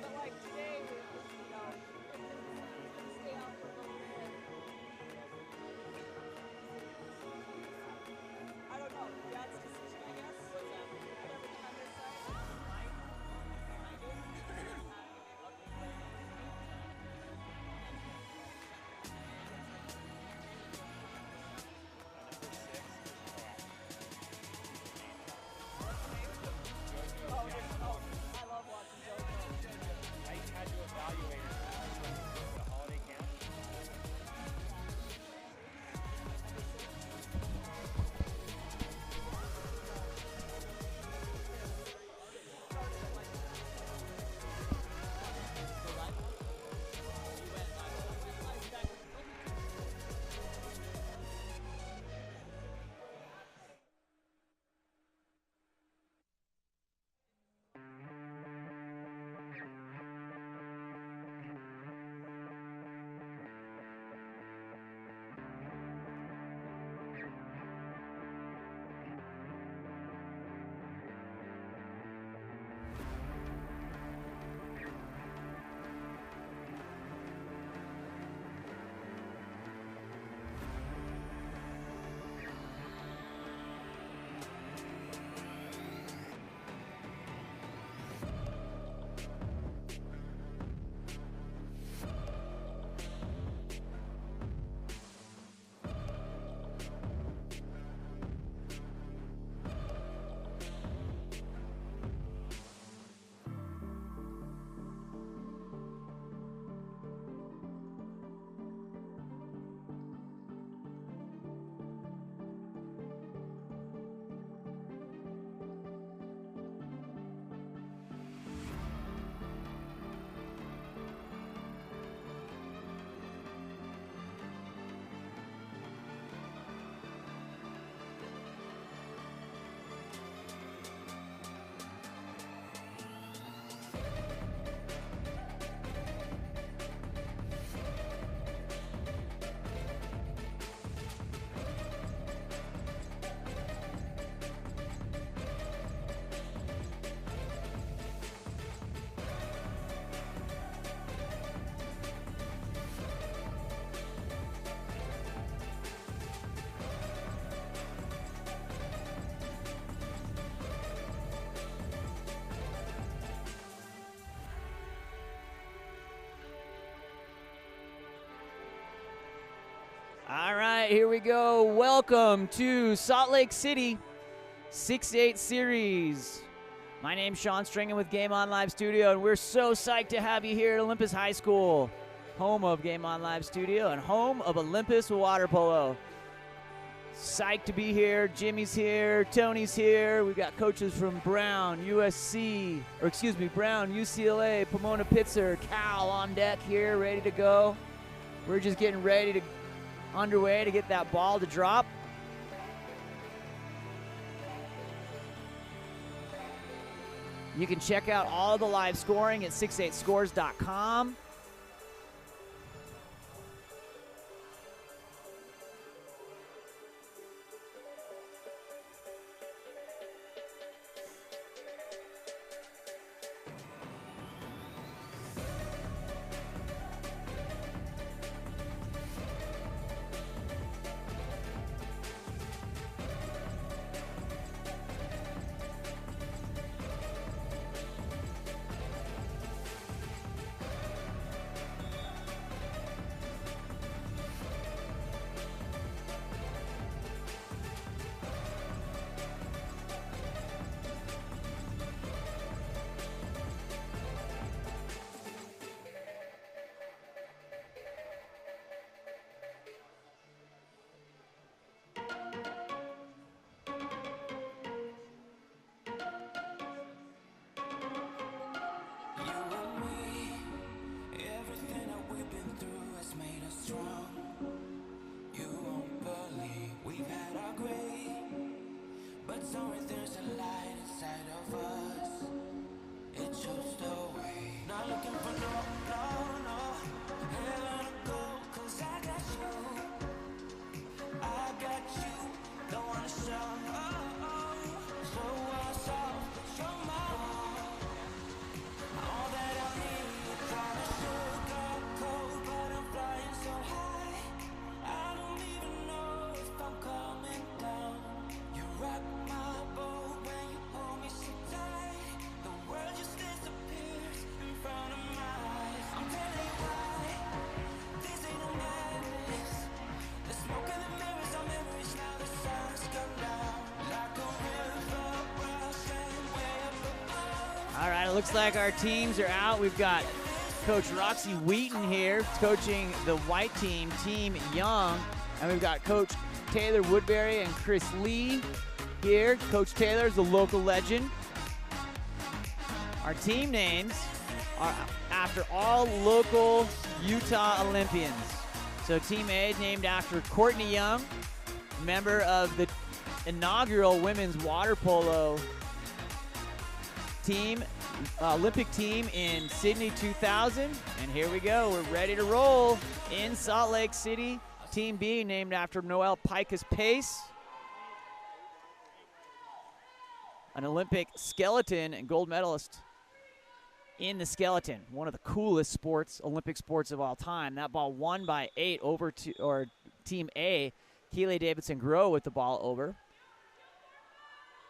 but like today, stay out for a little bit. I don't know. Dad's decision, I guess. What's that? Everything on this side. I love watching JoJo. I had to evaluate the holiday camp. All right, here we go. Welcome to Salt Lake City 6-8 Series. My name's Sean Stringen with Game On Live Studio, and we're so psyched to have you here at Olympus High School, home of Game On Live Studio and home of Olympus Water Polo. Psyched to be here. Jimmy's here. Tony's here. We've got coaches from Brown, UCLA, Pomona Pitzer, Cal on deck here, ready to go. We're just getting ready to underway to get that ball to drop. You can check out all the live scoring at 68scores.com. looks like our teams are out. We've got Coach Roxy Wheaton here coaching the white team, Team Young. And we've got Coach Taylor Woodbury and Chris Lee here. Coach Taylor is the local legend. Our team names are after all local Utah Olympians. So Team A is named after Courtney Young, member of the inaugural women's water polo team, Olympic team in Sydney 2000. And here we go, we're ready to roll in Salt Lake City. Team B named after Noelle Picus Pace, an Olympic skeleton and gold medalist in the skeleton, one of the coolest sports, Olympic sports of all time. That ball won by 8 over to Team A. Keely Davidson-Grow with the ball over.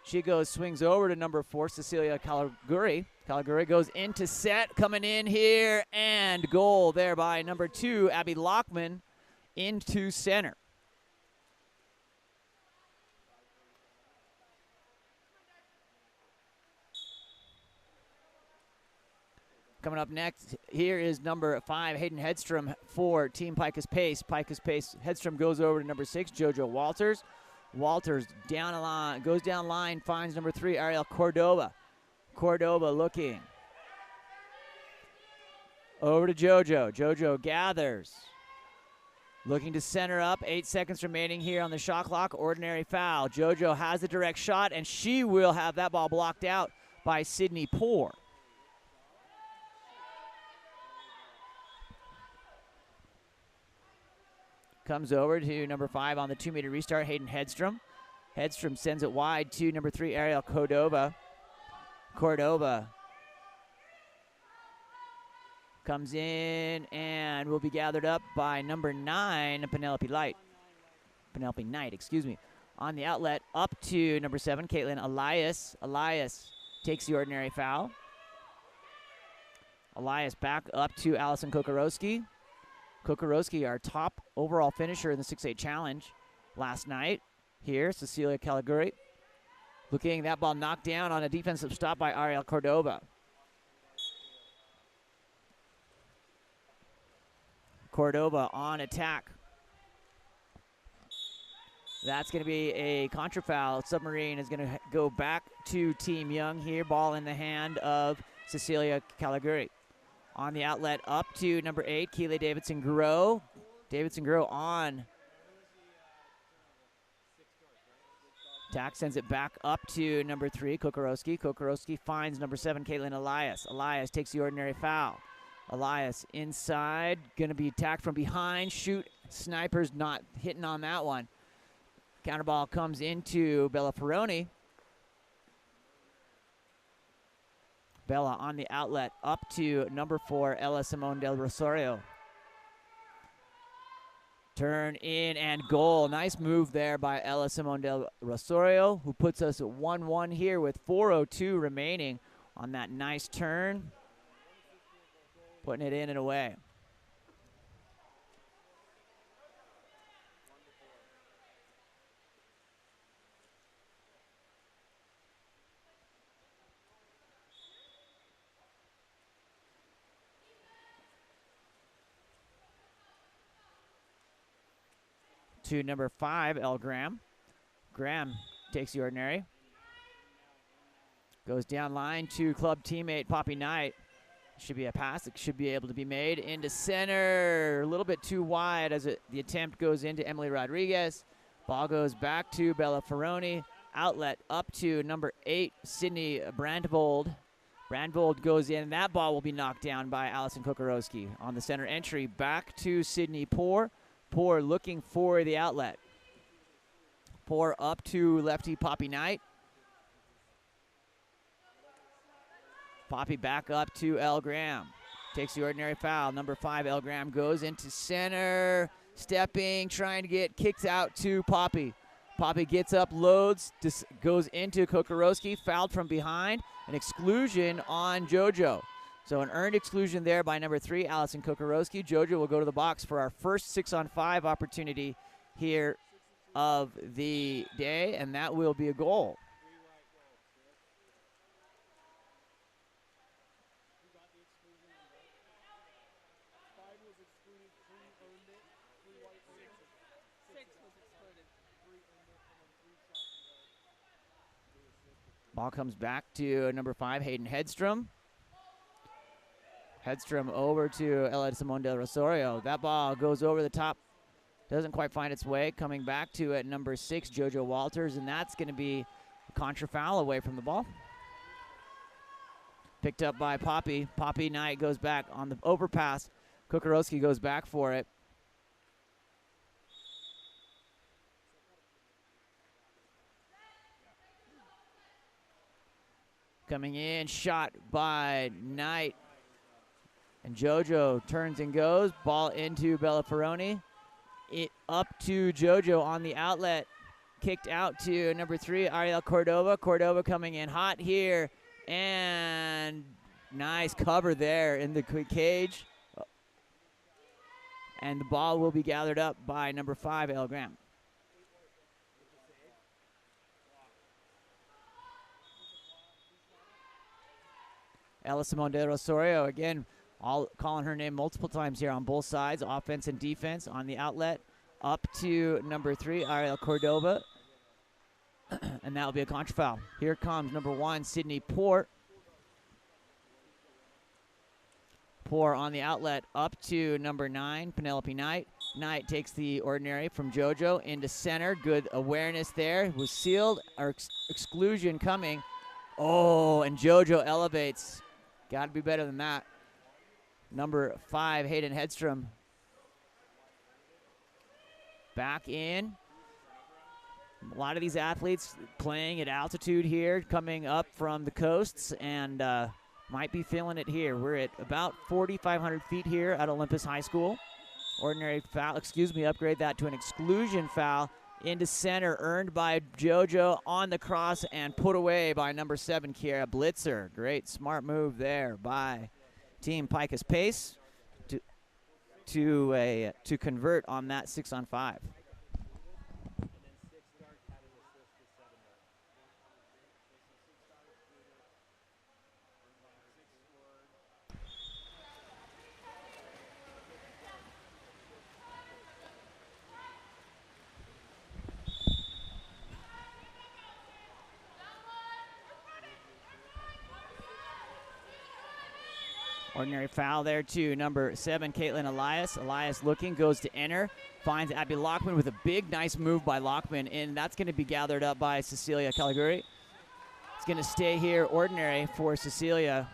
She swings over to number 4, Cecilia Calaguri. Calaguri goes into set, coming in here, and goal there by number 2, Abby Lockman, into center. Coming up next, here is number 5, Hayden Hedstrom for Team Picus Pace. Picus Pace, Hedstrom goes over to number 6, JoJo Walters. Walters down a line, goes down line, finds number 3, Ariel Cordova. Cordova looking. Over to JoJo. JoJo gathers. Looking to center up, 8 seconds remaining here on the shot clock. Ordinary foul. JoJo has the direct shot, and she will have that ball blocked out by Sydney Poore. Comes over to number 5 on the 2-meter restart, Hayden Hedstrom. Hedstrom sends it wide to number 3, Ariel Cordova. Cordova comes in and will be gathered up by number 9, Penelope Knight, excuse me. On the outlet, up to number 7, Caitlin Elias. Elias takes the ordinary foul. Elias back up to Allison Kokorowski. Kokorowski, our top overall finisher in the 6'8 challenge last night. Here, Cecilia Calaguri. Looking, that ball knocked down on a defensive stop by Ariel Cordova. Cordova on attack. That's going to be a contra foul. Submarine is going to go back to Team Young here. Ball in the hand of Cecilia Calaguri. On the outlet, up to number 8, Keely Davidson-Grow. Davidson-Grow on. Tack sends it back up to number 3, Kokorowski. Kokorowski finds number 7, Caitlin Elias. Elias takes the ordinary foul. Elias inside, going to be attacked from behind. Shoot, Sniper's not hitting on that one. Counter ball comes into Bella Ferroni. Bella on the outlet, up to number 4, Ella Simone del Rosario. Turn in and goal. Nice move there by Ella Simone del Rosario, who puts us at 1-1 here with 4:02 remaining on that nice turn. Putting it in and away. To number 5, El Graham. Graham takes the ordinary. Goes down line to club teammate Poppy Knight. Should be a pass that should be able to be made into center. A little bit too wide as the attempt goes into Emily Rodriguez. Ball goes back to Bella Ferroni. Outlet up to number 8, Sydney Brandvold. Brandvold goes in. That ball will be knocked down by Allison Kokorowski. On the center entry, back to Sydney Poore. Poore looking for the outlet. Poore up to lefty Poppy Knight. Poppy back up to El Graham. Takes the ordinary foul. Number 5, El Graham goes into center. Stepping, trying to get kicked out to Poppy. Poppy gets up, loads, goes into Kokorowski. Fouled from behind. An exclusion on JoJo. So an earned exclusion there by number 3, Allison Kokorowski. JoJo will go to the box for our first 6-on-5 opportunity here of the day, and that will be a goal. Six was excluded. Ball comes back to number 5, Hayden Hedstrom. Hedstrom over to Ella Simone del Rosario. That ball goes over the top. Doesn't quite find its way. Coming back to it, number 6, JoJo Walters, and that's going to be a contra foul away from the ball. Picked up by Poppy. Poppy Knight goes back on the overpass. Kukarowski goes back for it. Coming in, shot by Knight. And JoJo turns and goes. Ball into Bella Ferroni. It up to JoJo on the outlet. Kicked out to number 3, Ariel Cordova. Cordova coming in hot here. And nice cover there in the cage. And the ball will be gathered up by number 5, Elle Graham. Ella Simone de Rosario, again, all calling her name multiple times here on both sides, offense and defense on the outlet. Up to number 3, Ariel Cordova. And that will be a contra foul. Here comes number 1, Sydney Port. Port on the outlet up to number 9, Penelope Knight. Knight takes the ordinary from JoJo into center. Good awareness there. It was sealed. Our exclusion coming. Oh, and JoJo elevates. Got to be better than that. Number 5, Hayden Hedstrom. Back in. A lot of these athletes playing at altitude here, coming up from the coasts, and might be feeling it here. We're at about 4,500 feet here at Olympus High School. Ordinary foul, upgrade that to an exclusion foul into center, earned by JoJo on the cross and put away by number 7, Kiera Blitzer. Great, smart move there by Team Picus Pace to convert on that 6-on-5. Ordinary foul there to number 7, Caitlin Elias. Elias looking, goes to enter, finds Abby Lockman with a big, nice move by Lockman, and that's going to be gathered up by Cecilia Caliguri. It's going to stay here, ordinary for Cecilia.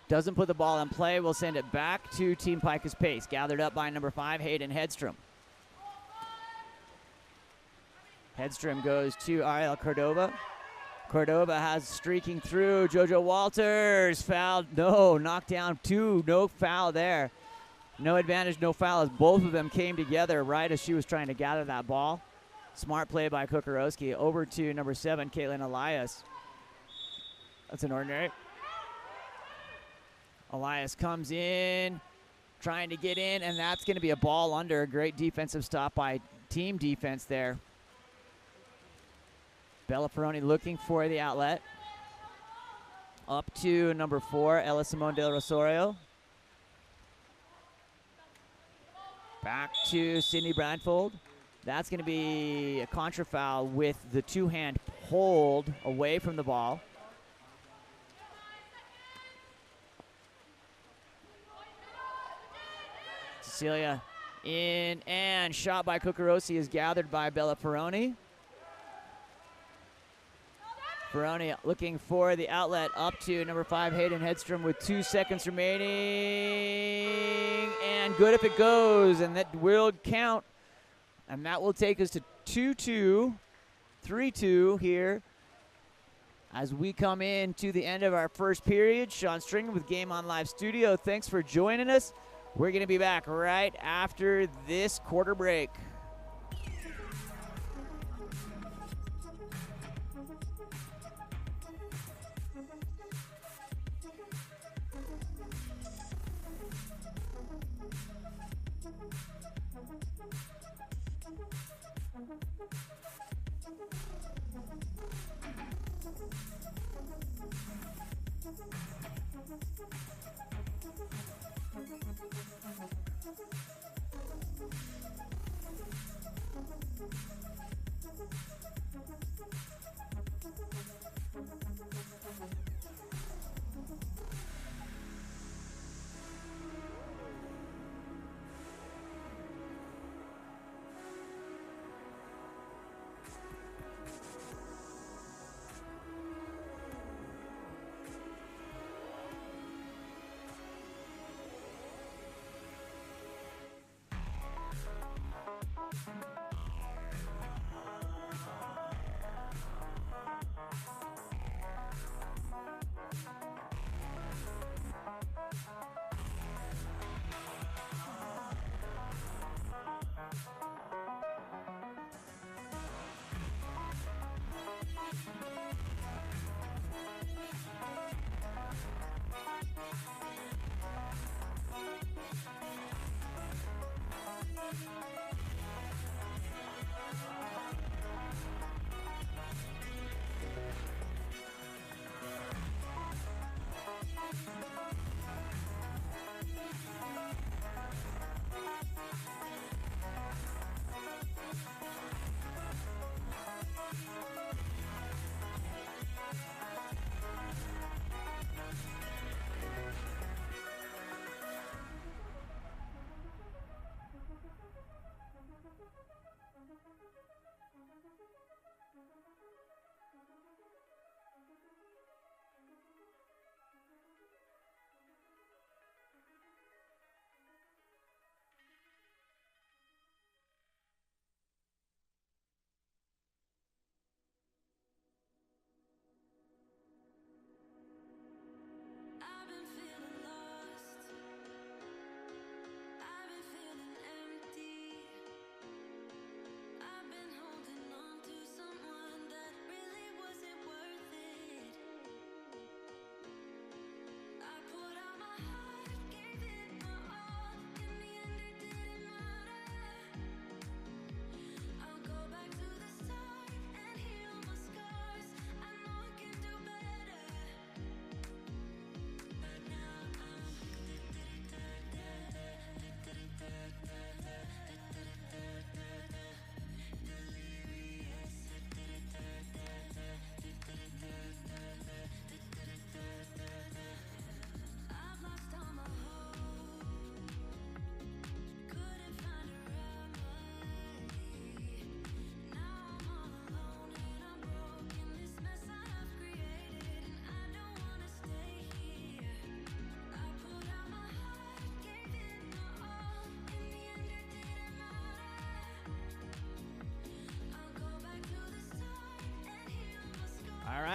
Doesn't put the ball in play. We'll send it back to Team Picus Pace. Gathered up by number 5, Hayden Hedstrom. Hedstrom goes to Ariel Cordova. Cordova has streaking through. JoJo Walters fouled. No, knocked down 2. No foul there. No advantage, no foul as both of them came together right as she was trying to gather that ball. Smart play by Kukarowski. Over to number 7, Caitlin Elias. That's an ordinary. Elias comes in, trying to get in, and that's going to be a ball under. A great defensive stop by team defense there. Bella Ferroni looking for the outlet. Up to number 4, Ella Simone del Rosario. Back to Sydney Bradfold. That's going to be a contra foul with the 2-hand hold away from the ball. Cecilia in, and shot by Kukarowski is gathered by Bella Ferroni. Ferroni looking for the outlet up to number 5, Hayden Hedstrom with 2 seconds remaining. And good if it goes, and that will count. And that will take us to 2-2, 3-2 here as we come in to the end of our first period. Sean Stringer with Game On Live Studio. Thanks for joining us. We're going to be back right after this quarter break.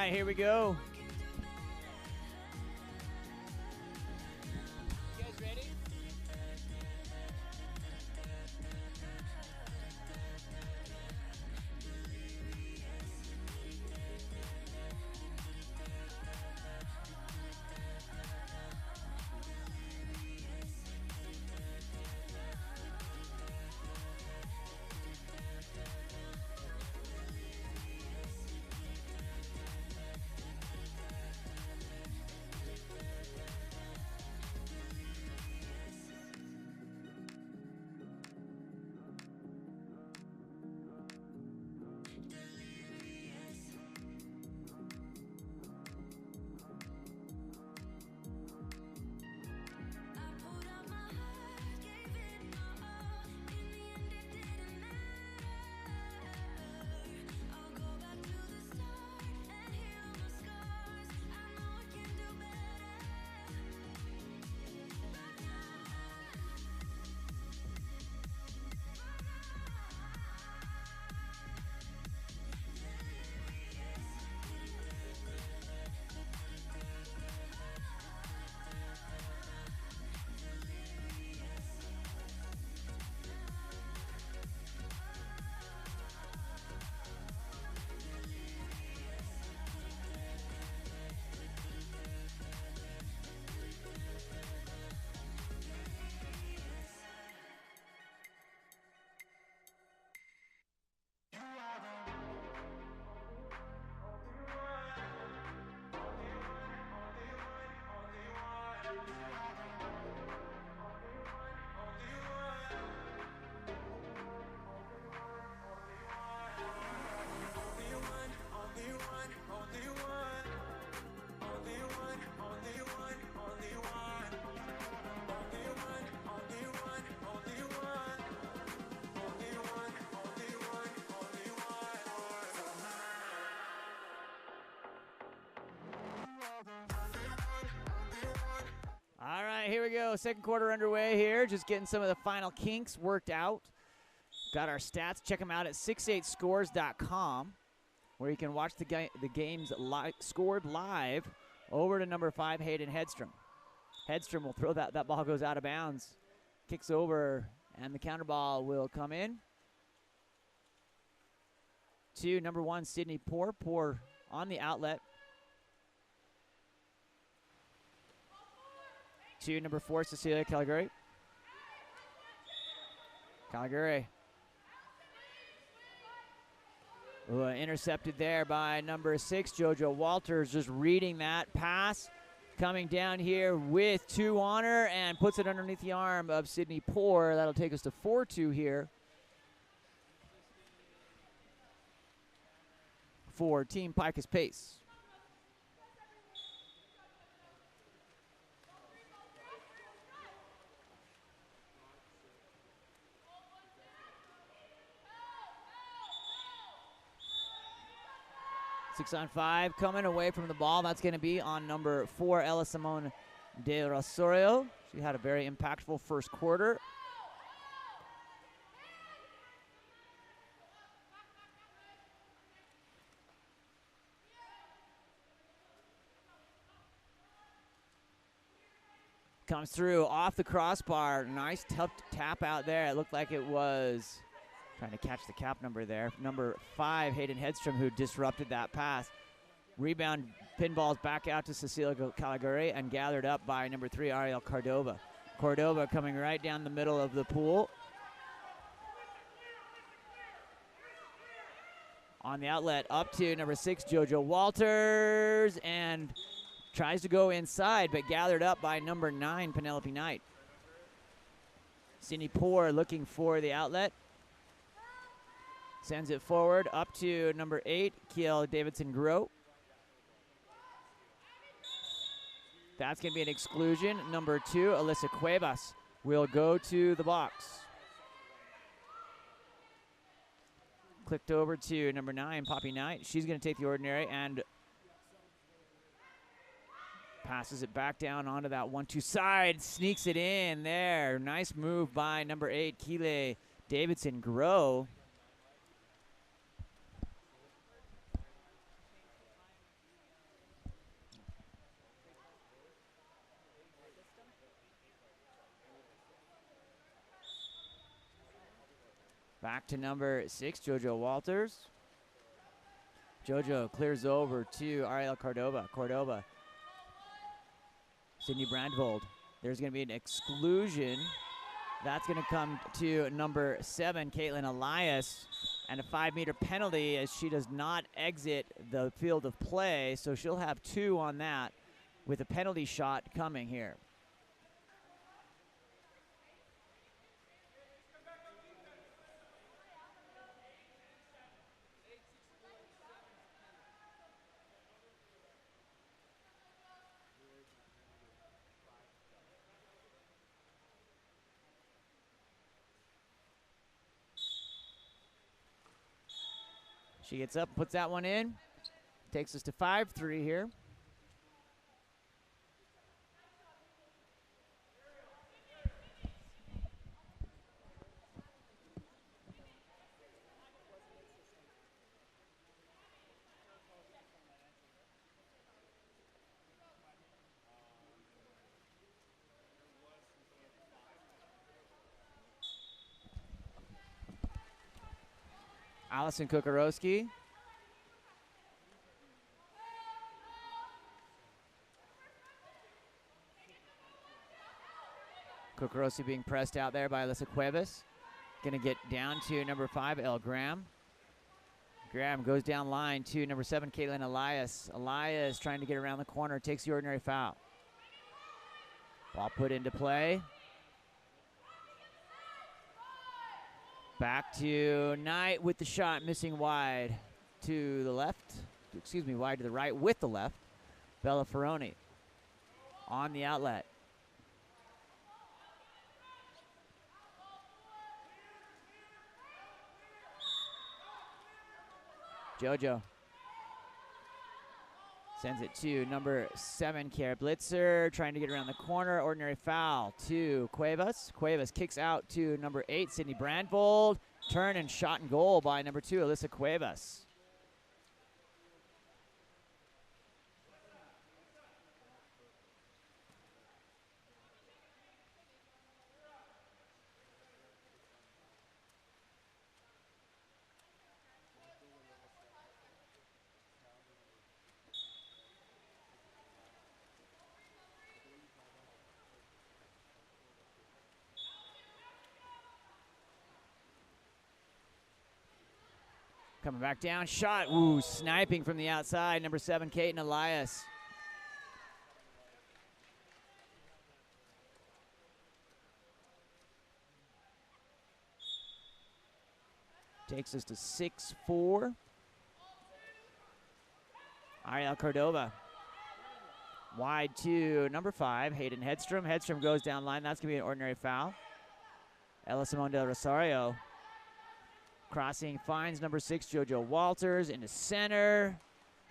right, here we go. You guys ready? All right, here we go. Second quarter underway here. Just getting some of the final kinks worked out. Got our stats. Check them out at 68scores.com, where you can watch the games scored live over to number 5, Hayden Hedstrom. Hedstrom will throw that. That ball goes out of bounds. Kicks over, and the counter ball will come in to number 1, Sydney Poor. Poor on the outlet. To number 4, Cecilia Caligari. Intercepted there by number 6, JoJo Walters, just reading that pass. Coming down here with 2 on her and puts it underneath the arm of Sydney Poor. That'll take us to 4-2 here for Team Picus Pace. Six on 5 coming away from the ball. That's going to be on number 4, Ella Simone de Rosario. She had a very impactful first quarter. Comes through off the crossbar. Nice tap out there. It looked like it was trying to catch the cap number there. Number 5, Hayden Hedstrom, who disrupted that pass. Rebound pinballs back out to Cecilia Caligari and gathered up by number 3, Ariel Cordova. Cordova coming right down the middle of the pool. On the outlet, up to number 6, JoJo Walters, and tries to go inside, but gathered up by number 9, Penelope Knight. Sydney Poor looking for the outlet. Sends it forward up to number 8, Kiel Davidson-Grow. That's going to be an exclusion. Number 2, Alyssa Cuevas will go to the box. Clicked over to number 9, Poppy Knight. She's going to take the ordinary and passes it back down onto that 1-2 side. Sneaks it in there. Nice move by number 8, Kiel Davidson-Grow. Back to number 6, JoJo Walters. JoJo clears over to Ariel Cordova. Sydney Brandvold. There's going to be an exclusion. That's going to come to number 7, Caitlin Elias, and a 5-meter penalty as she does not exit the field of play. So she'll have 2 on that with a penalty shot coming here. She gets up, puts that one in. Takes us to 5-3 here. Allison Kukarowski. Kukarowski being pressed out there by Alyssa Cuevas. Gonna get down to number 5, Elle Graham. Graham goes down line to number 7, Caitlin Elias. Elias trying to get around the corner, takes the ordinary foul. Ball put into play. Back to Knight with the shot, missing wide to the left. Excuse me, wide to the right with the left. Bella Ferroni on the outlet. JoJo sends it to number 7, Kiara Blitzer, trying to get around the corner. Ordinary foul to Cuevas. Cuevas kicks out to number 8, Sydney Brandvold. Turn and shot and goal by number 2, Alyssa Cuevas. Coming back down, shot, ooh, sniping from the outside, number 7, Caitlin Elias. Takes us to 6-4. Ariel Cordova. Wide to number 5, Hayden Hedstrom. Hedstrom goes down line, that's gonna be an ordinary foul. Ella Simone del Rosario. Crossing finds number 6, JoJo Walters into center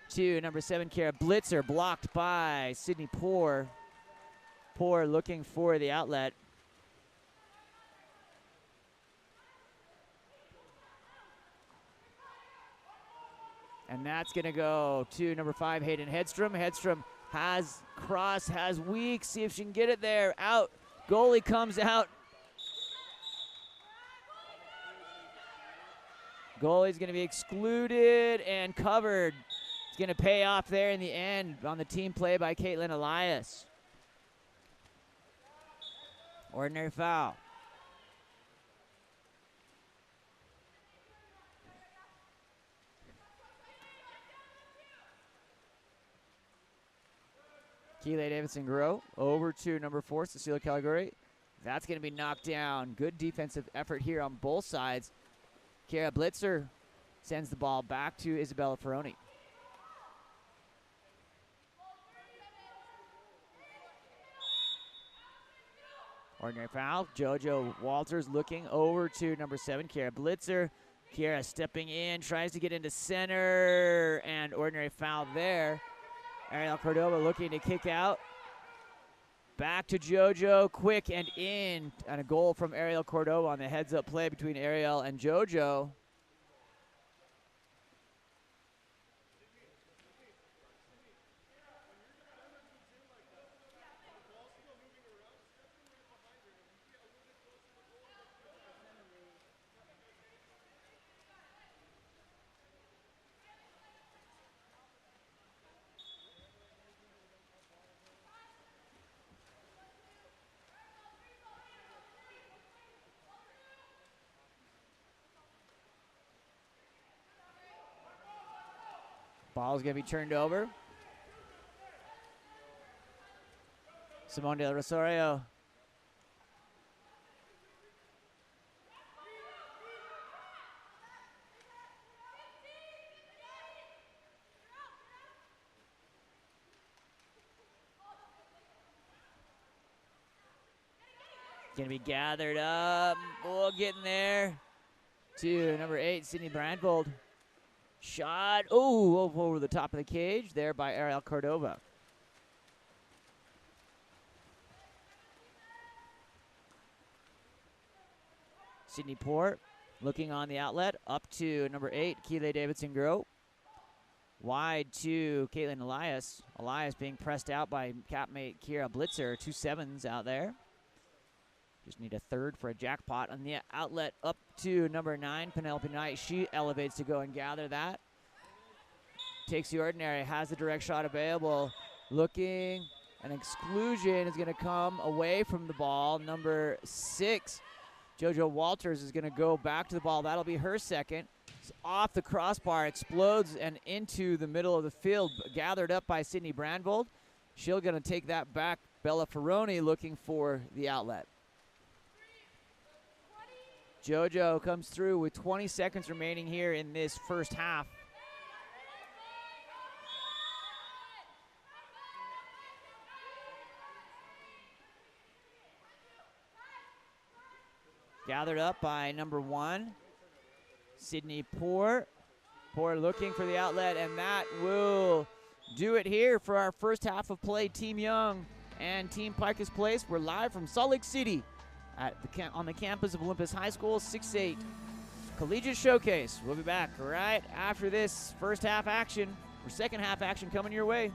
to number 7, Kiara Blitzer, blocked by Sydney Poor. Poor looking for the outlet. And that's gonna go to number 5, Hayden Hedstrom. Hedstrom has cross, has weak, see if she can get it there. Out, goalie comes out. Goalie's going to be excluded and covered. It's going to pay off there in the end on the team play by Caitlin Elias. Ordinary foul. Keeley Davidson-Grow over to number 4, Cecilia Calgary. That's going to be knocked down. Good defensive effort here on both sides. Kiara Blitzer sends the ball back to Isabella Ferroni. Ordinary foul. JoJo Walters looking over to number 7, Kiara Blitzer. Kiara stepping in, tries to get into center, and ordinary foul there. Ariel Cordova looking to kick out. Back to JoJo, quick and in, and a goal from Ariel Cordova on the heads-up play between Ariel and JoJo. Ball's going to be turned over. Simone Del Rosario. Going to be gathered up. Oh, getting there. To number 8, Sydney Brandvold. Shot. Oh, over the top of the cage there by Ariel Cordova. Sydney Port looking on the outlet. Up to number 8, Keeley Davidson-Grow. Wide to Caitlin Elias. Elias being pressed out by capmate Kira Blitzer. 2 sevens out there. Just need a third for a jackpot. On the outlet up to number 9, Penelope Knight. She elevates to go and gather that. Takes the ordinary, has the direct shot available. Looking, an exclusion is going to come away from the ball. Number 6, JoJo Walters is going to go back to the ball. That'll be her second. It's off the crossbar, explodes and into the middle of the field. Gathered up by Sydney Brandvold. She'll going to take that back. Bella Ferroni looking for the outlet. JoJo comes through with 20 seconds remaining here in this first half. Gathered up by number 1, Sydney Port. Port looking for the outlet, and that will do it here for our first half of play. Team Young and Team Picus Place. We're live from Salt Lake City on the campus of Olympus High School, 6-8 Collegiate Showcase. We'll be back right after this first half action, or second half action coming your way.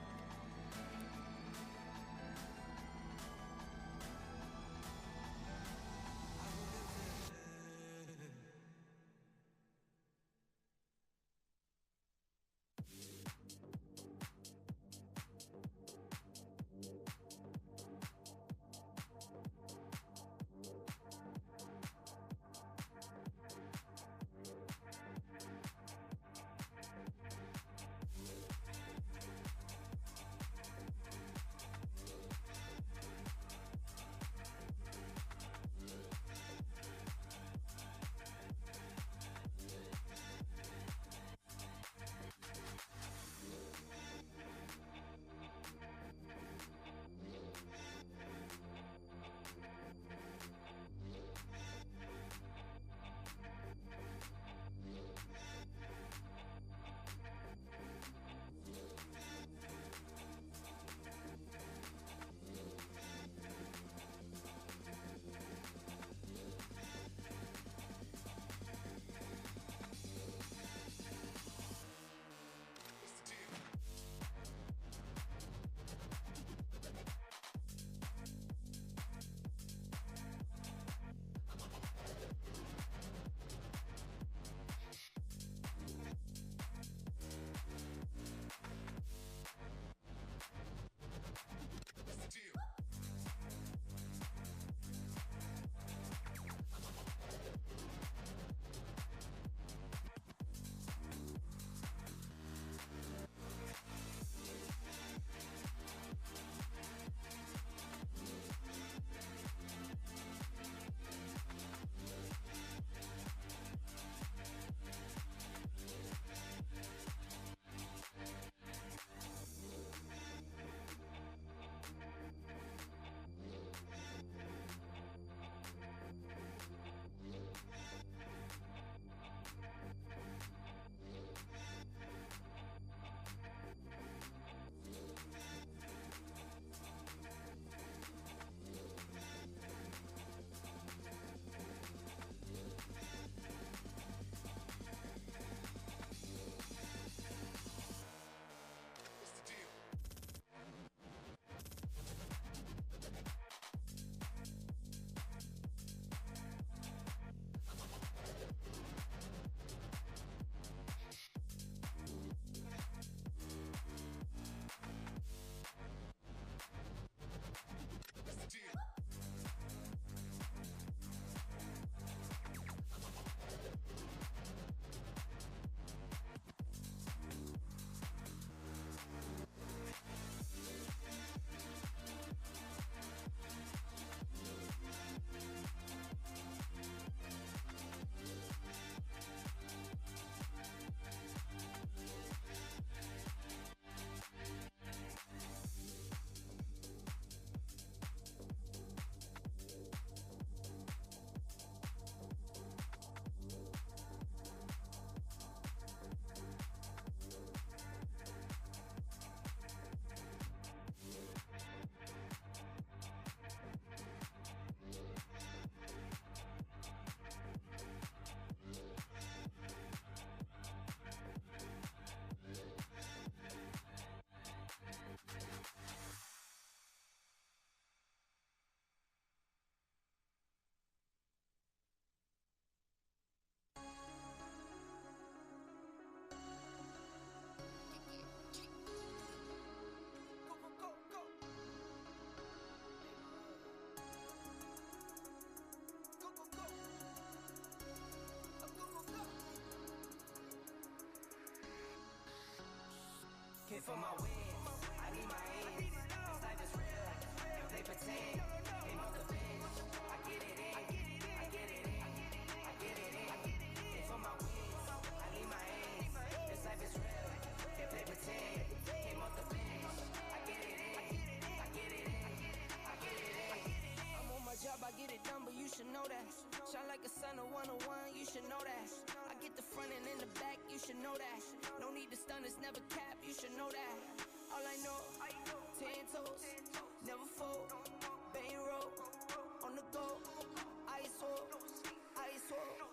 for my wins. I need my ends. This life is real, and they pretend. Came off the bench, I get it in. I get it in. I get it in. And for my wins, I need my ends. This life is real, and they pretend. Came off the bench, I get it in. I get it in. I get it in. I'm on my job, I get it done, but you should know that. Shine like a sun, a 101, you should know that. I get the front and in the back, you should know that. No need to stun, it's never cap, you should know that. All I know, 10 toes, never fold, bang roll, on the go, ice roll, ice roll,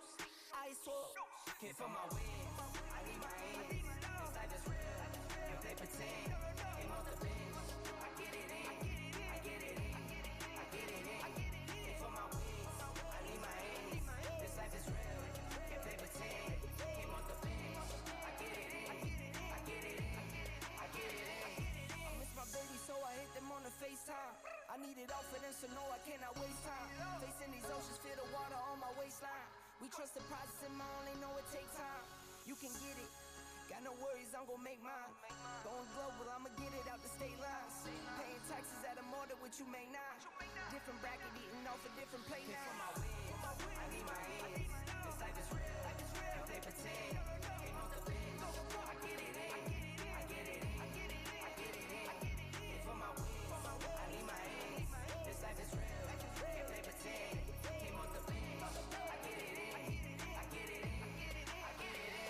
ice roll. Came for my wins, I need my ends. This life is real, if they pretend. Came off the bench, I get it in, I get it in, I get it in. Came for my wins, I need my ends. This life is real, if they pretend. Came off the bench, I get it in, I get it in, I get it in. I miss my baby, so I hit them on the FaceTime. I need it all for them, so no, I cannot waste time. Facing these oceans, feel the water on my waistline. We trust the process and my only know it take time. You can get it, got no worries, I'm gon' make mine. Going global, I'ma get it out the state lines. Paying taxes at a more than what you make now. Different bracket, eating off a different plate now. For my wins, I need my ends. This life is real, if they pretend. Came off the bench, I get it in, I get it in, I get it in. And for my wins, I need my ends. This life is real, if they pretend. Came off the bench, I get it in, I get it in, I get it in.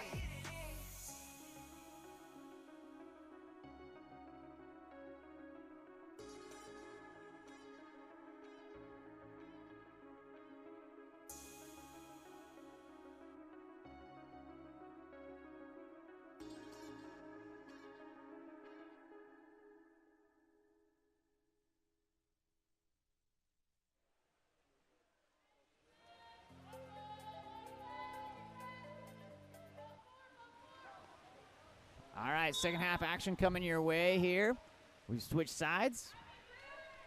All right, second half action coming your way here. We switch sides.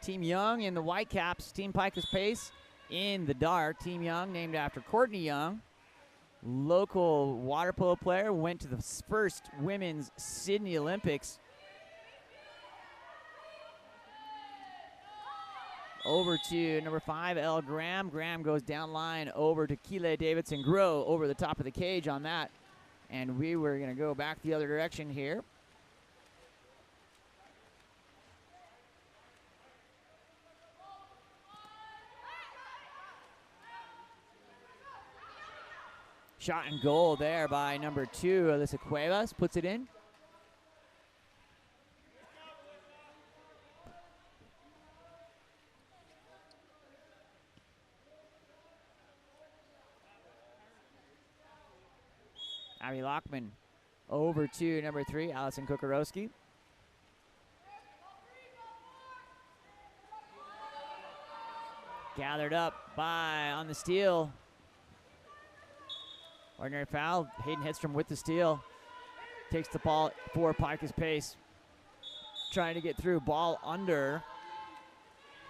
Team Young in the white caps. Team Picus Pace in the dark. Team Young, named after Courtney Young, local water polo player, went to the first women's Sydney Olympics. Over to number 5, Elle Graham. Graham goes down line over to Keeley Davidson Grow over the top of the cage on that. And we were going to go back the other direction here. Shot and goal there by number 2, Alyssa Cuevas, puts it in. Abby Lockman over to number 3, Allison Kukarowski. Gathered up by on the steal. Ordinary foul. Hayden Hedstrom with the steal. Takes the ball for Picus Pace. Trying to get through. Ball under.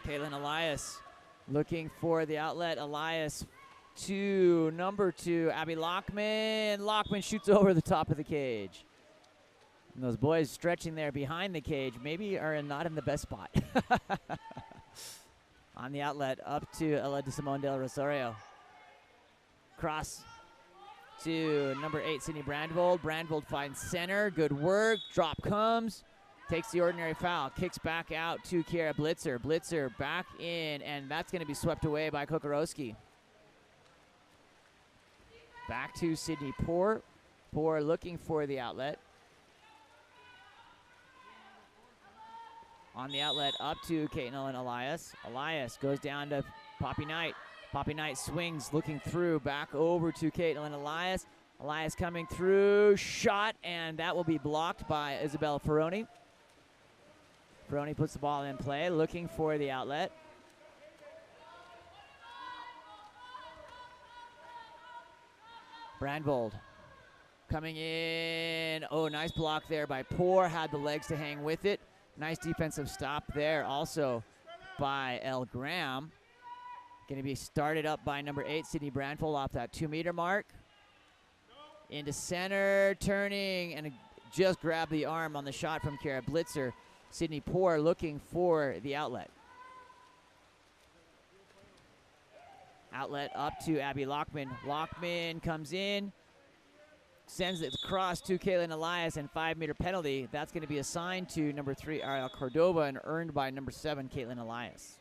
Caitlin Elias looking for the outlet. Elias to number 2, Abby Lockman. Lockman shoots over the top of the cage. And those boys stretching there behind the cage maybe are not in the best spot. On the outlet, up to Ella de Simone del Rosario. Cross to number 8, Sydney Brandvold. Brandvold finds center. Good work. Drop comes. Takes the ordinary foul. Kicks back out to Kiera Blitzer. Blitzer back in, and that's going to be swept away by Kukarowski. Back to Sydney Poor. Poor looking for the outlet. On the outlet, up to Caitlin Elias. Elias goes down to Poppy Knight. Poppy Knight swings, looking through, back over to Caitlin Elias. Elias coming through, shot, and that will be blocked by Isabel Ferroni. Ferroni puts the ball in play, looking for the outlet. Brandvold coming in. Oh, nice block there by Poor. Had the legs to hang with it. Nice defensive stop there also by Elle Graham. Going to be started up by number 8, Sydney Brandvold, off that 2-meter mark. Into center, turning, and just grabbed the arm on the shot from Kara Blitzer. Sydney Poor looking for the outlet. Outlet up to Abby Lockman. Lockman comes in, sends it across to Kaylin Elias, and 5-meter penalty. That's going to be assigned to number 3, Ariel Cordova, and earned by number 7, Caitlin Elias.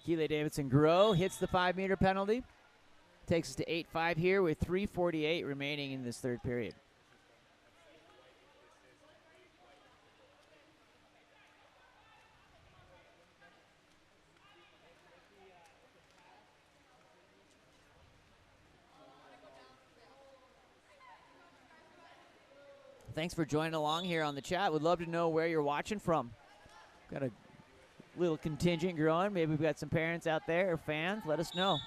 Keeley Davidson-Grow hits the 5-meter penalty. Takes us to 8-5 here with 3:48 remaining in this third period. Thanks for joining along here on the chat. Would love to know where you're watching from. Got a little contingent growing. Maybe we've got some parents out there or fans. Let us know.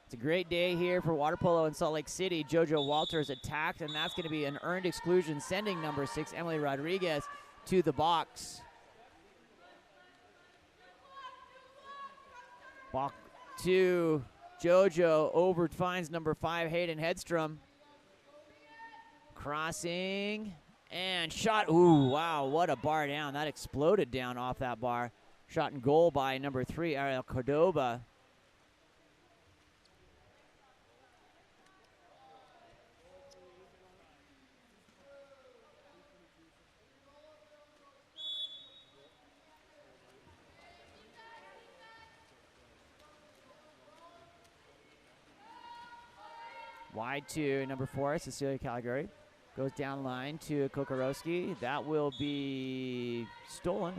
It's a great day here for water polo in Salt Lake City. JoJo Walters attacked, and that's going to be an earned exclusion, sending number 6, Emily Rodriguez, to the box. Walk to JoJo. Over finds number 5, Hayden Hedstrom. Crossing and shot. Ooh, wow, what a bar down. That exploded down off that bar. Shot and goal by number 3, Ariel Cordova. Wide to number 4, Cecilia Calgary. Goes down line to Kokorowski. That will be stolen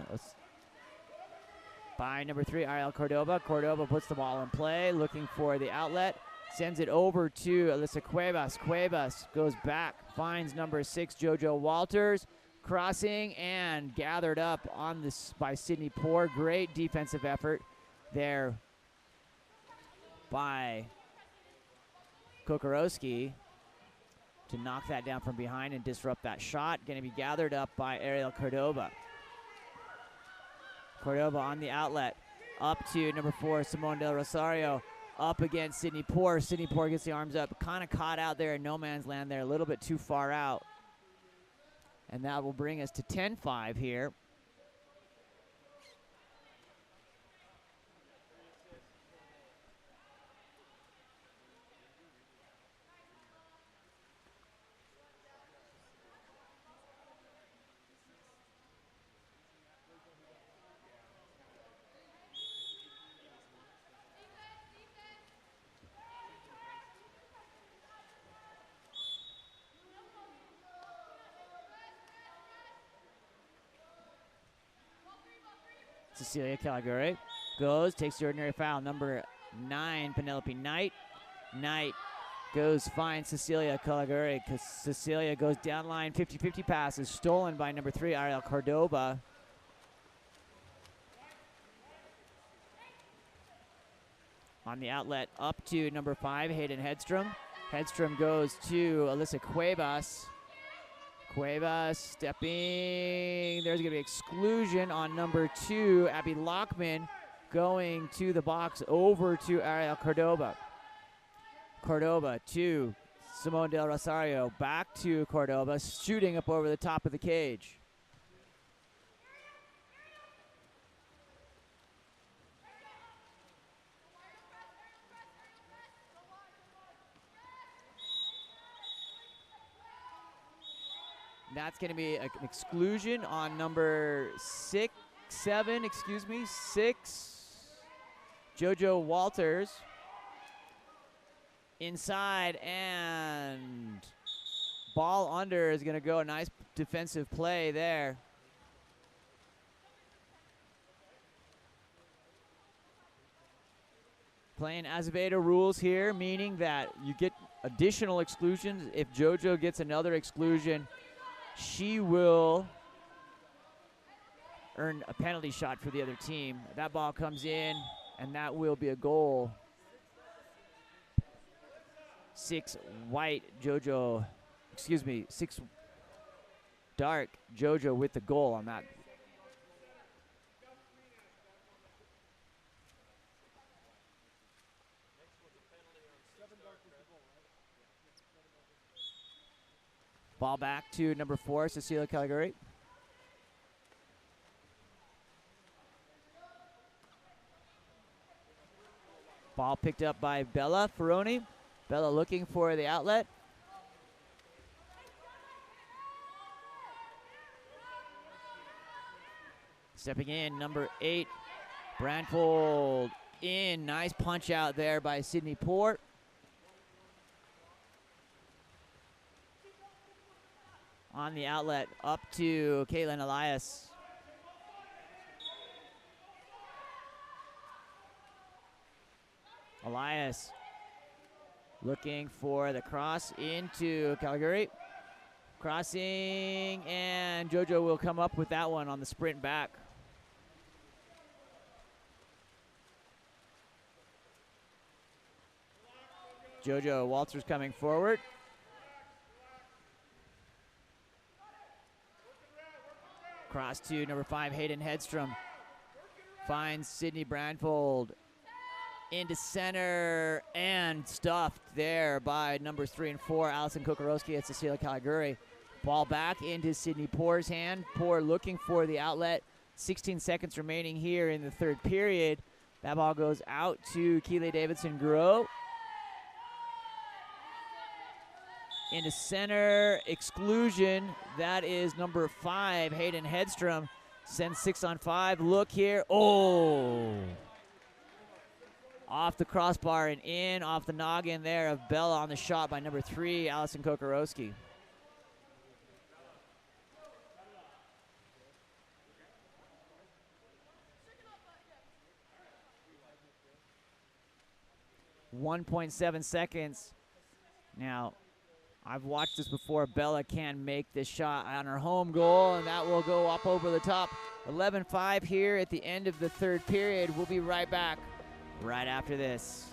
by number 3, Ariel Cordova. Cordova puts the ball in play, looking for the outlet. Sends it over to Alyssa Cuevas. Cuevas goes back, finds number 6, JoJo Walters. Crossing and gathered up on this by Sydney Poor. Great defensive effort there by Kokorowski to knock that down from behind and disrupt that shot. Going to be gathered up by Ariel Cordova. Cordova on the outlet. Up to number 4, Simone Del Rosario. Up against Sydney Poor. Sydney Poor gets the arms up. Kind of caught out there in no man's land there. A little bit too far out. And that will bring us to 10-5 here. Cecilia Calgary goes, takes the ordinary foul. Number 9, Penelope Knight. Knight goes, finds Cecilia Calgary, because Cecilia goes down line. 50-50 pass is stolen by number 3, Ariel Cordova. On the outlet, up to number 5, Hayden Hedstrom. Hedstrom goes to Alyssa Cuevas. Cuevas stepping. There's going to be exclusion on number 2, Abby Lockman, going to the box over to Ariel Cordova. Cordova to Simone Del Rosario. Back to Cordova, shooting up over the top of the cage. That's going to be an exclusion on number 6, JoJo Walters. Inside, and ball under is going to go. A nice defensive play there. Playing Azevedo rules here, meaning that you get additional exclusions. If JoJo gets another exclusion, she will earn a penalty shot for the other team. That ball comes in, and that will be a goal. 6 white, JoJo, excuse me, 6 dark, JoJo with the goal on that. Ball back to number 4, Cecilia Caligari. Ball picked up by Bella Ferroni. Bella looking for the outlet. Stepping in, number 8, Brandfold in. Nice punch out there by Sydney Port. On the outlet, up to Caitlin Elias. Elias looking for the cross into Calgary. Crossing, and JoJo will come up with that one on the sprint back. JoJo Walters coming forward. Cross to number 5, Hayden Hedstrom. Finds Sydney Brandfold into center and stuffed there by numbers 3 and 4, Allison Kokorowski and Cecilia Caligari. Ball back into Sydney Poor's hand. Poor looking for the outlet. 16 seconds remaining here in the third period. That ball goes out to Keeley Davidson-Grow. Into center, exclusion. That is number 5, Hayden Hedstrom. Sends 6 on 5. Look here. Oh! Off the crossbar and in, off the noggin there of Bella on the shot by number 3, Allison Kokorowski. .7 seconds. Now, I've watched this before. Bella can make this shot on her home goal, and that will go up over the top. 11-5 here at the end of the third period. We'll be right back right after this.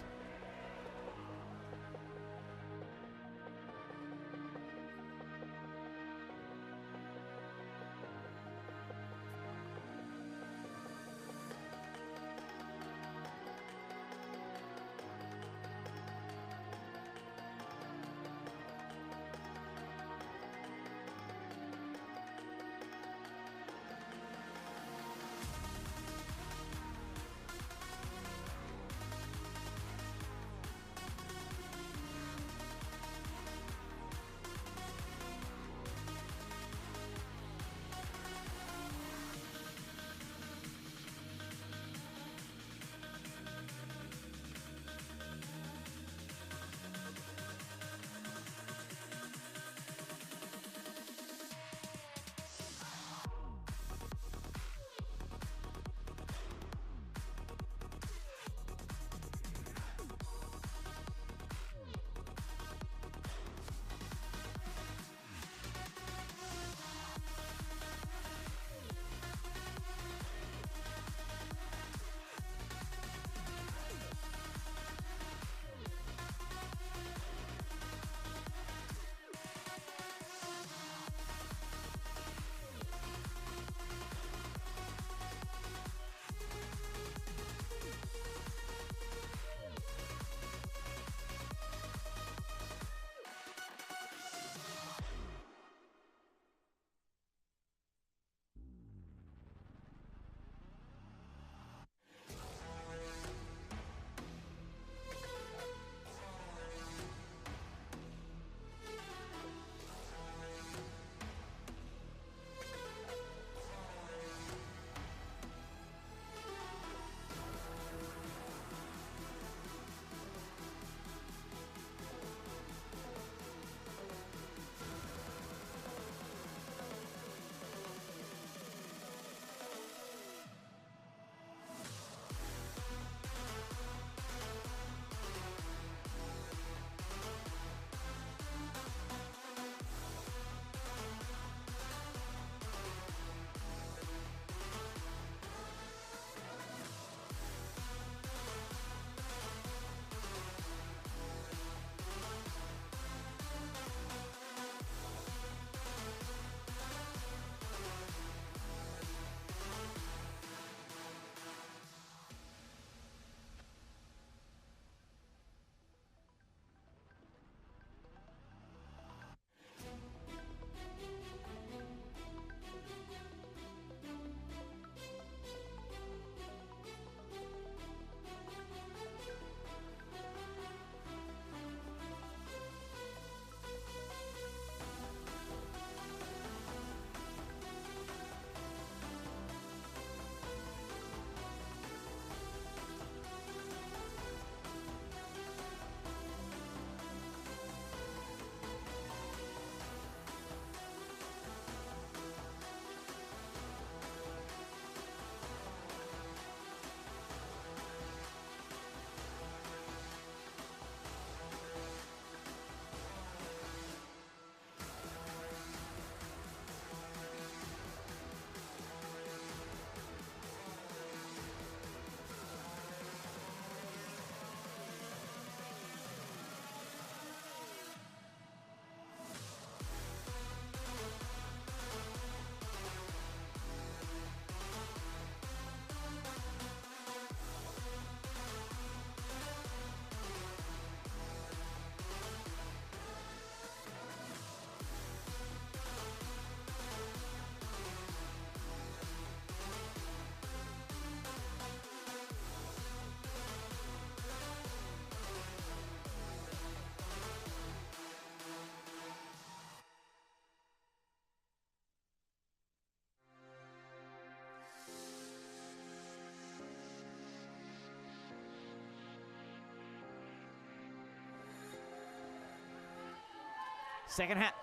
Second half,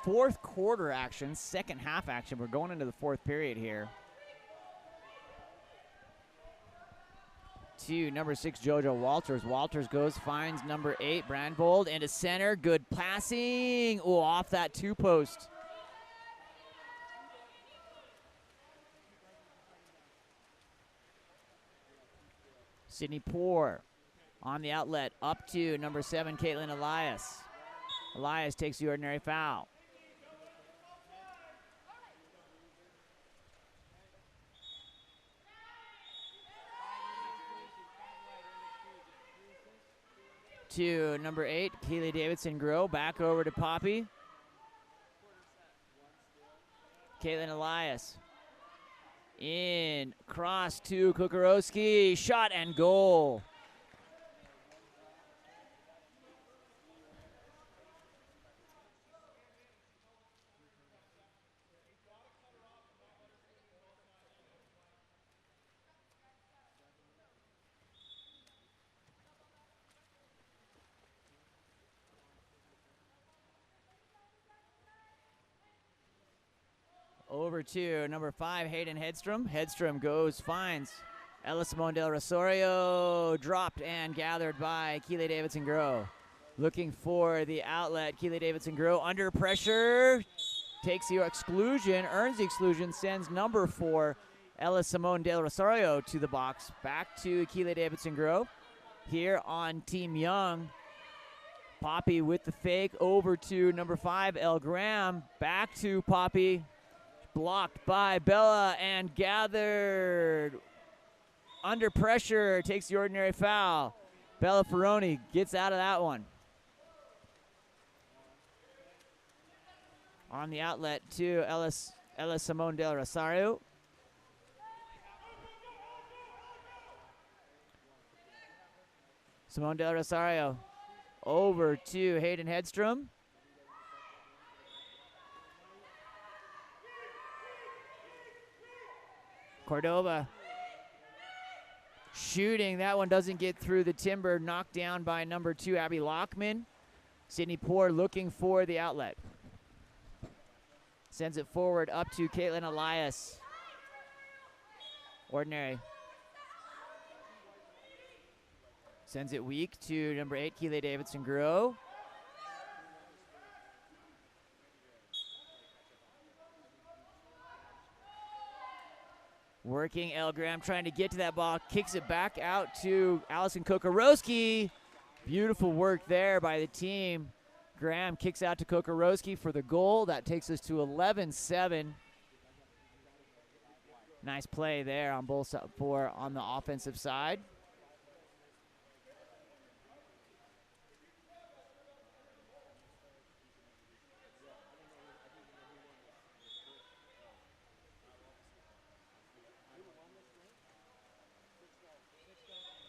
fourth quarter action, second half action. We're going into the fourth period here. To number 6, JoJo Walters. Walters goes, finds number 8, Brandvold, into center. Good passing. Oh, off that 2-post. Sydney Poor on the outlet, up to number 7, Caitlin Elias. Elias takes the ordinary foul. To number 8, Keely Davidson-Grow, back over to Poppy. Caitlin Elias. In, cross to Kukarowski, shot and goal. Over to number 5, Hayden Hedstrom. Hedstrom goes, finds Ella Simone Del Rosario. Dropped and gathered by Keely Davidson-Grow. Looking for the outlet. Keely Davidson-Grow under pressure. Takes the exclusion, earns the exclusion, sends number 4, Ella Simone Del Rosario to the box. Back to Keely Davidson-Grow. Here on Team Young. Poppy with the fake over to number 5, Elle Graham. Back to Poppy. Blocked by Bella and gathered under pressure, takes the ordinary foul. Bella Ferroni gets out of that one. On the outlet to Ella Simone Del Rosario. Simone Del Rosario over to Hayden Hedstrom. Cordova shooting. That one doesn't get through the timber. Knocked down by number 2, Abby Lockman. Sydney Poor looking for the outlet. Sends it forward up to Caitlin Elias. Ordinary. Sends it weak to number 8, Keely Davidson-Grow. Working Elle Graham, trying to get to that ball, kicks it back out to Allison Kokorowski. Beautiful work there by the team. Graham kicks out to Kokorowski for the goal. That takes us to 11-7. Nice play there on both on the offensive side.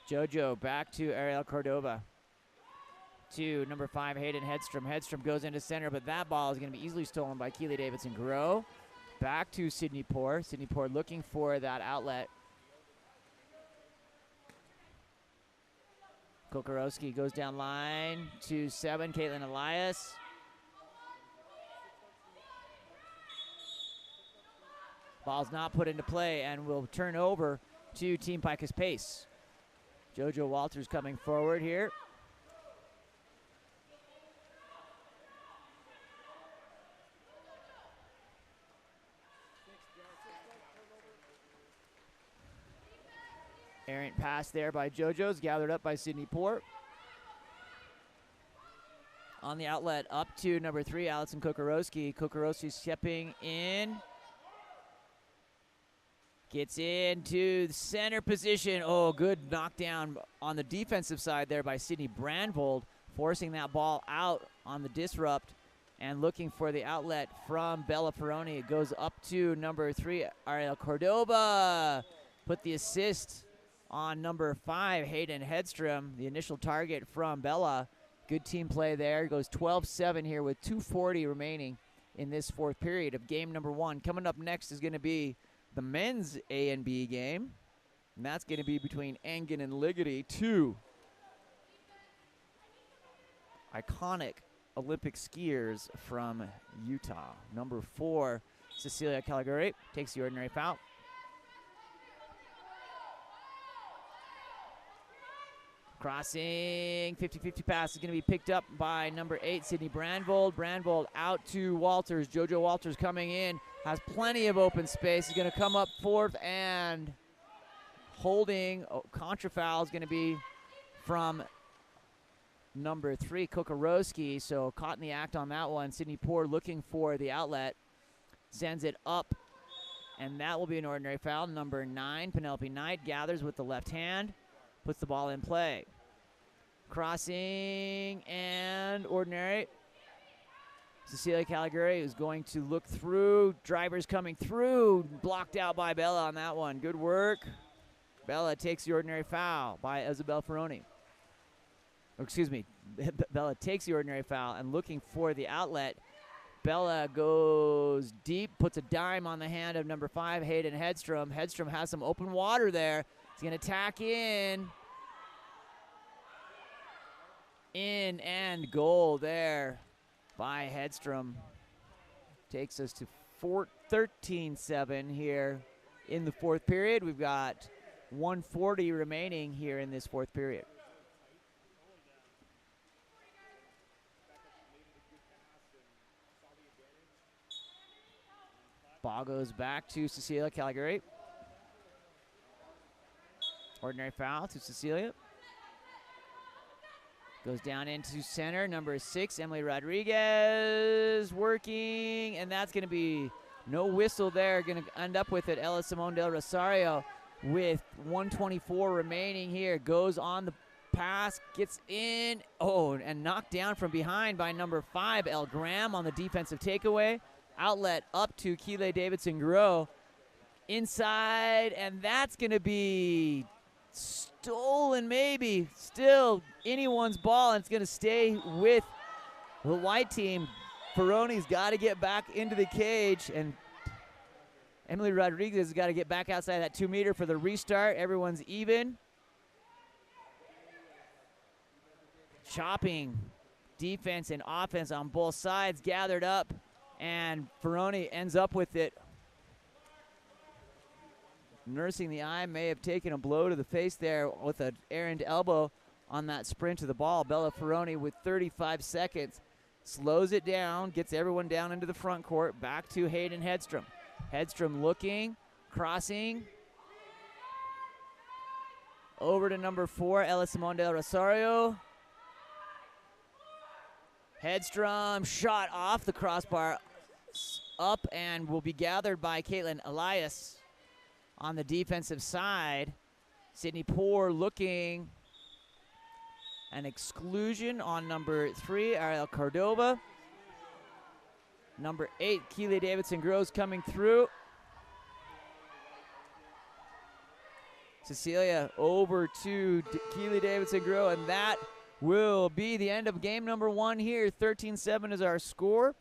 JoJo back to Ariel Cordova. To number 5, Hayden Hedstrom. Hedstrom goes into center, but that ball is going to be easily stolen by Keely Davidson-Grow. Back to Sydney Poor. Sydney Poor looking for that outlet. Kokorowski goes down line to 7, Caitlin Elias. Ball's not put into play and will turn over to Team Picus Pace. JoJo Walters coming forward here. Errant pass there by JoJo's, gathered up by Sydney Poor. On the outlet, up to number 3, Allison Kokorowski. Kokorowski stepping in. Gets into the center position. Oh, good knockdown on the defensive side there by Sydney Brandvold, forcing that ball out on the disrupt and looking for the outlet from Bella Ferroni. It goes up to number 3, Ariel Cordova. Put the assist on number 5, Hayden Hedstrom, the initial target from Bella. Good team play there. It goes 12-7 here with 2:40 remaining in this fourth period of game number 1. Coming up next is going to be the men's A and B game, and that's going to be between Engen and Ligety, 2 iconic Olympic skiers from Utah. Number 4, Cecilia Calgary, takes the ordinary foul. Crossing, 50-50 pass is going to be picked up by number 8, Sydney Brandvold. Brandvold out to Walters. JoJo Walters coming in, has plenty of open space. He's going to come up fourth and holding. Contra foul is going to be from number 3, Kokorowski. So caught in the act on that one. Sydney Poor looking for the outlet. Sends it up, and that will be an ordinary foul. Number 9, Penelope Knight, gathers with the left hand. Puts the ball in play. Crossing and ordinary. Cecilia Calgary is going to look through. Drivers coming through. Blocked out by Bella on that one. Good work. Bella takes the ordinary foul by Isabel Ferroni. Or excuse me. Bella takes the ordinary foul and looking for the outlet. Bella goes deep, puts a dime on the hand of number 5, Hayden Hedstrom. Hedstrom has some open water there. He's going to tack in. In and goal there by Hedstrom. Takes us to 13-7 here in the fourth period. We've got 1:40 remaining here in this fourth period. Ball goes back to Cecilia Calgary. Ordinary foul to Cecilia. Goes down into center. Number 6, Emily Rodriguez working, and that's going to be no whistle there. Going to end up with it. Ella Simone del Rosario with 1:24 remaining here. Goes on the pass, gets in. Oh, and knocked down from behind by number 5, Elle Graham on the defensive takeaway. Outlet up to Keeley Davidson-Grow. Inside, and that's going to be stolen maybe. Still anyone's ball, and it's going to stay with the white team. Ferroni's got to get back into the cage, and Emily Rodriguez has got to get back outside that 2-meter for the restart. Everyone's even. Chopping defense and offense on both sides gathered up, and Ferroni ends up with it. Nursing the eye, may have taken a blow to the face there with an errant elbow on that sprint to the ball. Bella Ferroni with 35 seconds. Slows it down, gets everyone down into the front court. Back to Hayden Hedstrom. Hedstrom looking, crossing. Over to number 4, Ella Simone del Rosario. Hedstrom shot off the crossbar up and will be gathered by Caitlin Elias. On the defensive side, Sydney Poor looking. An exclusion on number 3, Ariel Cordova. Number 8, Keeley Davidson-Grows coming through. Cecilia over to Keeley Davidson-Grow, and that will be the end of game number 1 here. 13-7 is our score.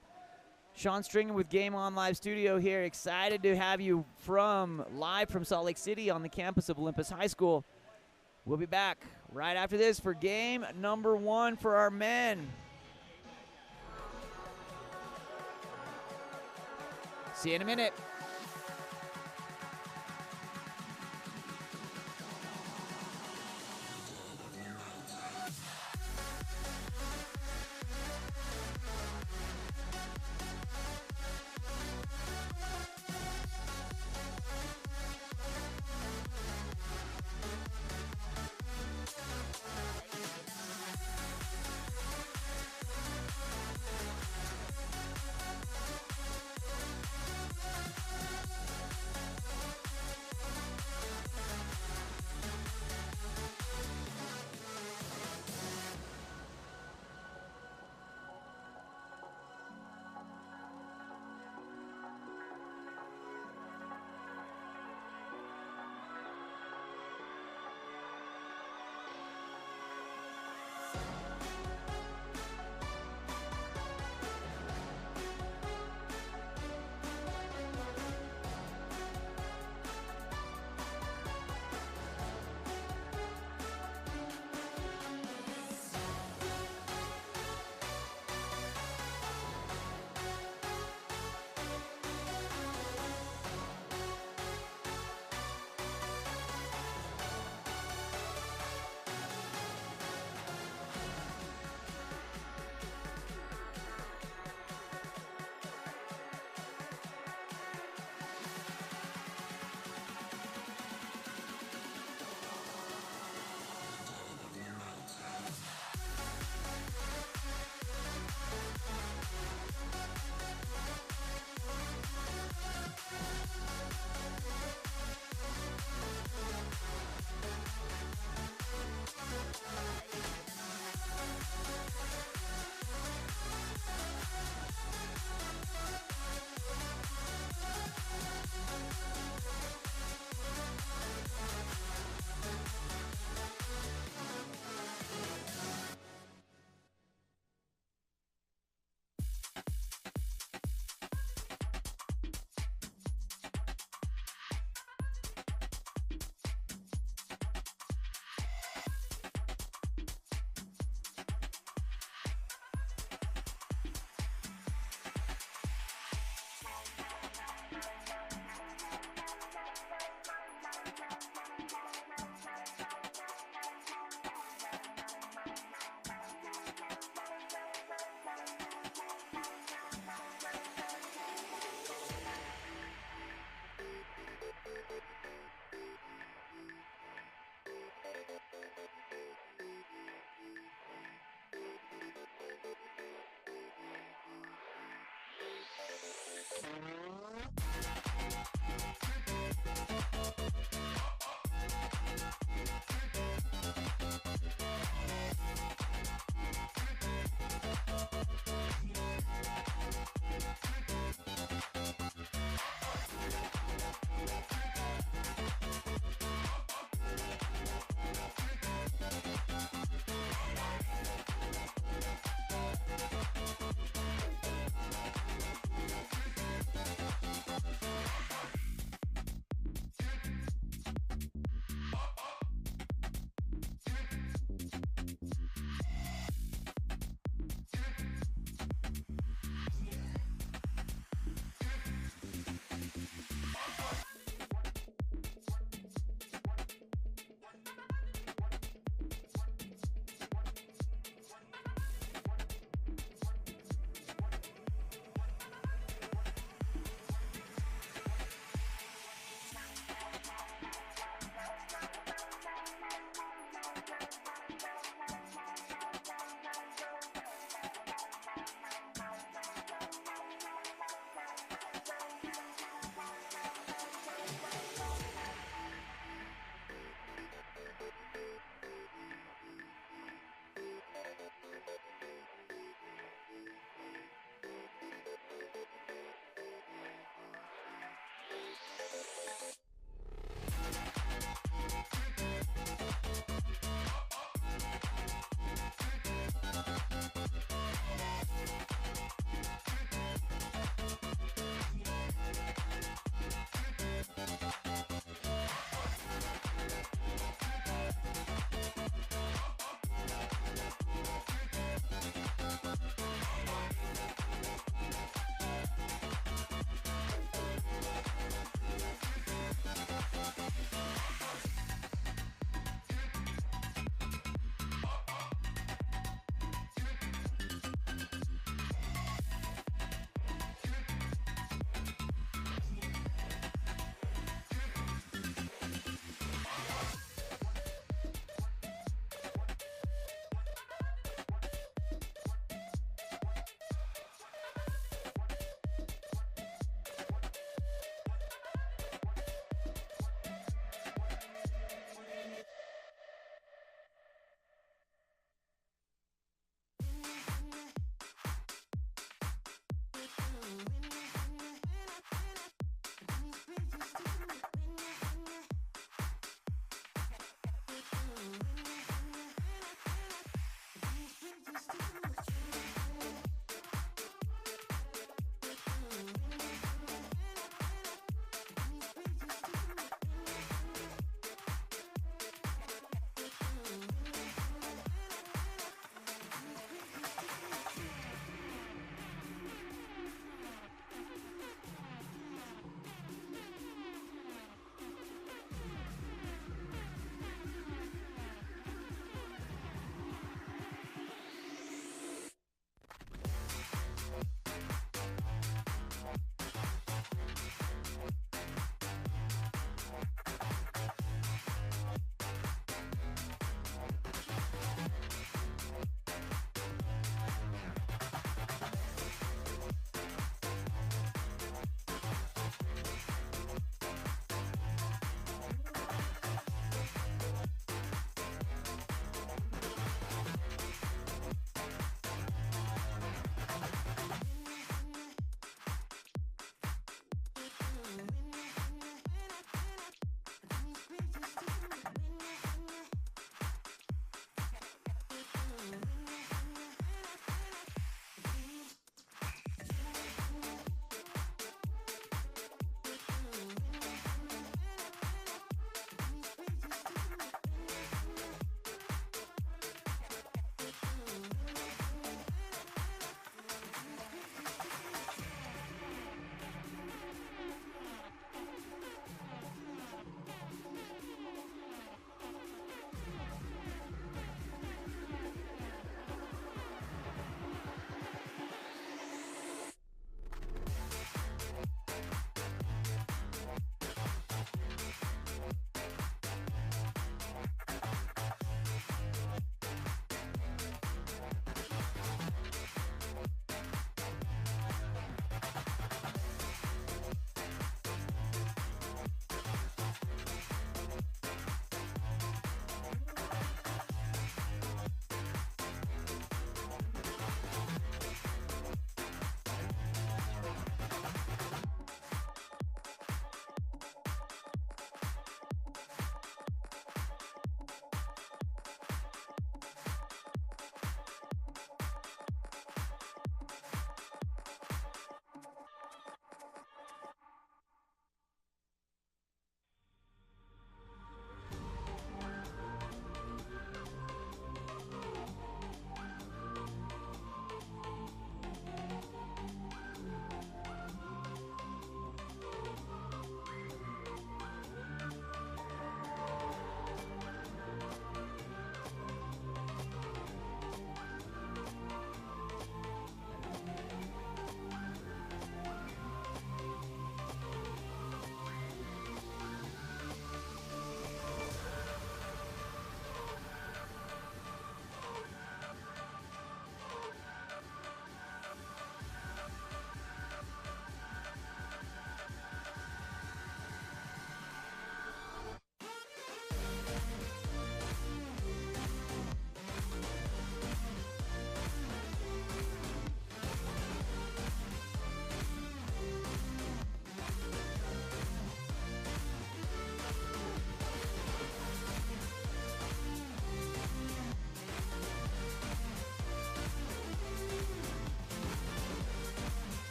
Sean Stringer with Game On Live Studio here. Excited to have you live from Salt Lake City on the campus of Olympus High School. We'll be back right after this for game number 1 for our men. See you in a minute.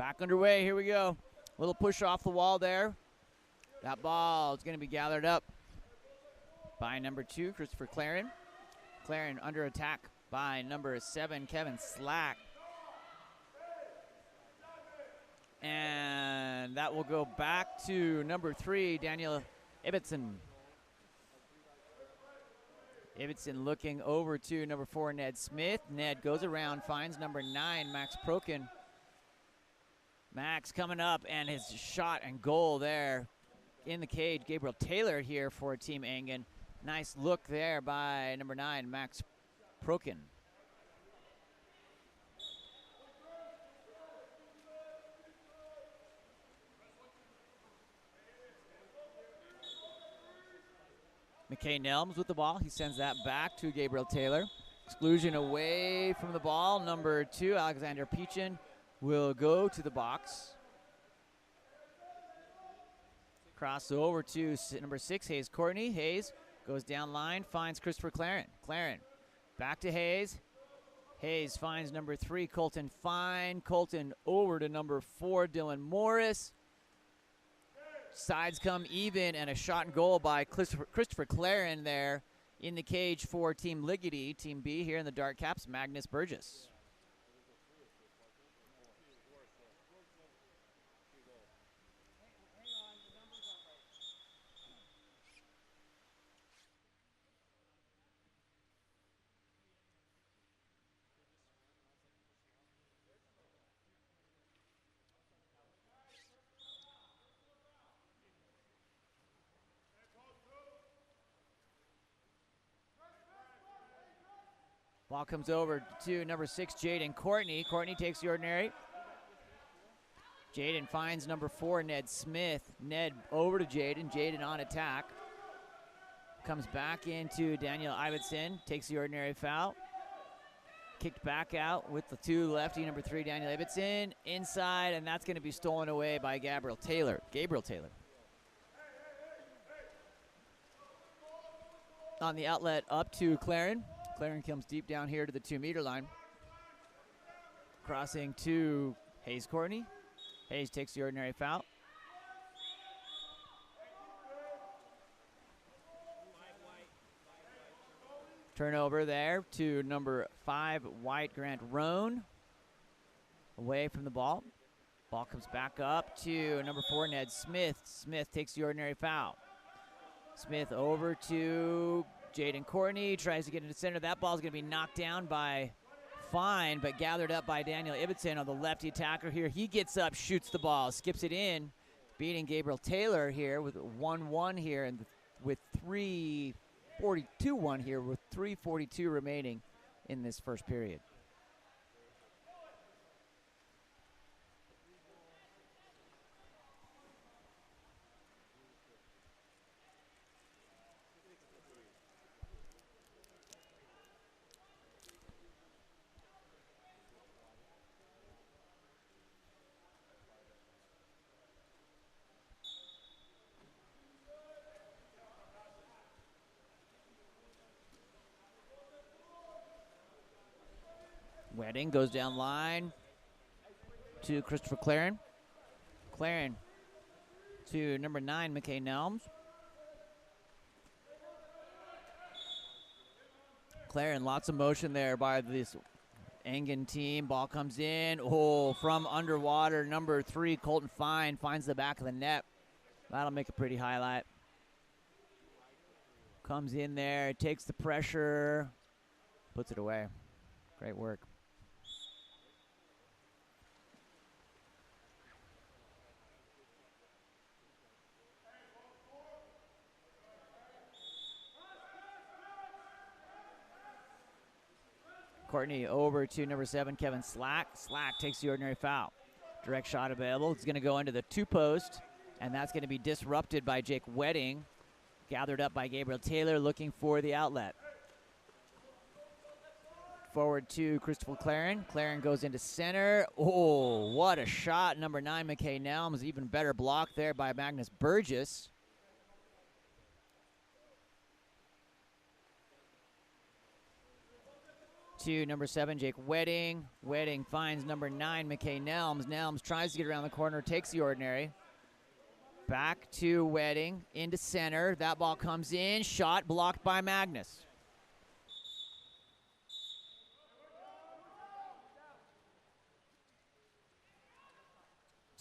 Back underway. Here we go. Little push off the wall there. That ball is going to be gathered up by number 2, Christopher Claren. Claren under attack by number 7, Kevin Slack. And that will go back to number 3, Daniel Ibbotson. Ibbotson looking over to number 4, Ned Smith. Ned goes around, finds number 9, Max Prokin. Max coming up, and his shot and goal there in the cage. Gabriel Taylor here for Team Engen. Nice look there by number 9, Max Prokin. McKay Nelms with the ball. He sends that back to Gabriel Taylor. Exclusion away from the ball. Number 2, Alexander Peachin, will go to the box. Cross over to number 6, Hayes Courtney. Hayes goes down line, finds Christopher Claren. Claren back to Hayes. Hayes finds number 3, Colton Fine. Colton over to number 4, Dylan Morris. Sides come even, and a shot and goal by Christopher Claren there in the cage for Team Liggety. Team B here in the dark caps, Magnus Burgess. Ball comes over to number 6, Jaden Courtney. Courtney takes the ordinary. Jaden finds number 4, Ned Smith. Ned over to Jaden. Jaden on attack. Comes back into Daniel Ibbotson. Takes the ordinary foul. Kicked back out with the 2 lefty, number 3, Daniel Ibbotson. Inside, and that's going to be stolen away by Gabriel Taylor. On the outlet up to Claren. Claren comes deep down here to the 2-meter line. Crossing to Hayes Courtney. Hayes takes the ordinary foul. Turnover there to number 5, White Grant Roan. Away from the ball. Ball comes back up to number 4, Ned Smith. Smith takes the ordinary foul. Smith over to Jaden Courtney, tries to get into center. That ball is going to be knocked down by Fine, but gathered up by Daniel Ibbotson on the lefty attacker here. He gets up, shoots the ball, skips it in, beating Gabriel Taylor here with 1-1 here, and with 3:42 here, with 3:42 remaining in this first period. Wedding goes down line to Christopher Claren. Claren to number 9, McKay Nelms. Claren, lots of motion there by this Engen team. Ball comes in. Oh, from underwater, number 3, Colton Fine finds the back of the net. That'll make a pretty highlight. Comes in there, takes the pressure, puts it away. Great work. Courtney over to number 7, Kevin Slack. Slack takes the ordinary foul. Direct shot available. It's going to go into the 2-post, and that's going to be disrupted by Jake Wedding. Gathered up by Gabriel Taylor, looking for the outlet. Forward to Christopher Claren. Claren goes into center. Oh, what a shot. Number 9, McKay Nelms. Even better block there by Magnus Burgess. to number 7, Jake Wedding. Wedding finds number 9, McKay Nelms. Nelms tries to get around the corner, takes the ordinary. Back to Wedding, into center. That ball comes in, shot blocked by Magnus.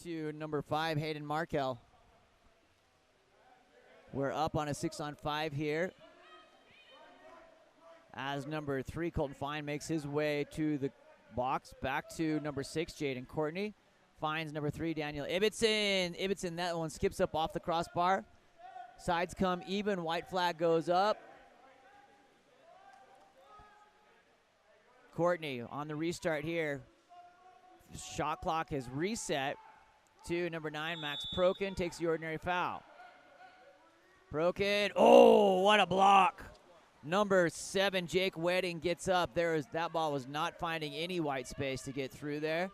To number 5, Hayden Markel. We're up on a 6-on-5 here. As number 3, Colton Fine, makes his way to the box. Back to number 6, Jaden Courtney. Finds number 3, Daniel Ibbotson. Ibbotson, that one skips up off the crossbar. Sides come even. White flag goes up. Courtney on the restart here. Shot clock is reset to number 9, Max Prokin. Takes the ordinary foul. Prokin. Oh, what a block. Number 7, Jake Wedding gets up. That ball was not finding any white space to get through there.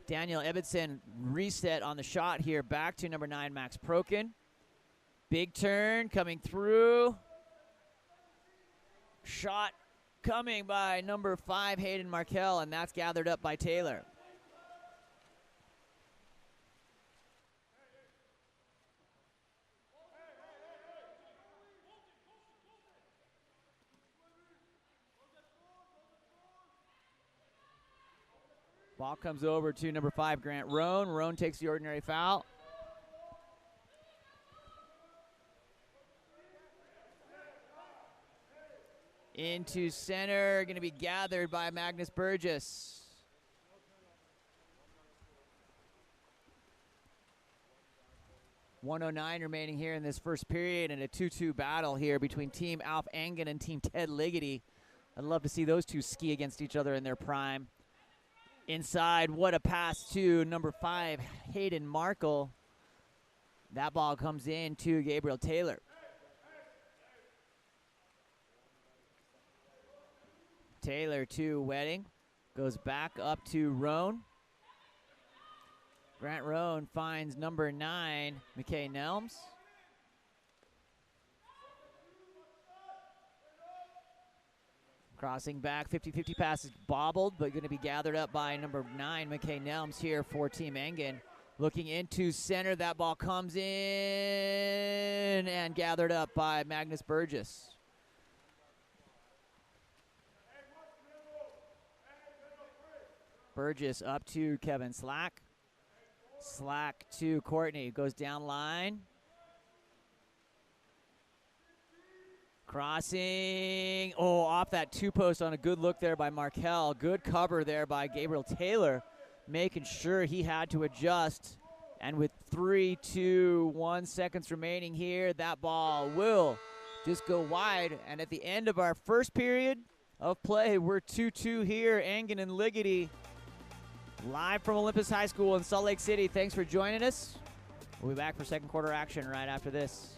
Daniel Ibbotson reset on the shot here. Back to number 9, Max Prokin. Big turn coming through. Shot coming by number 5, Hayden Markel, and that's gathered up by Taylor. Ball comes over to number 5, Grant Roan. Roan takes the ordinary foul. Into center, going to be gathered by Magnus Burgess. .109 remaining here in this first period, and a 2-2 battle here between Team Alf Engen and Team Ted Ligety. I'd love to see those two ski against each other in their prime. Inside, what a pass to number 5, Hayden Markle. That ball comes in to Gabriel Taylor. Taylor to Wedding. Goes back up to Roan. Grant Roan finds number 9, McKay Nelms. Crossing back, 50-50 pass is bobbled, but going to be gathered up by number 9, McKay Nelms here for Team Engen. Looking into center, that ball comes in and gathered up by Magnus Burgess. Burgess up to Kevin Slack. Slack to Courtney, goes down line. Crossing, oh, off that 2-post on a good look there by Markel. Good cover there by Gabriel Taylor, making sure he had to adjust. And with 3, 2, 1 seconds remaining here, that ball will just go wide. And at the end of our first period of play, we're 2-2 here. Engen and Ligety live from Olympus High School in Salt Lake City. Thanks for joining us. We'll be back for second quarter action right after this.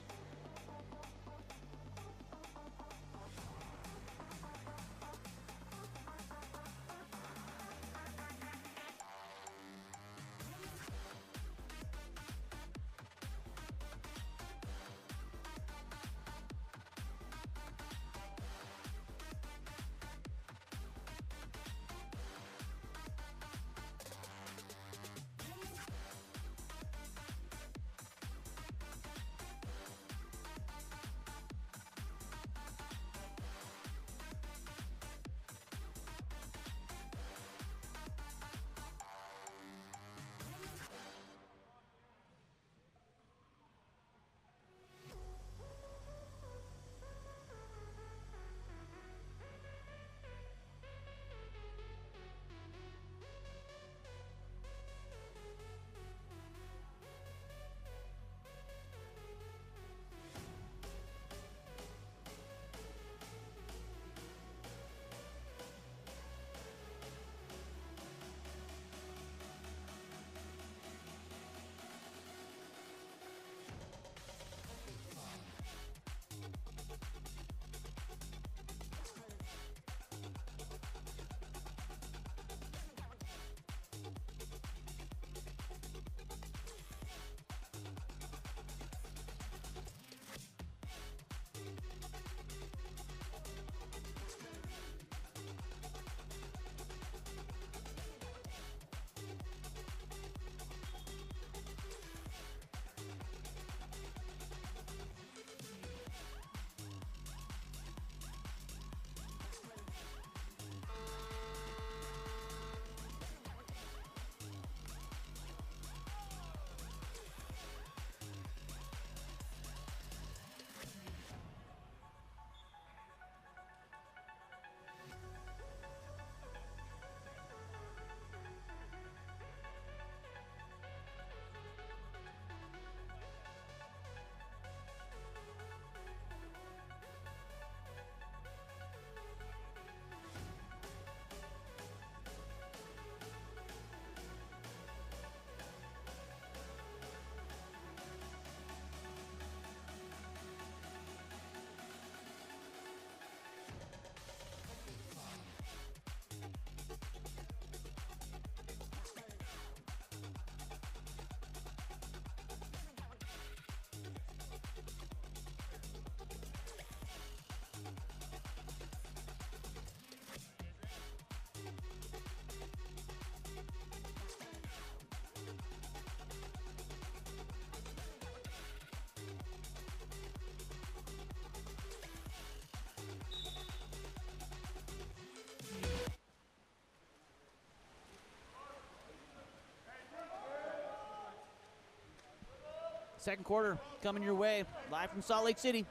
Second quarter coming your way, live from Salt Lake City.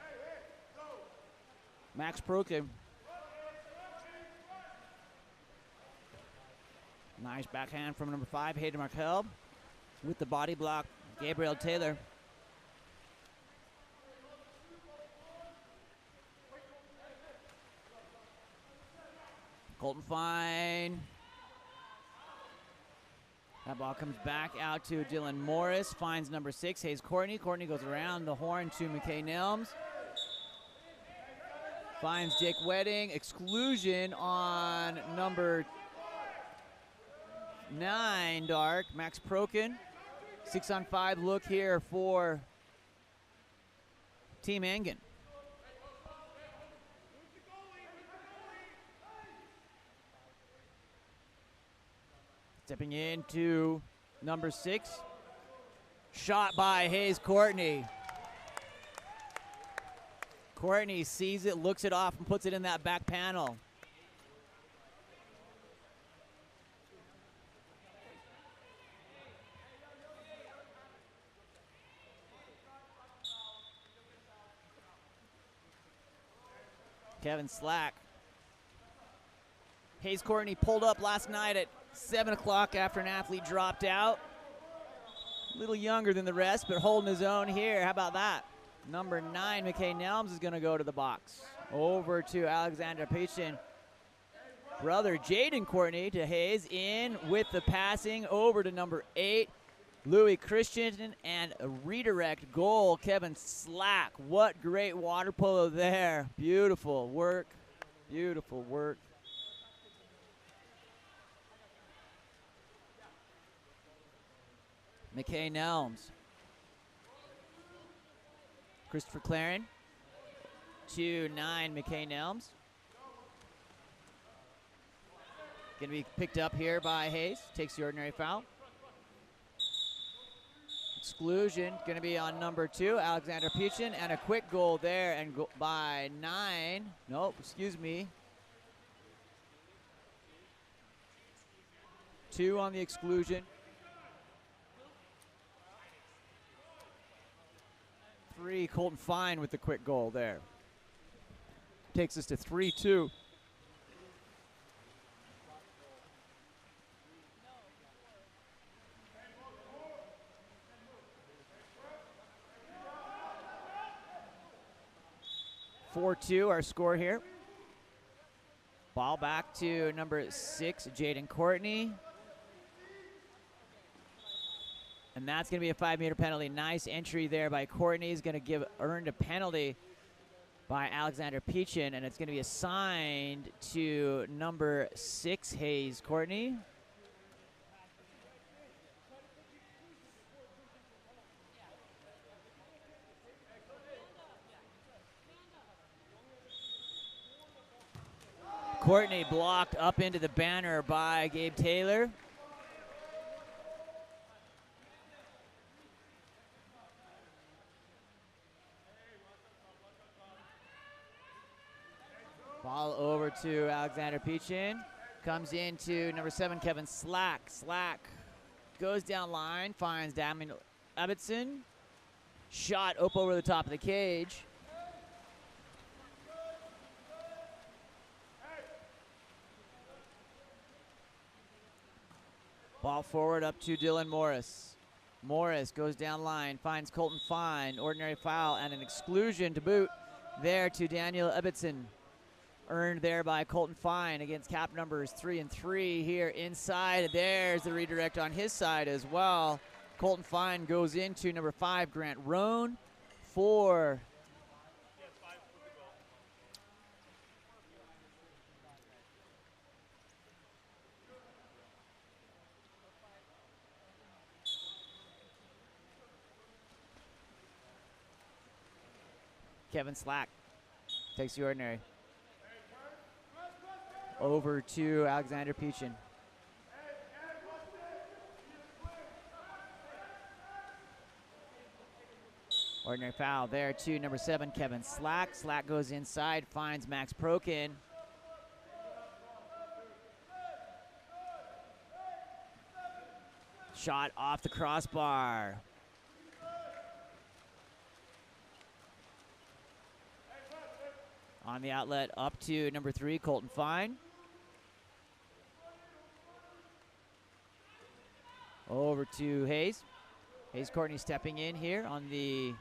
Max Prokin. Nice backhand from number 5, Hayden Markel. With the body block, Gabriel Taylor. Colton Fine. That ball comes back out to Dylan Morris. Finds number 6, Hayes Courtney. Courtney goes around the horn to McKay Nelms. Finds Jake Wedding. Exclusion on number 9, Dark. Max Prokin. 6-on-5 look here for Team Engen. Stepping into number 6. Shot by Hayes Courtney. Courtney sees it, looks it off, and puts it in that back panel. Kevin Slack. Hayes Courtney pulled up last night at 7 o'clock after an athlete dropped out. A little younger than the rest, but holding his own here. How about that? Number 9, McKay Nelms, is going to go to the box. Over to Alexander Pachin. Brother Jaden Courtney to Hayes, in with the passing over to number 8, Louis Christian, and a redirect goal, Kevin Slack. What great water polo there. Beautiful work. Beautiful work. McKay Nelms. Christopher Claren to 9, McKay Nelms. Going to be picked up here by Hayes. Takes the ordinary foul. Exclusion going to be on number 2, Alexander Peachin, and a quick goal there, and by 9. Nope, excuse me. 2 on the exclusion. 3, Colton Fine with the quick goal there. Takes us to 3-2. Our score here. Ball back to number 6, Jaden Courtney. And that's going to be a 5-meter penalty. Nice entry there by Courtney. He's going to earned a penalty by Alexander Peachin, and it's going to be assigned to number 6, Hayes Courtney. Courtney blocked up into the banner by Gabe Taylor. Ball over to Alexander Peachin. Comes into number 7, Kevin Slack. Slack goes down line, finds Damien Ebbetson. Shot up over the top of the cage. Ball forward up to Dylan Morris. Morris goes down line, finds Colton Fine. Ordinary foul and an exclusion to boot there to Daniel Ebbetson. Earned there by Colton Fine against cap numbers 3 and 3 here inside. There's the redirect on his side as well. Colton Fine goes into number 5, Grant Roan, for Kevin Slack. Takes the ordinary. Over to Alexander Peachin. Ordinary foul there to number 7, Kevin Slack. Slack goes inside, finds Max Prokin. Shot off the crossbar. On the outlet, up to number 3, Colton Fine. Over to Hayes. Hayes Courtney stepping in here on the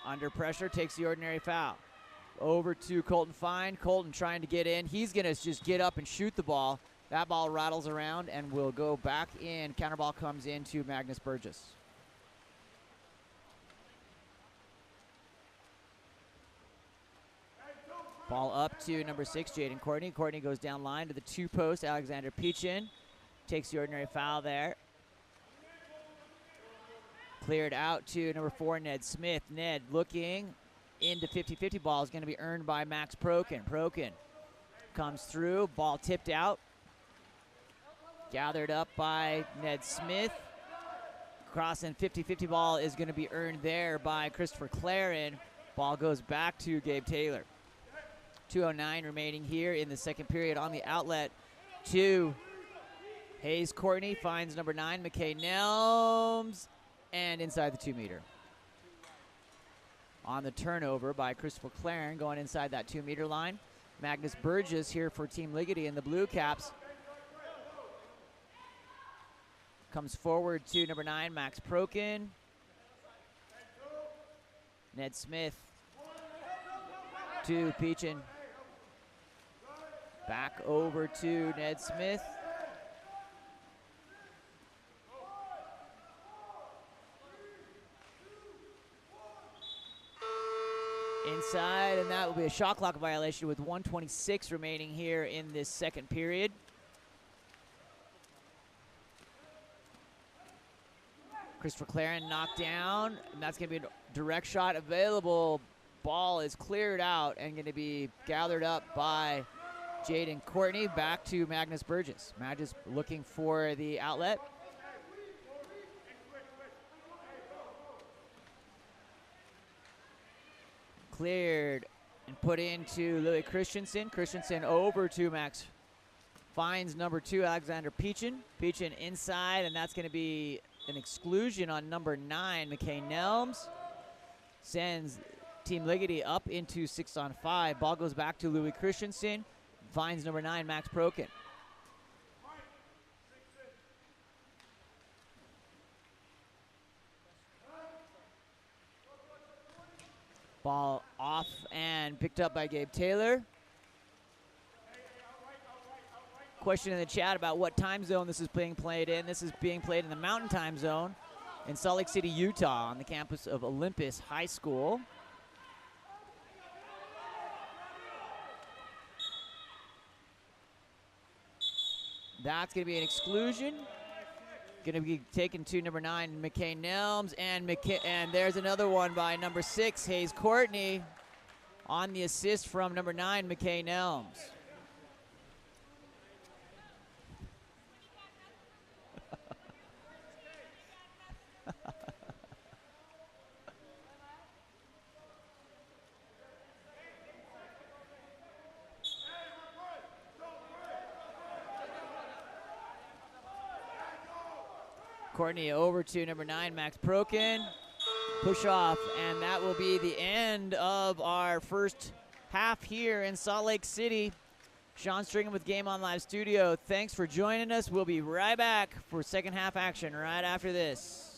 under pressure, takes the ordinary foul. Over to Colton Fine. Colton trying to get in. He's going to just get up and shoot the ball. That ball rattles around and will go back in. Counter ball comes into Magnus Burgess. Ball up to number 6, Jaden Courtney. Courtney goes down line to the 2-post. Alexander Peachin takes the ordinary foul there. Cleared out to number 4, Ned Smith. Ned looking into 50-50 ball is going to be earned by Max Prokin. Prokin comes through. Ball tipped out. Gathered up by Ned Smith. Crossing 50-50 ball is going to be earned there by Christopher Claren. Ball goes back to Gabe Taylor. 2:09 remaining here in the second period. On the outlet to Hayes Courtney, finds number 9, McKay Nelms, and inside the 2-meter. On the turnover by Christopher Claren, going inside that 2-meter line. Magnus Burgess here for Team Ligety in the Blue Caps. Comes forward to number 9, Max Prokin. Ned Smith to Peachin. Back over to Ned Smith. Inside, and that will be a shot clock violation with 1:26 remaining here in this second period. Christopher Claren knocked down, and that's going to be a direct shot available. Ball is cleared out and going to be gathered up by Jaden Courtney. Back to Magnus Burgess. Magnus looking for the outlet. Cleared and put into Louis Christensen. Christensen over to Max. Finds number 2, Alexander Peachin. Peachin inside, and that's going to be an exclusion on number 9, McKay Nelms. Sends Team Ligety up into 6-on-5. Ball goes back to Louis Christensen. Finds number 9, Max Prokin. Ball off and picked up by Gabe Taylor. Question in the chat about what time zone this is being played in. This is being played in the Mountain Time Zone in Salt Lake City, Utah, on the campus of Olympus High School. That's going to be an exclusion. Going to be taken to number 9, McKay Nelms, and there's another one by number 6, Hayes Courtney, on the assist from number 9, McKay Nelms. Courtney over to number 9, Max Prokin. Push off, and that will be the end of our first half here in Salt Lake City. Sean Stringham with Game On Live Studio. Thanks for joining us. We'll be right back for second half action right after this.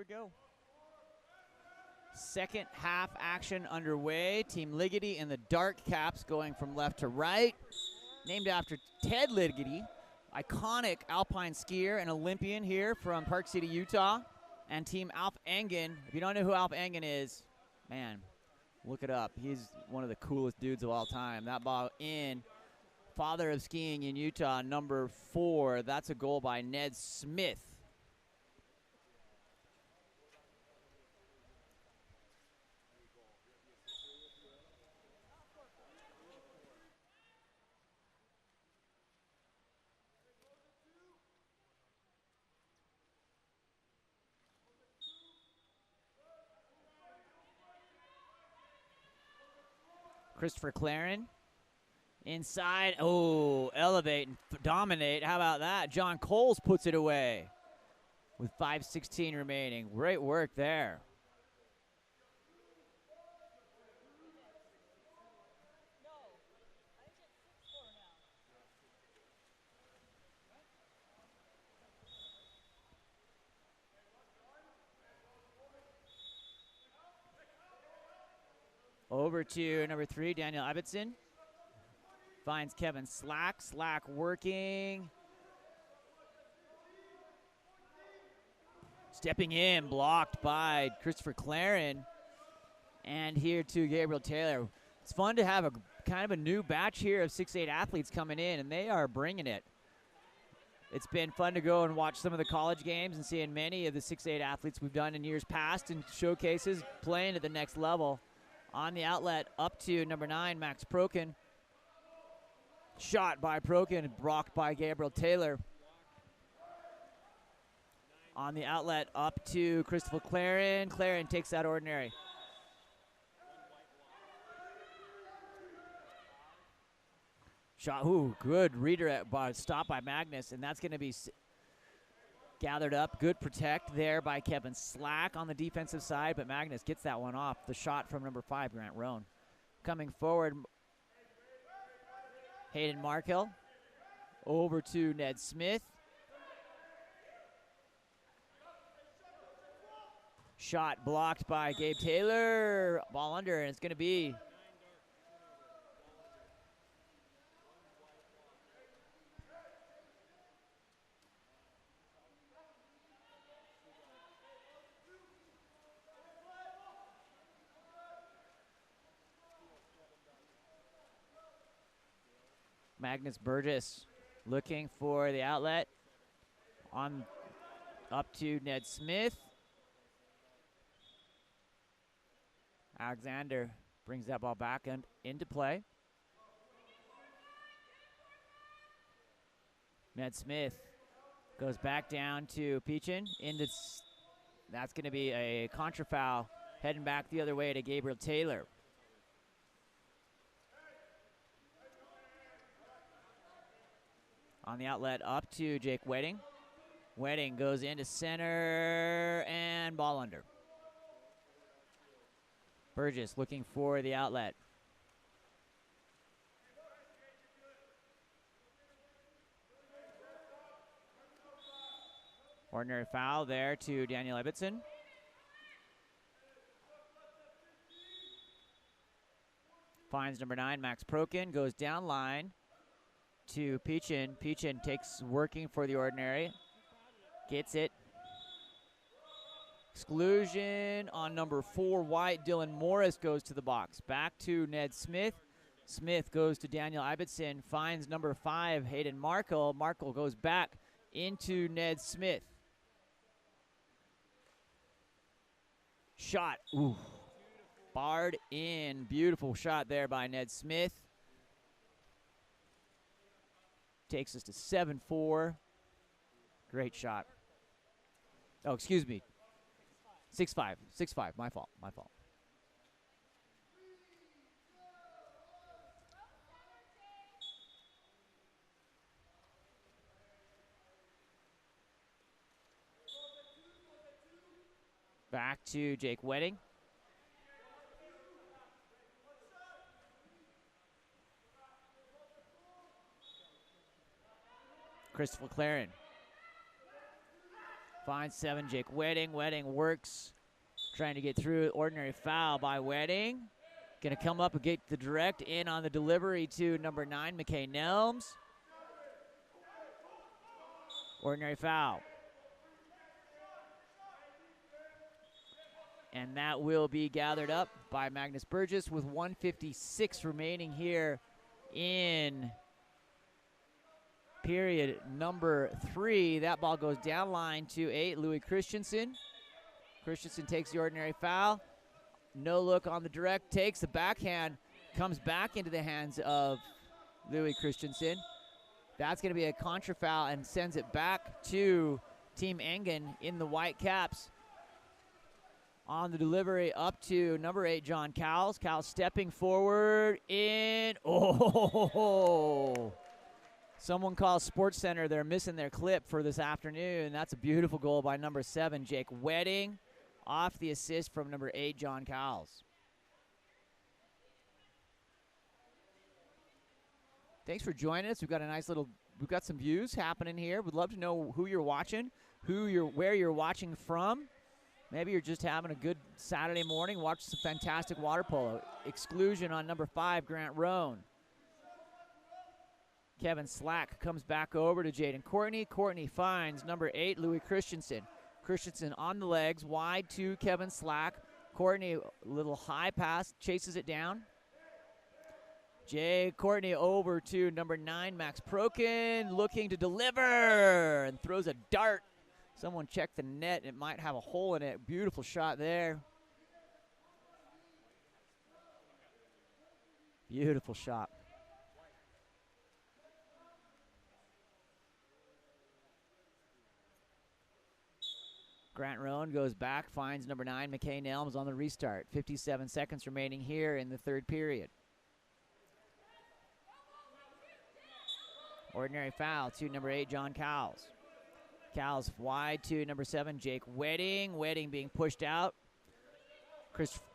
we go. Second half action underway. Team Ligety in the dark caps going from left to right. Named after Ted Ligety, iconic alpine skier and Olympian here from Park City, Utah. And Team Alf Engen. If you don't know who Alf Engen is, man, look it up. He's one of the coolest dudes of all time. That ball in. Father of skiing in Utah, number 4. That's a goal by Ned Smith. Christopher Claren inside. Oh, elevate and dominate. How about that? John Coles puts it away with 5:16 remaining. Great work there. No, I think it's 6-4 now. Over to number 3, Daniel Ibbotson. Finds Kevin Slack. Slack working. Stepping in, blocked by Christopher Claren. And here to Gabriel Taylor. It's fun to have a kind of a new batch here of 6'8 athletes coming in, and they are bringing it. It's been fun to go and watch some of the college games and seeing many of the 6'8 athletes we've done in years past and showcases playing at the next level. On the outlet, up to number 9, Max Prokin. Shot by Prokin, blocked by Gabriel Taylor. On the outlet, up to Christopher Claren. Claren takes that ordinary. Shot, ooh, good redirect, stop by Magnus, and that's going to be gathered up. Good protect there by Kevin Slack on the defensive side, but Magnus gets that one off. The shot from number 5, Grant Roan. Coming forward, Hayden Markell. Over to Ned Smith. Shot blocked by Gabe Taylor. Ball under, and it's going to be Magnus Burgess looking for the outlet. On up to Ned Smith. Alexander brings that ball back into play. Ned Smith goes back down to Peachin. That's going to be a contra foul heading back the other way to Gabriel Taylor. On the outlet, up to Jake Wedding. Wedding goes into center and ball under. Burgess looking for the outlet. Ordinary foul there to Daniel Ibbotson. Finds number 9, Max Prokin, goes down line to Peachin. Peachin takes working for the ordinary. Gets it. Exclusion on number 4, White. Dylan Morris goes to the box. Back to Ned Smith. Smith goes to Daniel Ibbotson. Finds number 5, Hayden Markell. Markell goes back into Ned Smith. Shot. Ooh. Barred in. Beautiful shot there by Ned Smith. Takes us to 7-4. Great shot. Oh, excuse me. 6-5. 6-5. My fault. My fault. Back to Jake Wedding. Christopher Claren. Finds 7, Jake Wedding. Wedding works, trying to get through. Ordinary foul by Wedding. Going to come up and get the direct in on the delivery to number 9, McKay Nelms. Ordinary foul. And that will be gathered up by Magnus Burgess with 1:56 remaining here in period number 3. That ball goes down line to 8, Louis Christensen. Christensen takes the ordinary foul. No look on the direct, takes the backhand, comes back into the hands of Louis Christensen. That's going to be a contra foul and sends it back to Team Engen in the white caps. On the delivery up to number 8, John Cowles. Cowles stepping forward in. Oh! Someone calls Sports Center. They're missing their clip for this afternoon. That's a beautiful goal by number 7, Jake Wedding, off the assist from number 8, John Cowles. Thanks for joining us. We've got some views happening here. We'd love to know who you're watching, where you're watching from. Maybe you're just having a good Saturday morning, watching some fantastic water polo. Exclusion on number 5, Grant Roan. Kevin Slack comes back over to Jaden Courtney. Courtney finds number 8, Louis Christensen. Christensen on the legs, wide to Kevin Slack. Courtney, a little high pass, chases it down. Jay Courtney over to number 9, Max Prokin, looking to deliver and throws a dart. Someone checked the net. It might have a hole in it. Beautiful shot there. Beautiful shot. Grant Roan goes back, finds number 9, McKay Nelms on the restart. 57 seconds remaining here in the third period. Ordinary foul to number 8, John Cowles. Cowles wide to number 7, Jake Wedding. Wedding being pushed out.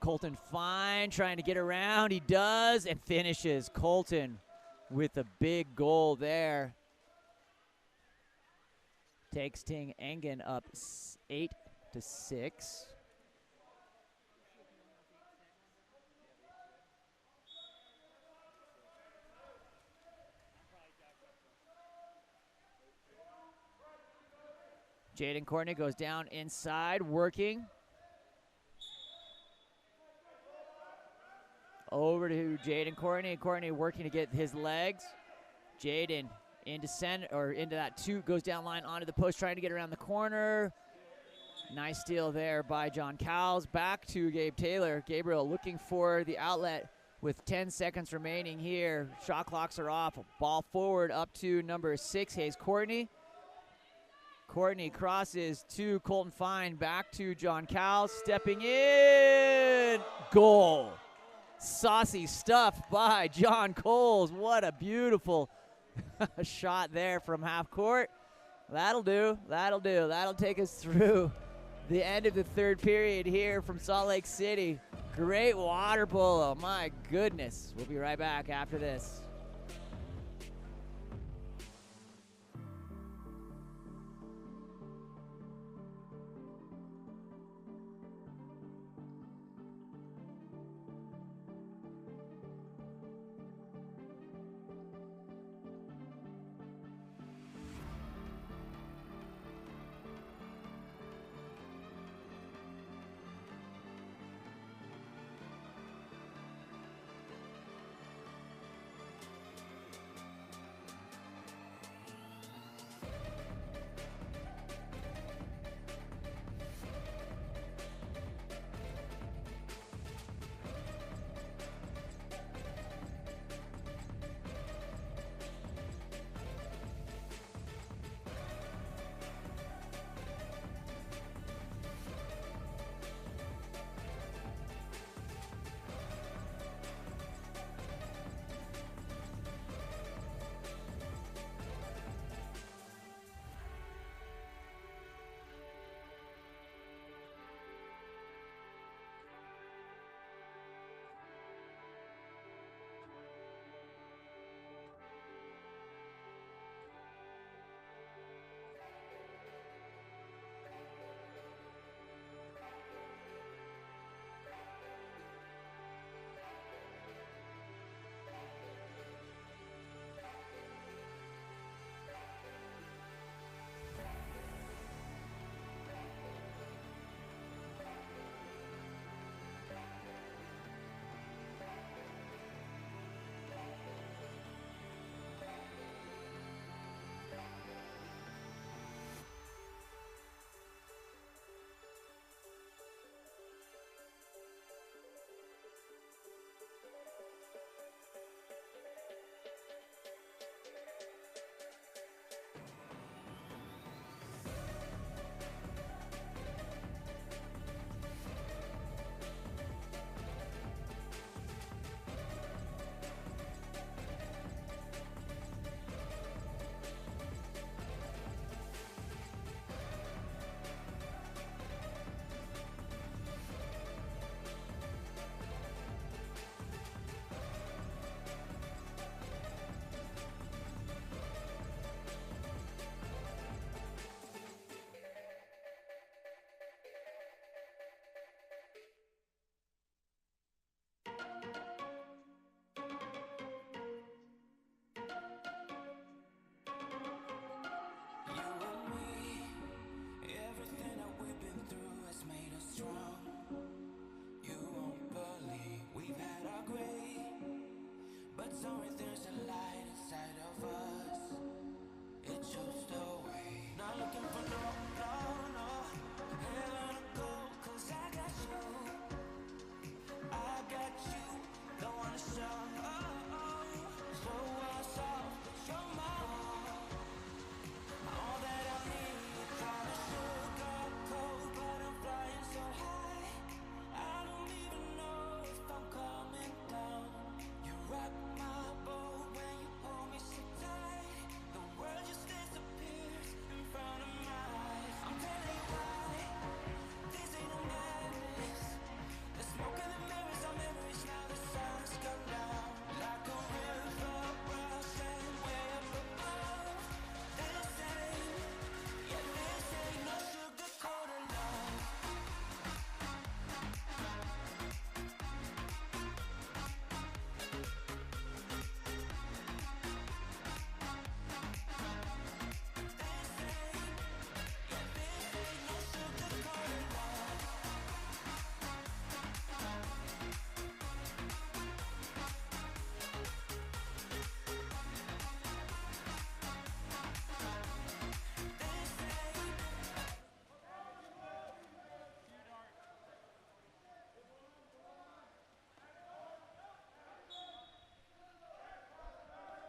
Colton Fine trying to get around. He does and finishes. Colton with a big goal there. Takes Ting Engen up 8-6. Jaden Courtney goes down inside, working. Over to Jaden Courtney. Courtney working to get his legs. Jaden into center, or into that 2, goes down line onto the post, trying to get around the corner. Nice steal there by John Cowles. Back to Gabe Taylor. Gabriel looking for the outlet with 10 seconds remaining here. Shot clocks are off. Ball forward up to number 6, Hayes Courtney. Courtney crosses to Colton Fine, back to John Cowles, stepping in. Goal. Saucy stuff by John Coles. What a beautiful shot there from half court. That'll do. That'll do. That'll take us through the end of the third period here from Salt Lake City. Great water polo. My goodness. We'll be right back after this.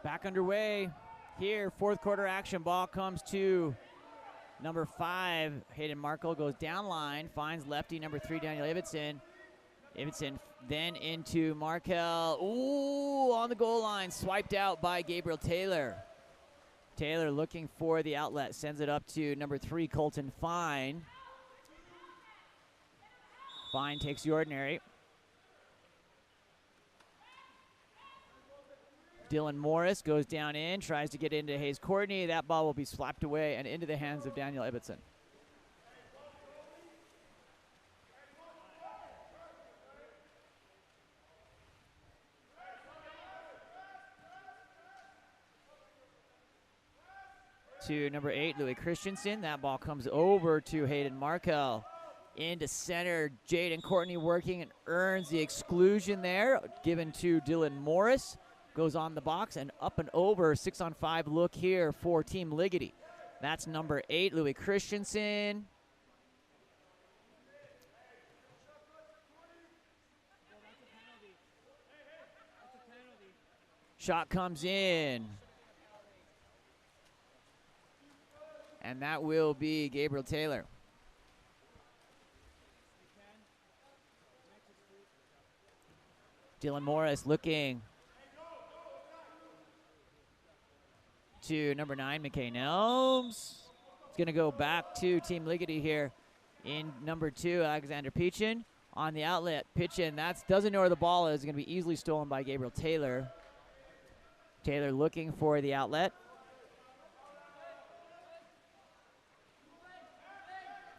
Back underway here, fourth quarter action. Ball comes to number 5, Hayden Markle, goes down line, finds lefty number 3, Daniel Ibbotson. Ibbotson then into Markel. Ooh, on the goal line, swiped out by Gabriel Taylor. Taylor looking for the outlet, sends it up to number 3, Colton Fine. Fine takes the ordinary. Dylan Morris goes down in, tries to get into Hayes Courtney. That ball will be slapped away and into the hands of Daniel Ibbotson. To number 8, Louis Christensen. That ball comes over to Hayden Markel. Into center, Jaden Courtney working and earns the exclusion there, given to Dylan Morris. Goes on the box and up and over. 6-on-5 look here for Team Ligety. That's number 8, Louis Christensen. Shot comes in. And that will be Gabriel Taylor. Dylan Morris looking to number 9, McKay Nelms. It's going to go back to Team Ligety here in number 2, Alexander Peachin. On the outlet, Peachin, doesn't know where the ball is. Going to be easily stolen by Gabriel Taylor. Taylor looking for the outlet.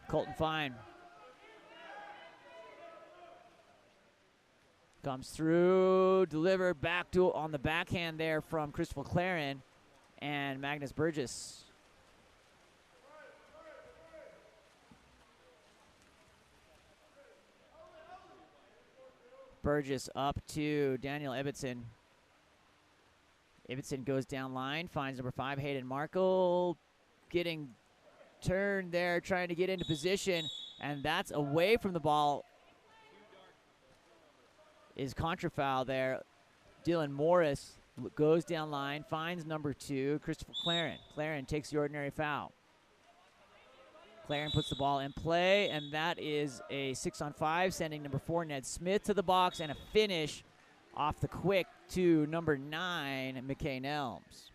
Colton Fine comes through, delivered back to on the backhand there from Christopher Claren and Magnus Burgess. Burgess up to Daniel Ibbotson. Ibbotson goes down line, finds number 5, Hayden Markle, getting turned there, trying to get into position, and that's away from the ball. Is contra foul there. Dylan Morris goes down line, finds number 2, Christopher Claren. Claren takes the ordinary foul. Claren puts the ball in play, and that is a 6-on-5, sending number 4, Ned Smith, to the box, and a finish off the quick to number 9, McKay Nelms.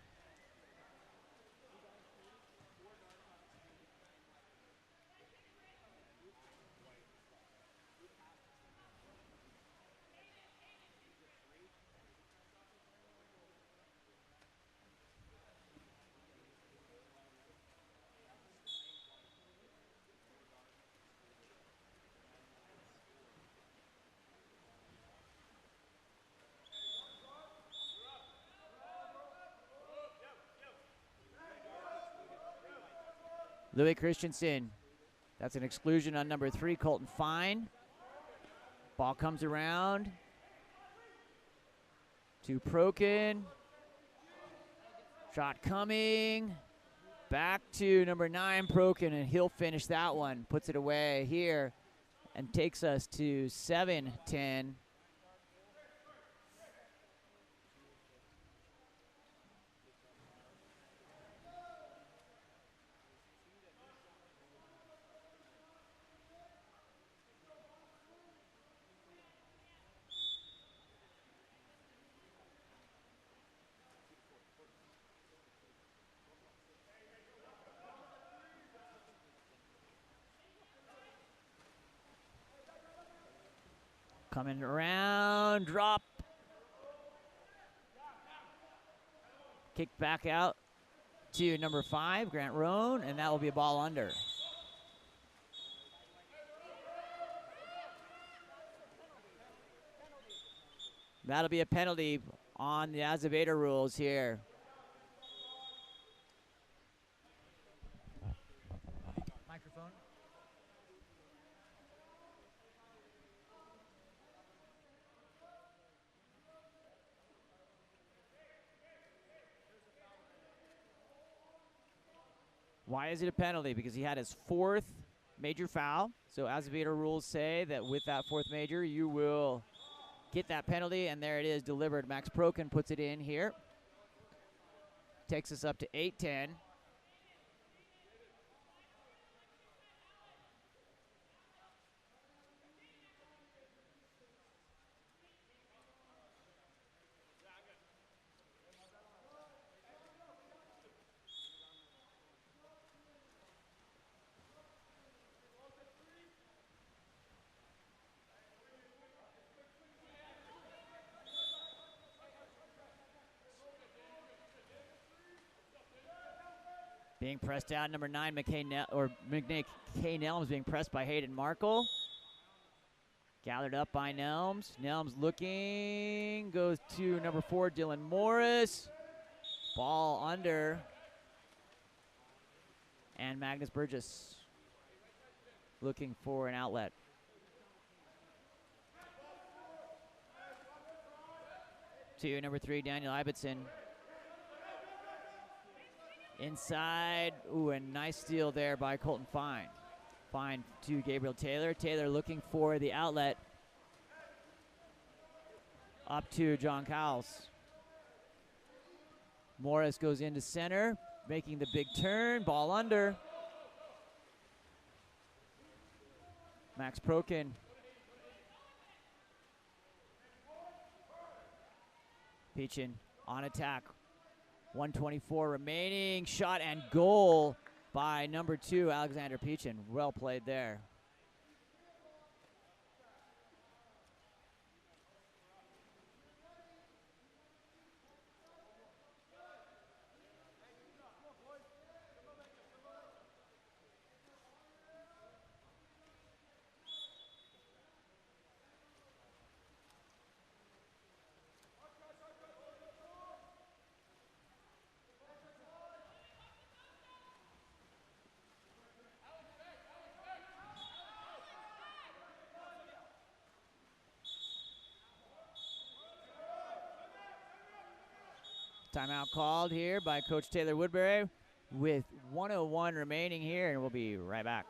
Louis Christensen, that's an exclusion on number 3, Colton Fine. Ball comes around to Prokin. Shot coming. Back to number 9, Prokin, and he'll finish that one. Puts it away here and takes us to 7-10. Coming around, drop. Kick back out to number 5, Grant Roan, and that will be a ball under. That'll be a penalty on the Azevedo rules here. Microphone. Why is it a penalty? Because he had his 4th major foul. So Azevedo rules say that with that 4th major, you will get that penalty, and there it is delivered. Max Prokin puts it in here. takes us up to 8-10. Being pressed out, number 9, McKay Nelms being pressed by Hayden Markle. Gathered up by Nelms. Nelms looking, goes to number 4, Dylan Morris. Ball under. And Magnus Burgess looking for an outlet. To number 3, Daniel Ibbotson. Inside, ooh, a nice steal there by Colton Fine. Fine to Gabriel Taylor. Taylor looking for the outlet. Up to John Cowles. Morris goes into center, making the big turn, ball under. Max Prokin. Peachin on attack. 1:24 remaining. Shot and goal by number 2, Alexander Peachin. Well played there. Timeout called here by Coach Taylor Woodbury with 1:01 remaining here, and we'll be right back.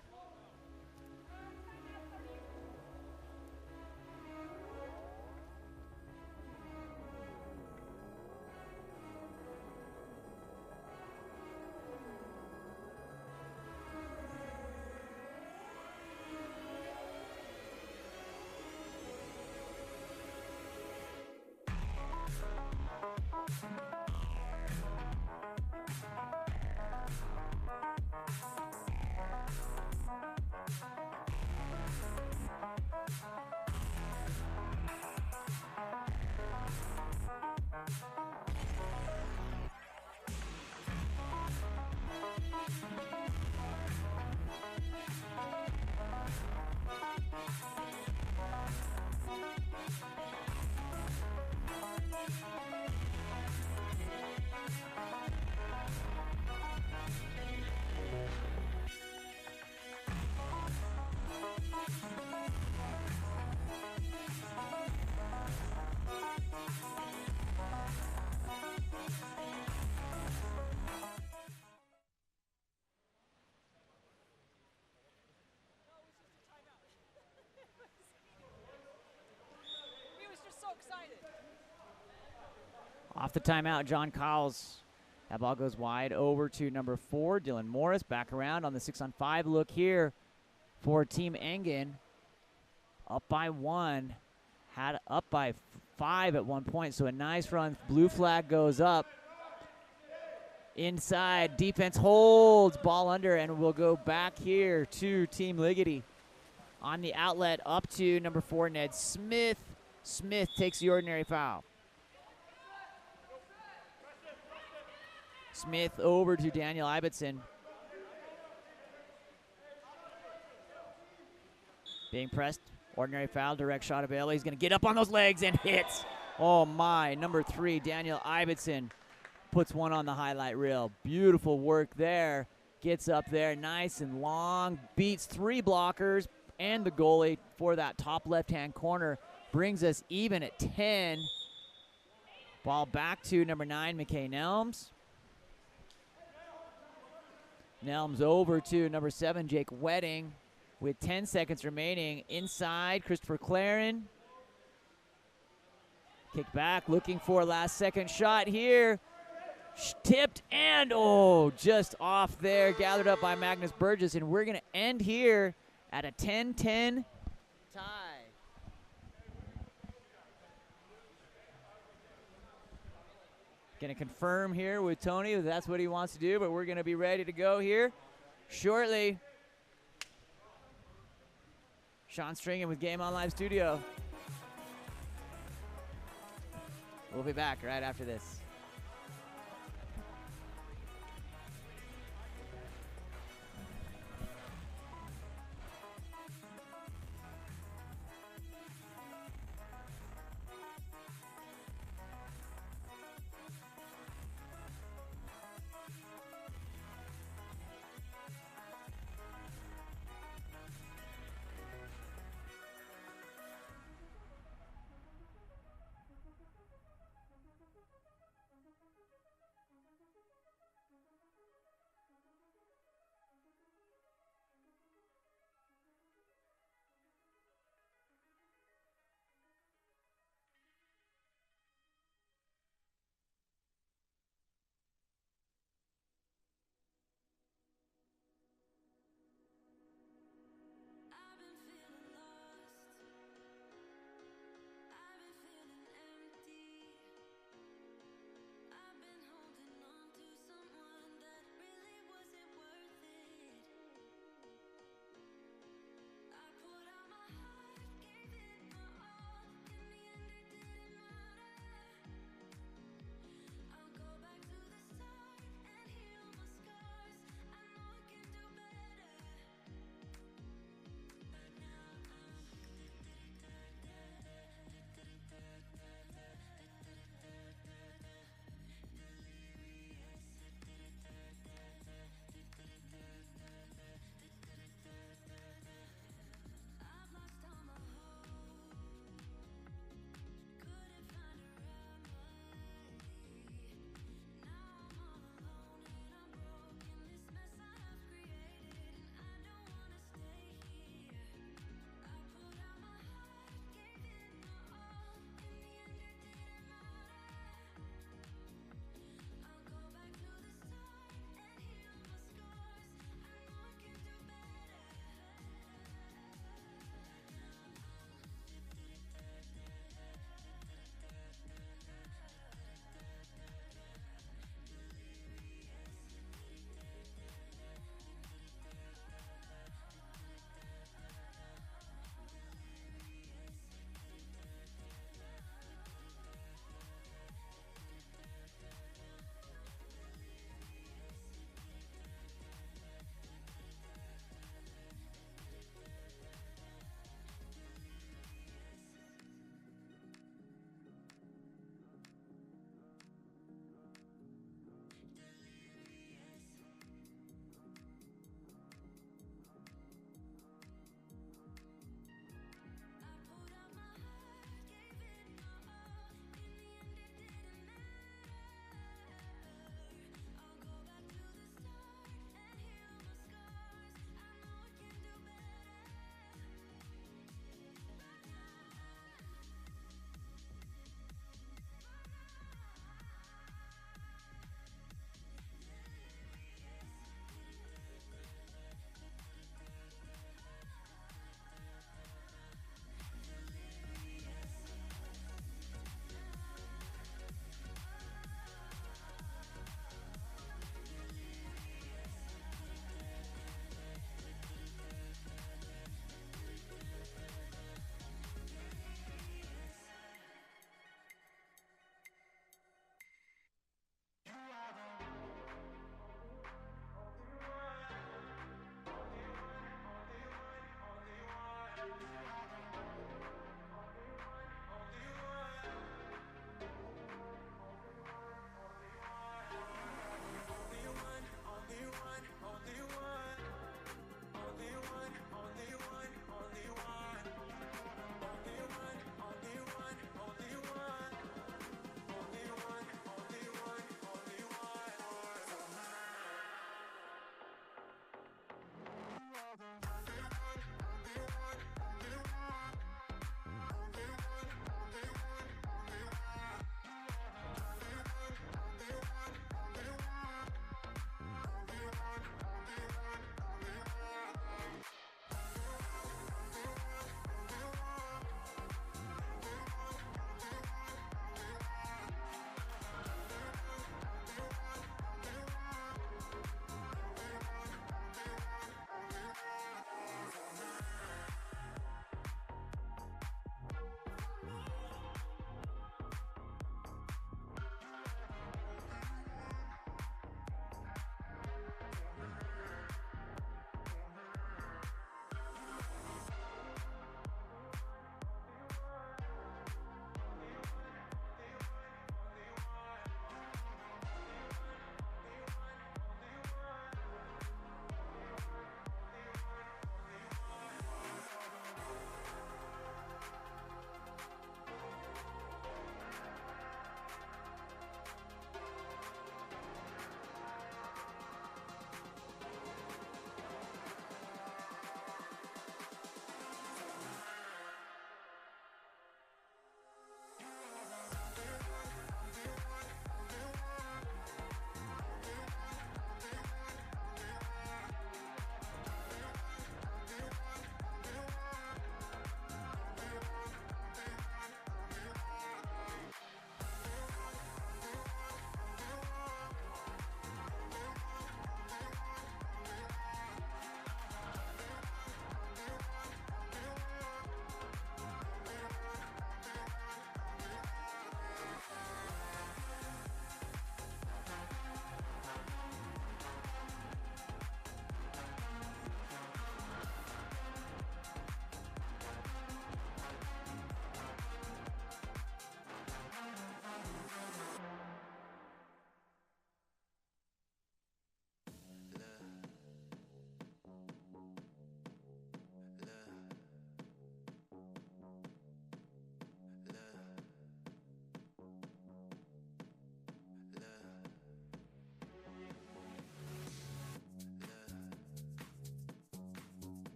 He was just so excited. Off the timeout, John Cowles. That ball goes wide over to number 4, Dylan Morris. Back around on the 6-on-5 look here for Team Engen. Up by 1. Had up by 5 at one point, so a nice run. Blue flag goes up. Inside, defense holds, ball under, and we'll go back here to Team Ligety. On the outlet, up to number 4, Ned Smith. Smith takes the ordinary foul. Smith over to Daniel Ibbotson. Being pressed, ordinary foul, direct shot available. He's going to get up on those legs and hits. Oh my, number 3, Daniel Ibbotson puts one on the highlight reel. Beautiful work there. Gets up there nice and long, beats 3 blockers and the goalie for that top left-hand corner. Brings us even at 10. Ball back to number 9, McKay Nelms. Nelms over to number 7, Jake Wedding. With 10 seconds remaining, inside, Christopher Claren. Kick back, looking for a last-second shot here. Tipped and, oh, just off there. Gathered up by Magnus Burgess. And we're going to end here at a 10-10 tie. Going to confirm here with Tony that that's what he wants to do, but we're going to be ready to go here shortly. Sean Stringen with Game On Live Studio. We'll be back right after this.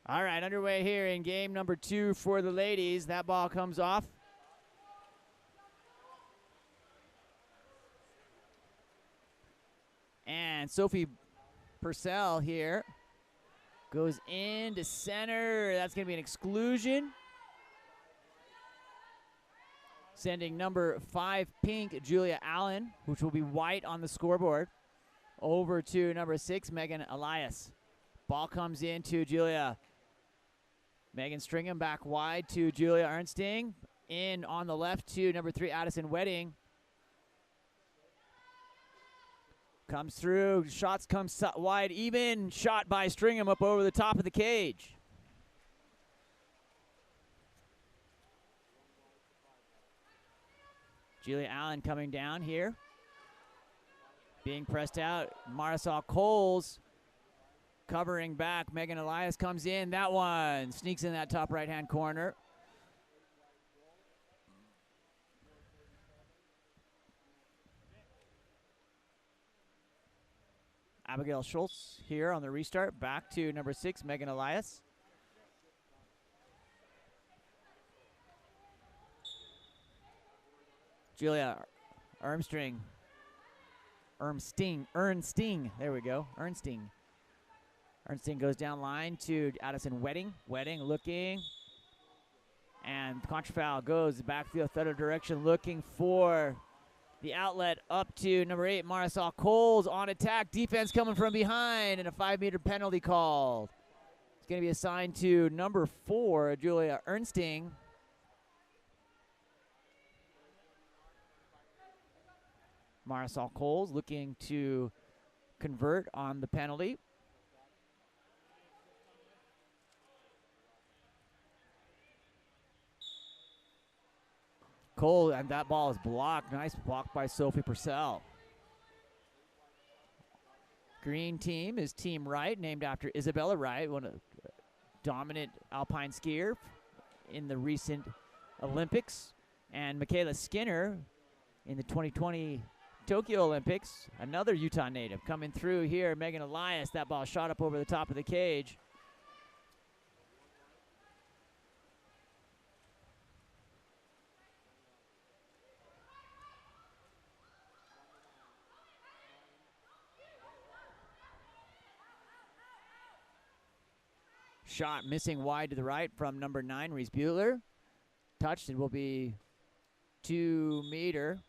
All right, underway here in game number 2 for the ladies. That ball comes off. And Sophie Purcell here goes into center. That's going to be an exclusion. Sending number 5 pink, Julia Allen, which will be white on the scoreboard, over to number 6, Megan Elias. Ball comes into Julia. Megan Stringham back wide to Julia Ernsting. In on the left to number 3, Addison Wedding. Comes through, shots come wide, even shot by Stringham up over the top of the cage. Julia Allen coming down here. Being pressed out, Marisol Coles covering back. Megan Elias comes in, that one sneaks in that top right-hand corner. Abigail Schultz here on the restart. Back to number 6, Megan Elias. Julia Ernsting. There we go. Ernsting goes down line to Addison Wedding. Wedding looking. And contrafoul goes back the other direction looking for the outlet up to number 8, Marisol Coles on attack. Defense coming from behind and a 5-meter penalty called. It's going to be assigned to number 4, Julia Ernsting. Marisol Coles looking to convert on the penalty. Cole, and that ball is blocked. Nice block by Sophie Purcell. Green team is Team Wright, named after Isabella Wright, one of the dominant alpine skier in the recent Olympics. And Michaela Skinner in the 2020 Tokyo Olympics, another Utah native. Coming through here, Megan Elias. That ball shot up over the top of the cage. Shot missing wide to the right from number 9, Reese Bueller. Touched, it will be 2 meter.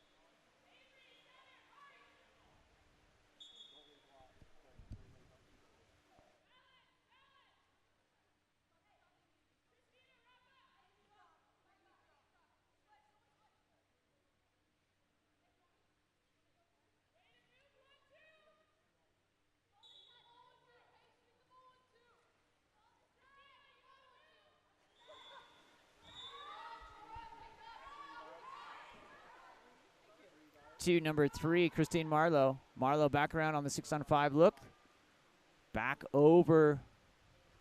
To number 3, Christine Marlowe. Marlowe back around on the 6-on-5 look. Back over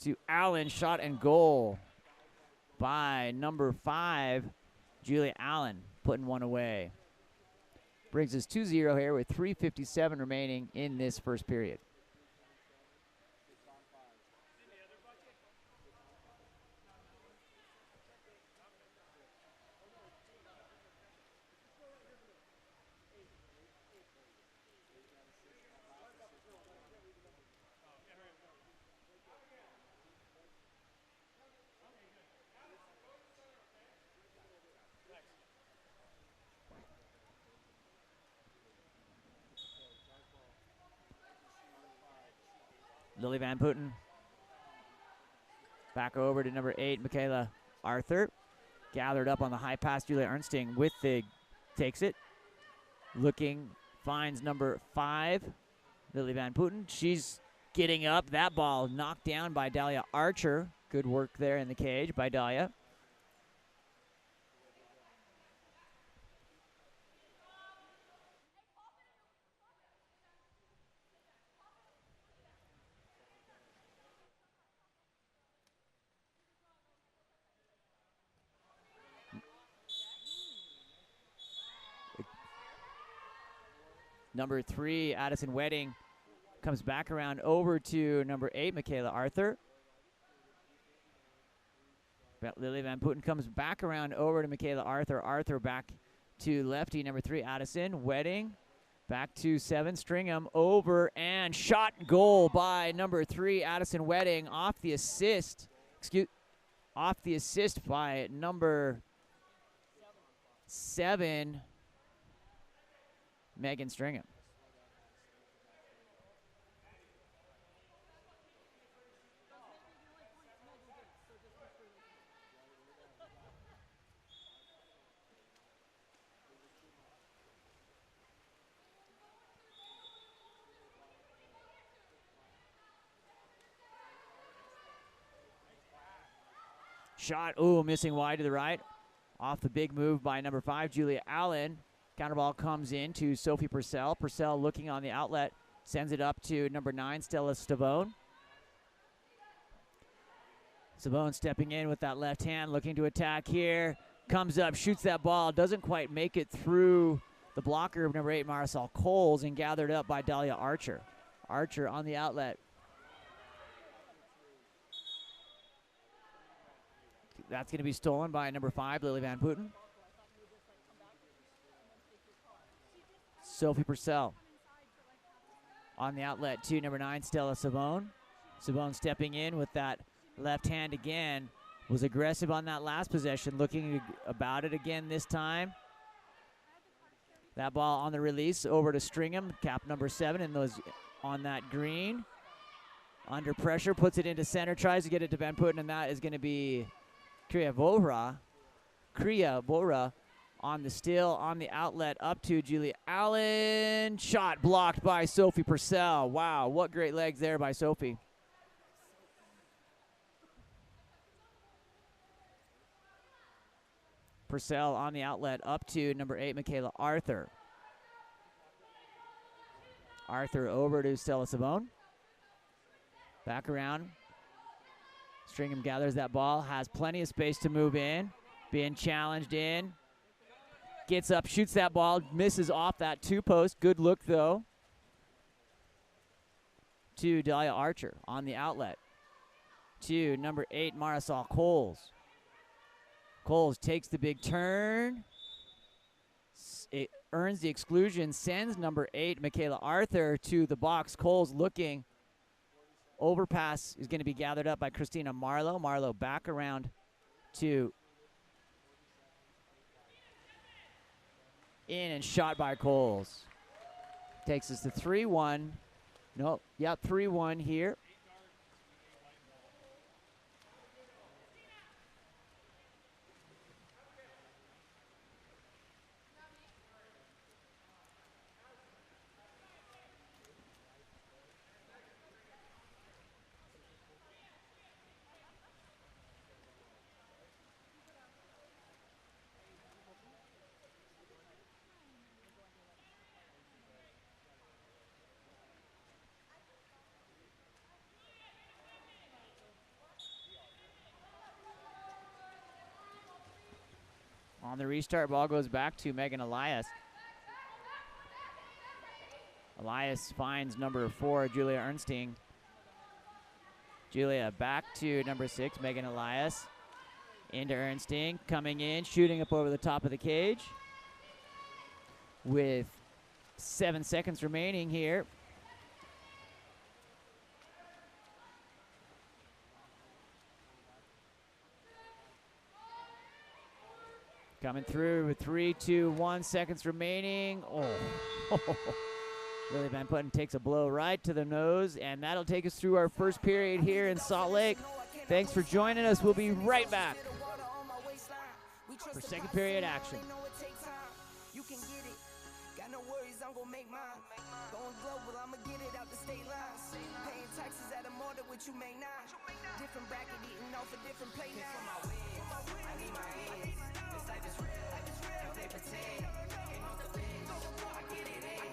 to Allen. Shot and goal by number 5, Julia Allen, putting one away. Brings us 2-0 here with 3:57 remaining in this first period. Lily Van Putten. Back over to number 8, Michaela Arthur. Gathered up on the high pass, Julia Ernsting with the, takes it. Looking, finds number 5, Lily Van Putten. She's getting up. That ball knocked down by Dahlia Archer. Good work there in the cage by Dahlia. Number 3, Addison Wedding, comes back around over to number 8, Michaela Arthur. Lily Van Putten comes back around over to Michaela Arthur. Arthur back to lefty, number 3, Addison. Wedding back to 7, Stringham over, and shot goal by number 3, Addison Wedding off the assist. Off the assist by number 7, Megan Stringham. Shot, missing wide to the right. Off the big move by number 5, Julia Allen. Counter ball comes in to Sophie Purcell. Purcell looking on the outlet, sends it up to number 9, Stella Stavone. Stavone stepping in with that left hand, looking to attack here. Comes up, shoots that ball, doesn't quite make it through the blocker of number 8, Marisol Coles, and gathered up by Dahlia Archer. Archer on the outlet. That's going to be stolen by number 5, Lily Van Putten. Sophie Purcell on the outlet to number 9, Stella Savone. Savone stepping in with that left hand again. Was aggressive on that last possession, looking about it again this time. That ball on the release over to Stringham, cap number 7, and those on that green. Under pressure, puts it into center, tries to get it to Van Putten, and that is going to be Kriya Vora on the still, on the outlet, up to Julia Allen. Shot blocked by Sophie Purcell. Wow, what great legs there by Sophie. Purcell on the outlet, up to number 8, Michaela Arthur. Arthur over to Stella Savone. Back around. Stringham gathers that ball, has plenty of space to move in. Being challenged in. Gets up, shoots that ball, misses off that 2-post. Good look, though, to Dahlia Archer on the outlet. To number 8, Marisol Coles. Coles takes the big turn. It earns the exclusion, sends number 8, Michaela Arthur, to the box. Coles looking. Overpass is going to be gathered up by Christina Marlowe. Marlowe back around to in and shot by Coles. Takes us to 3-1. Nope, yep, 3-1 here. On the restart, ball goes back to Megan Elias. Elias finds number 4, Julia Ernsting. Julia back to number 6, Megan Elias. Into Ernsting, coming in, shooting up over the top of the cage. With 7 seconds remaining here. Coming through with 3, 2, 1 seconds remaining. Oh, Lily Van Putten takes a blow right to the nose, and that'll take us through our first period here in Salt Lake. Thanks for joining us. We'll be right back for second period action. You can get it. Got no worries, I'm gonna make mine. Going global, I'ma get it out the state lines. Paying taxes at a more than what you make now. Different bracket, eating off a different plate now. I need my ends. This life is real. If they pretend, came off the bench. I get it in.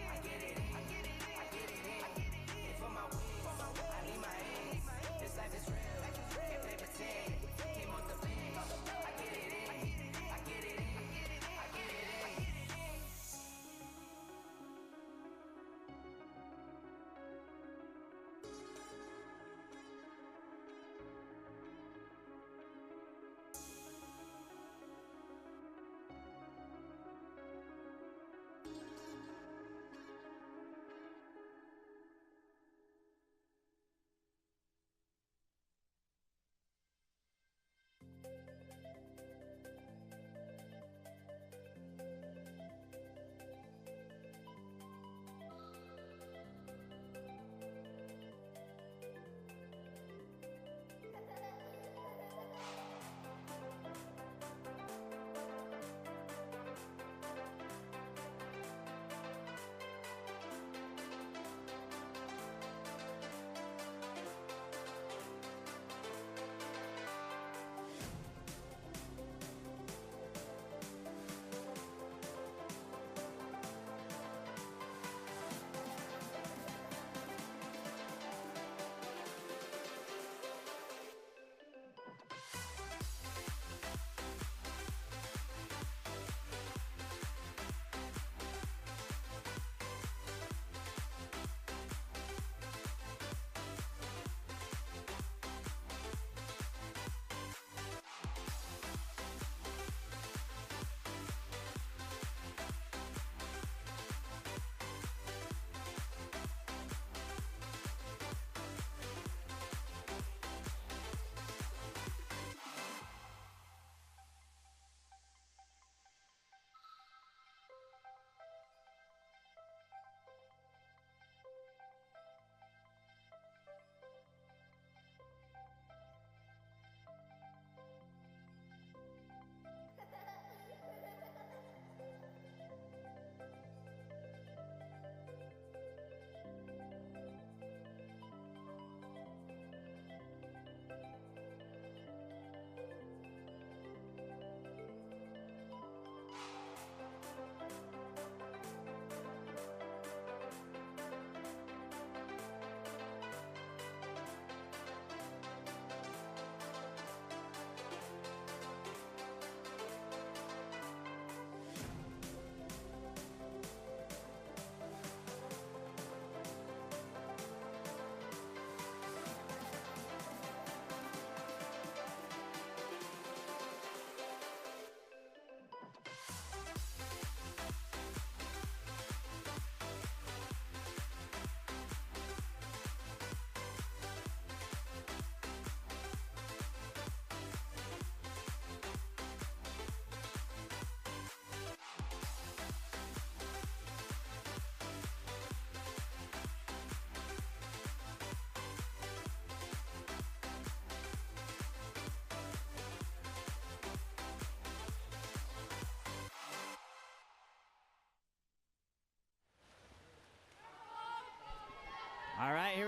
I get it in. I get it in. And for my wins, I need my ends. This life is real. If they pretend, came off the bench. I get it in. I get it in. I get it in.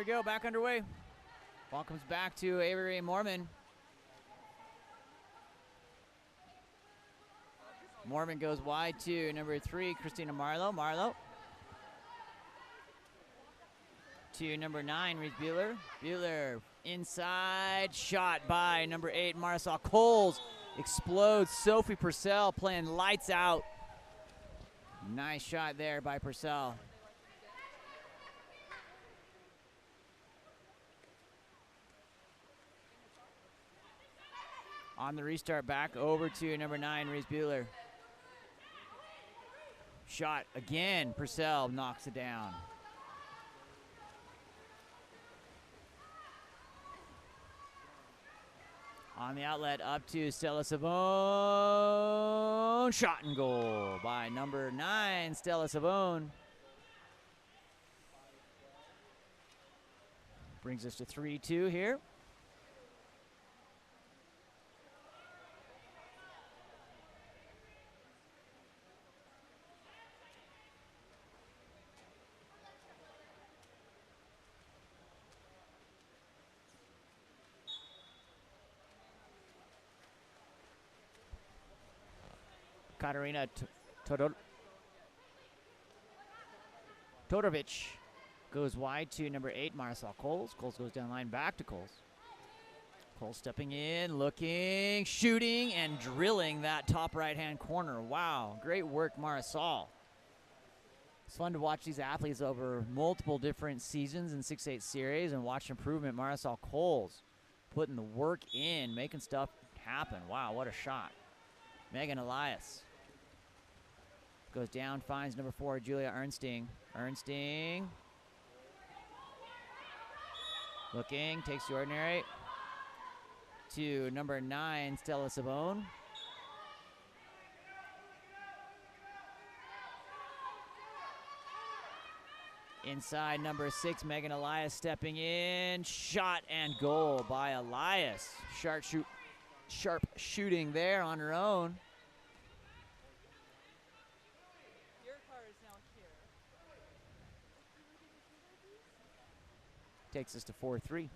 we go, back underway. Ball comes back to Avery Mormon. Mormon goes wide to number 3, Christina Marlowe. Marlowe to number 9, Reese Bueller. Bueller inside, shot by number 8, Marisol Coles. Explodes. Sophie Purcell playing lights out. Nice shot there by Purcell. On the restart, back over to number 9, Reese Bueller. Shot again. Purcell knocks it down. On the outlet, up to Stella Savone. Shot and goal by number 9, Stella Savone. Brings us to 3-2 here. Katarina Todorovic goes wide to number 8, Marisol Coles. Coles goes down line, back to Coles. Coles stepping in, looking, shooting, and drilling that top right-hand corner. Wow, great work, Marisol. It's fun to watch these athletes over multiple different seasons in 6-8 series and watch improvement. Marisol Coles putting the work in, making stuff happen. Wow, what a shot. Megan Elias goes down, finds number 4, Julia Ernsting. Ernsting looking, takes the ordinary to number 9, Stella Savone. Inside number 6, Megan Elias stepping in. Shot and goal by Elias. Sharp shooting there on her own. Your car is now here. Takes us to 4-3.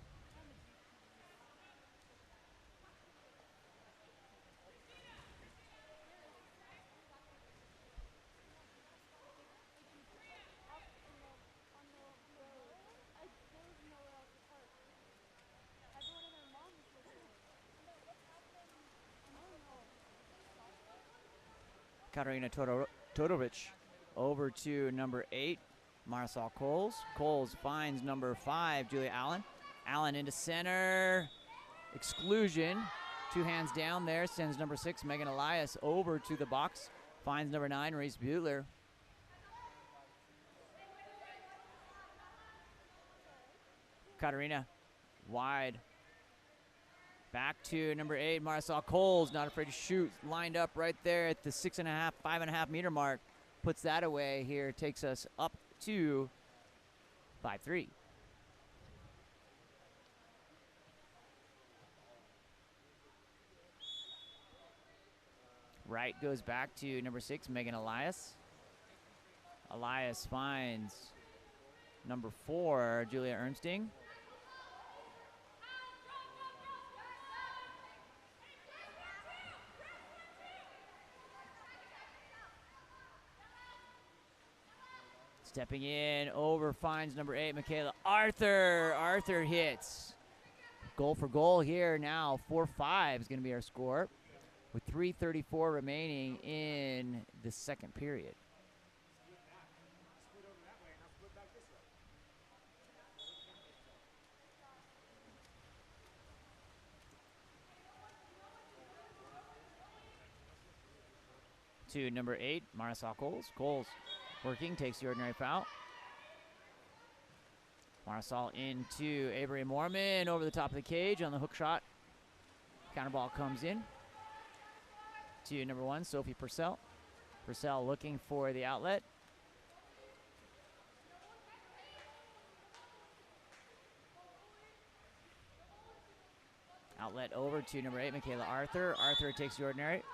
Katarina Todorovic over to number 8, Marisol Coles. Coles finds number 5, Julia Allen. Allen into center. Exclusion. 2 hands down there. Sends number 6, Megan Elias, over to the box. Finds number 9, Reese Bueller. Katarina wide. Back to number 8, Marisol Coles, not afraid to shoot. Lined up right there at the 6.5, 5.5 meter mark. Puts that away here. Takes us up to 5-3. Right goes back to number 6, Megan Elias. Elias finds number 4, Julia Ernsting. Stepping in, over, finds number 8, Michaela Arthur. Arthur hits. Goal for goal here now. 4-5 is going to be our score with 3:34 remaining in the second period. To number 8, Marisol Coles. Coles working, takes the ordinary foul. Marisol into Avery Mormon over the top of the cage on the hook shot. Counter ball comes in to number 1, Sophie Purcell. Purcell looking for the outlet. Outlet over to number 8, Michaela Arthur. Arthur takes the ordinary.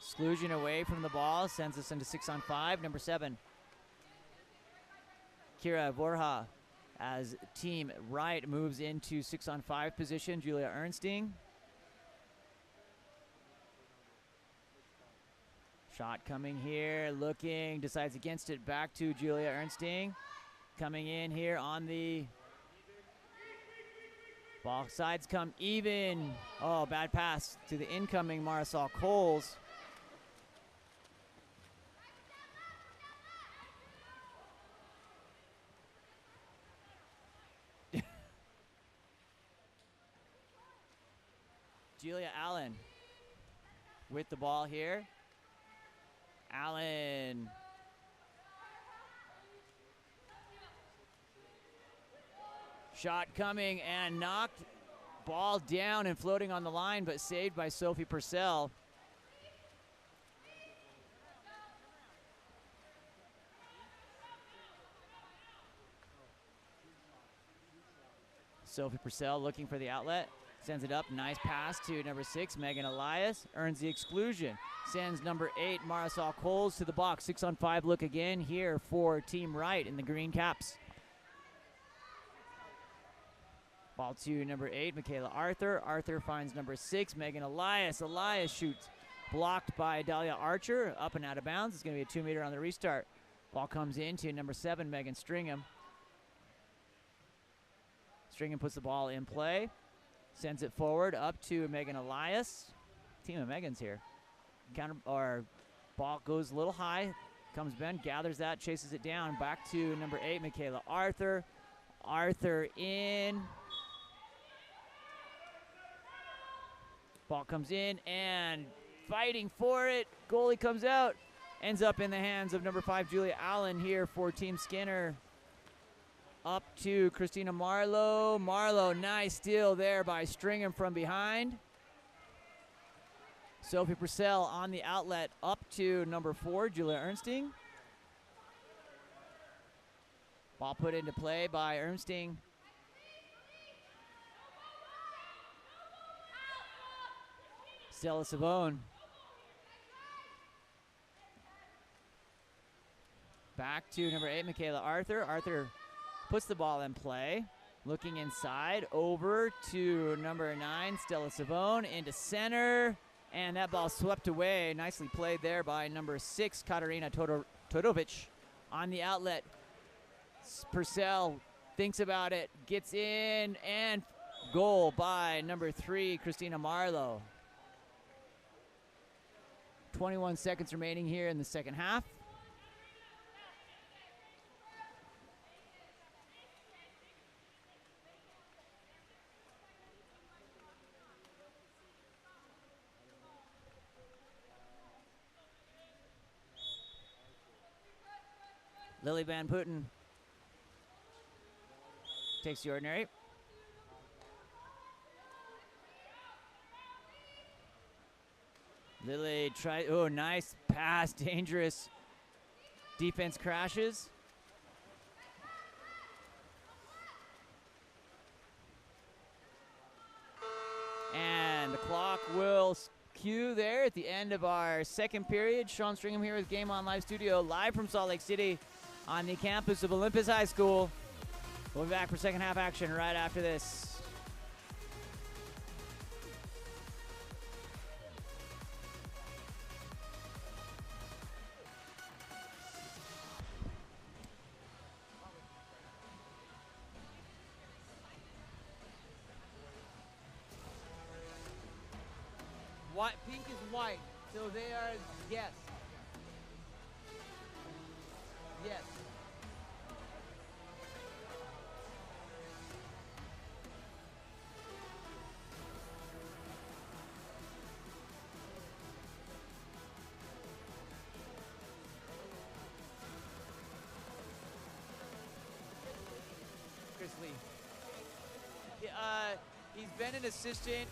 Exclusion away from the ball, sends us into 6-on-5. Number 7. Kira Borja as team right moves into 6-on-5 position. Julia Ernsting. Shot coming here, looking, decides against it, back to Julia Ernsting. Coming in here on the ball sides come even. Oh, bad pass to the incoming Marisol Coles. Julia Allen with the ball here. Allen. Shot coming and knocked. Ball down and floating on the line, but saved by Sophie Purcell. Sophie Purcell looking for the outlet. Sends it up. Nice pass to number 6, Megan Elias. Earns the exclusion. Sends number 8, Marisol Coles to the box. 6-on-5 look again here for Team Right in the green caps. Ball to number 8, Michaela Arthur. Arthur finds number 6, Megan Elias. Elias shoots. Blocked by Dahlia Archer. Up and out of bounds. It's going to be a 2-meter on the restart. Ball comes into number 7, Megan Stringham. Stringham puts the ball in play. Sends it forward up to Megan Elias. Team of Megans here. Ball goes a little high. Comes Ben, gathers that, chases it down. Back to number 8, Michaela Arthur. Arthur in. Ball comes in and fighting for it. Goalie comes out. Ends up in the hands of number 5, Julia Allen here for Team Skinner. Up to Christina Marlowe. Marlowe, nice steal there by Stringham from behind. Sophie Purcell on the outlet up to number 4, Julia Ernsting. Ball put into play by Ernsting. Stella Savone. Back to number 8, Michaela Arthur. Arthur puts the ball in play. Looking inside, over to number 9, Stella Savone, into center. And that ball swept away. Nicely played there by number 6, Katarina Todovic. On the outlet, Purcell thinks about it, gets in, and goal by number 3, Christina Marlowe. 21 seconds remaining here in the second half. Lily Van Putten takes the ordinary. Lily tries, oh, nice pass, dangerous. Defense crashes. And the clock will cue there at the end of our second period. Sean Stringham here with Game On Live Studio, live from Salt Lake City on the campus of Olympus High School. We'll be back for second half action right after this. White, pink is white, so they are yes. Yes. Chris Lee. He's been an assistant.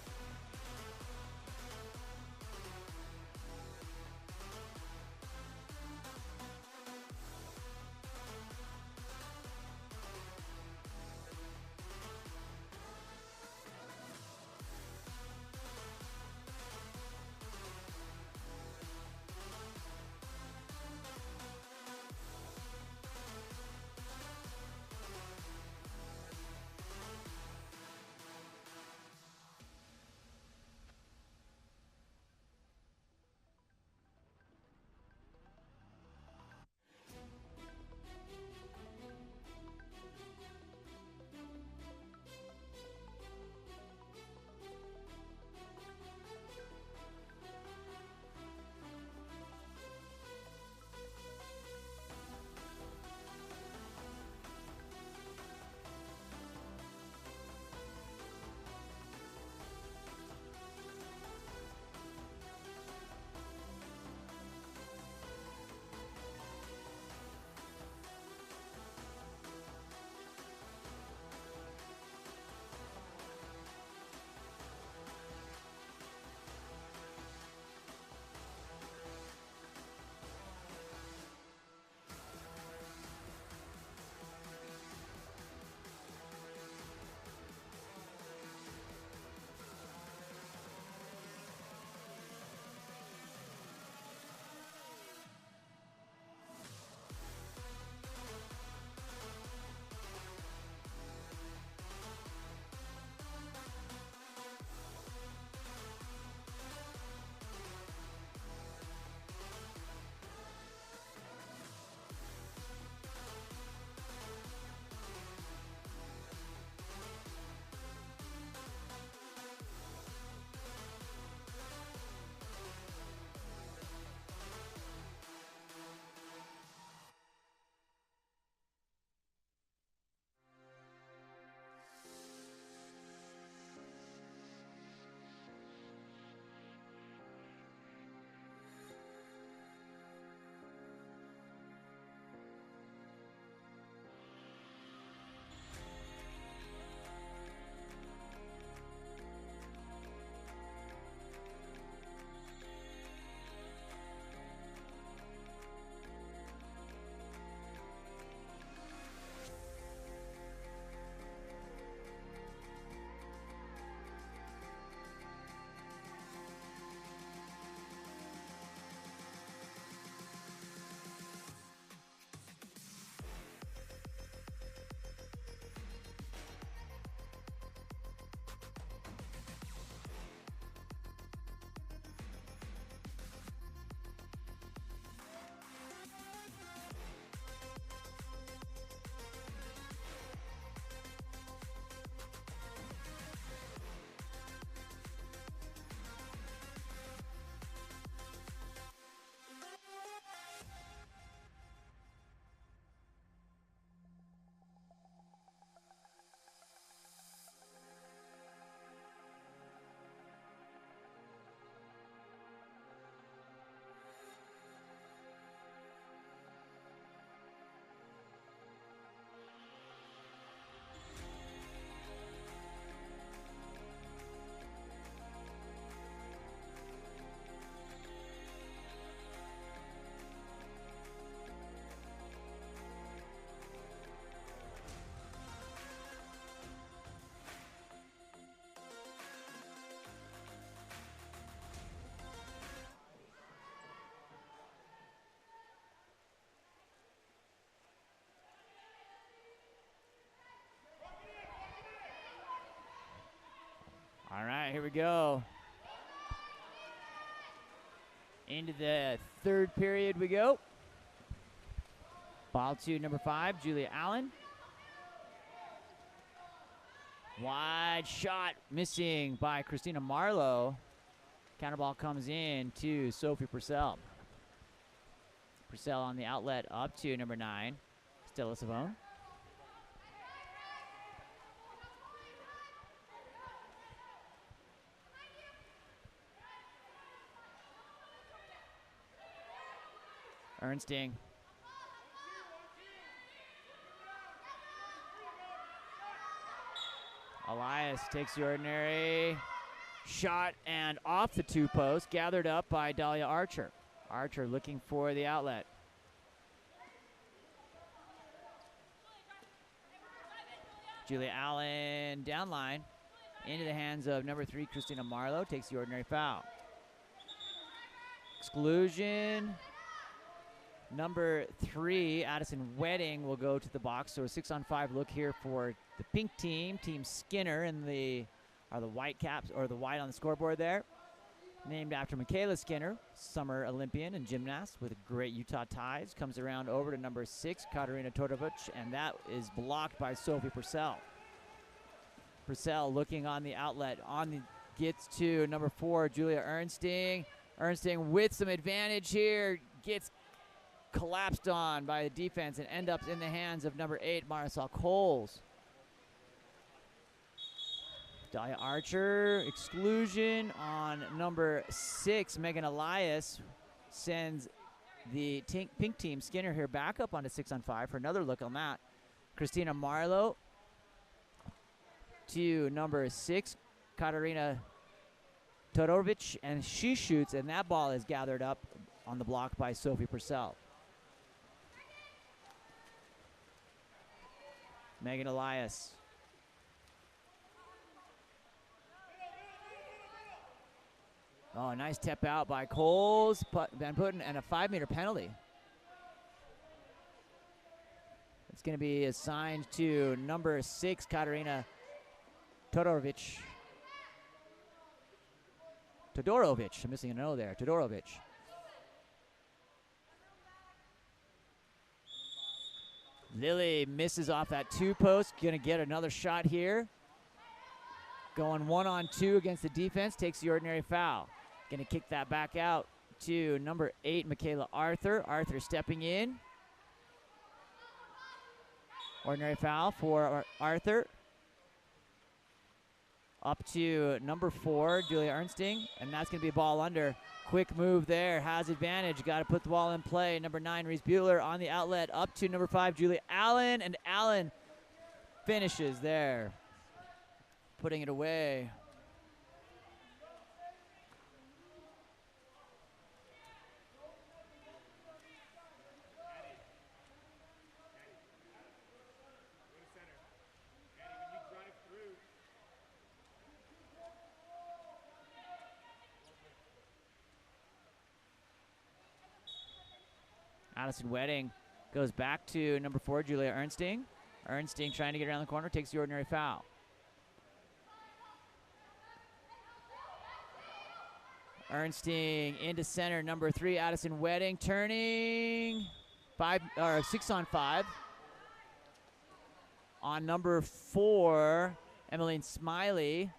All right, here we go. Into the third period we go. Ball to number 5, Julia Allen. Wide shot missing by Christina Marlowe. Counter ball comes in to Sophie Purcell. Purcell on the outlet up to number 9, Stella Savone. Ernsting. Elias takes the ordinary shot and off the 2 post, gathered up by Dahlia Archer. Archer looking for the outlet. Julia Allen down line into the hands of number 3, Christina Marlowe, takes the ordinary foul. Exclusion. Number 3, Addison Wedding, will go to the box. So a 6-on-5 look here for the pink team. Team Skinner in the white caps, or the white on the scoreboard there. Named after Michaela Skinner, summer Olympian and gymnast with great Utah ties. Comes around over to number 6, Katarina Todorovic, and that is blocked by Sophie Purcell. Purcell looking on the outlet, gets to number 4, Julia Ernsting. Ernsting with some advantage here, gets collapsed on by the defense and end up in the hands of number 8, Marisol Coles. Dahlia Archer, exclusion on number 6, Megan Elias, sends the pink team, Skinner here, back up onto 6-on-5 for another look on that. Christina Marlowe to number 6, Katarina Todorovic, and she shoots, and that ball is gathered up on the block by Sophie Purcell. Megan Elias. Oh, nice tap out by Coles, Van Putten, and a 5-meter penalty. It's going to be assigned to number 6, Katarina Todorovic. I'm missing an O there. Todorovic. Lily misses off that 2 post. Gonna get another shot here. Going 1-on-2 against the defense. Takes the ordinary foul. Gonna kick that back out to number 8, Michaela Arthur. Arthur stepping in. Ordinary foul for Arthur. Up to number 4, Julia Ernsting. And that's gonna be a ball under. Quick move there, has advantage, got to put the ball in play. Number 9, Reese Bueller on the outlet, up to number 5, Julia Allen, and Allen finishes there, putting it away. Addison Wedding goes back to number 4, Julia Ernsting. Ernsting trying to get around the corner, takes the ordinary foul. Ernsting into center, number 3, Addison Wedding, turning 6-on-5. On number 4, Emmeline Smiley.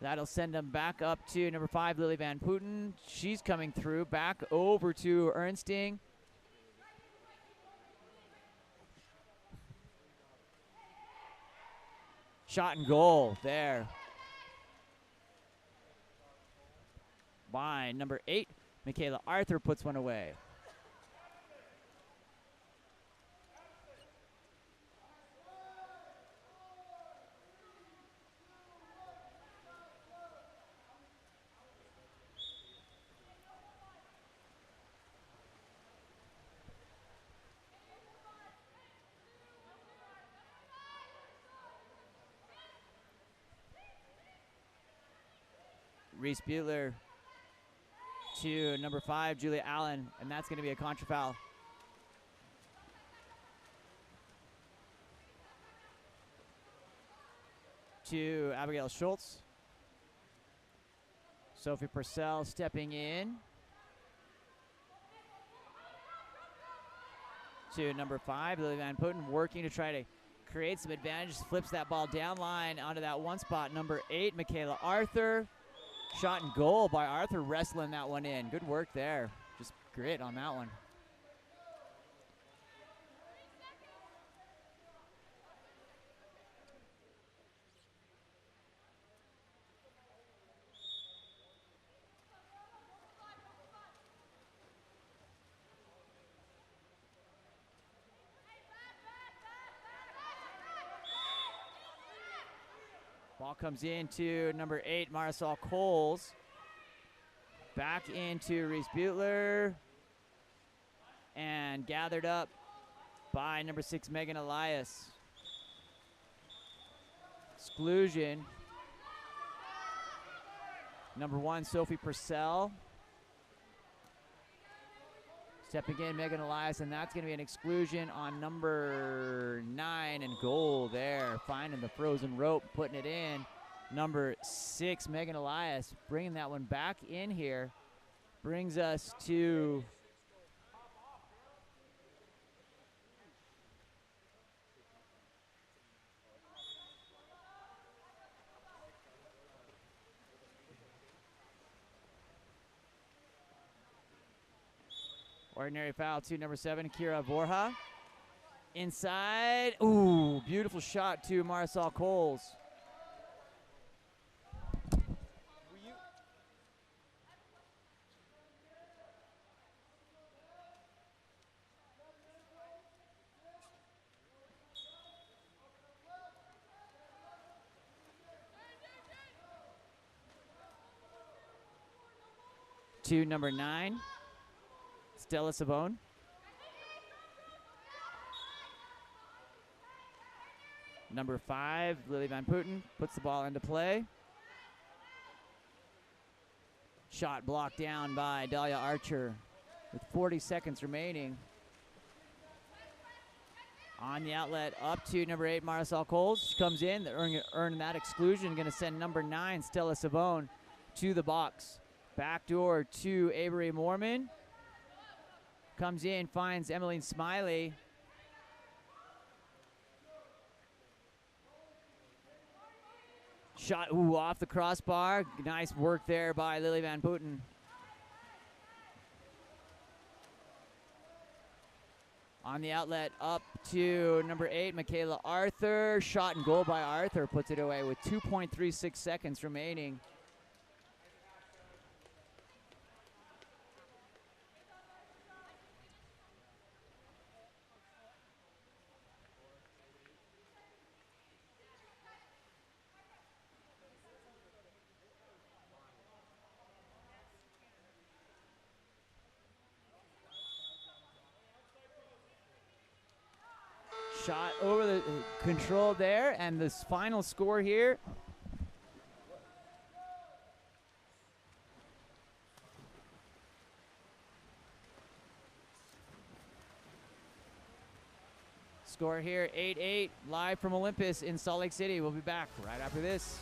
That'll send them back up to number 5, Lily Van Putten. She's coming through, back over to Ernsting. Shot and goal there by number 8, Michaela Arthur, puts one away. Reese Bueller to number 5, Julia Allen, and that's going to be a contra foul. To Abigail Schultz. Sophie Purcell stepping in to number 5, Lily Van Putten, working to try to create some advantage. Flips that ball down line onto that one spot. Number 8, Michaela Arthur. Shot and goal by Arthur, wrestling that one in. Good work there. Just grit on that one. Ball comes into number 8, Marisol Coles. Back into Reese Butler. And gathered up by number 6, Megan Elias. Exclusion. Number 1, Sophie Purcell. Stepping in, Megan Elias, and that's going to be an exclusion on number 9, and goal there. Finding the frozen rope, putting it in. Number 6, Megan Elias, bringing that one back in here. Brings us to ordinary foul to number 7, Kira Borja. Inside. Ooh, beautiful shot to Marisol Coles. To number 9, Stella Savone. Number 5, Lily Van Putten, puts the ball into play. Shot blocked down by Dahlia Archer with 40 seconds remaining. On the outlet, up to number 8, Marisol Coles. She comes in, earn that exclusion. Going to send number 9, Stella Savone, to the box. Backdoor to Avery Mormon. Comes in, finds Emmeline Smiley. Shot, ooh, off the crossbar. Nice work there by Lily Van Putten. On the outlet, up to number 8, Michaela Arthur. Shot and goal by Arthur, puts it away with 2.36 seconds remaining. Shot over the control there, and this final score here. Score here, 8-8, live from Olympus in Salt Lake City. We'll be back right after this.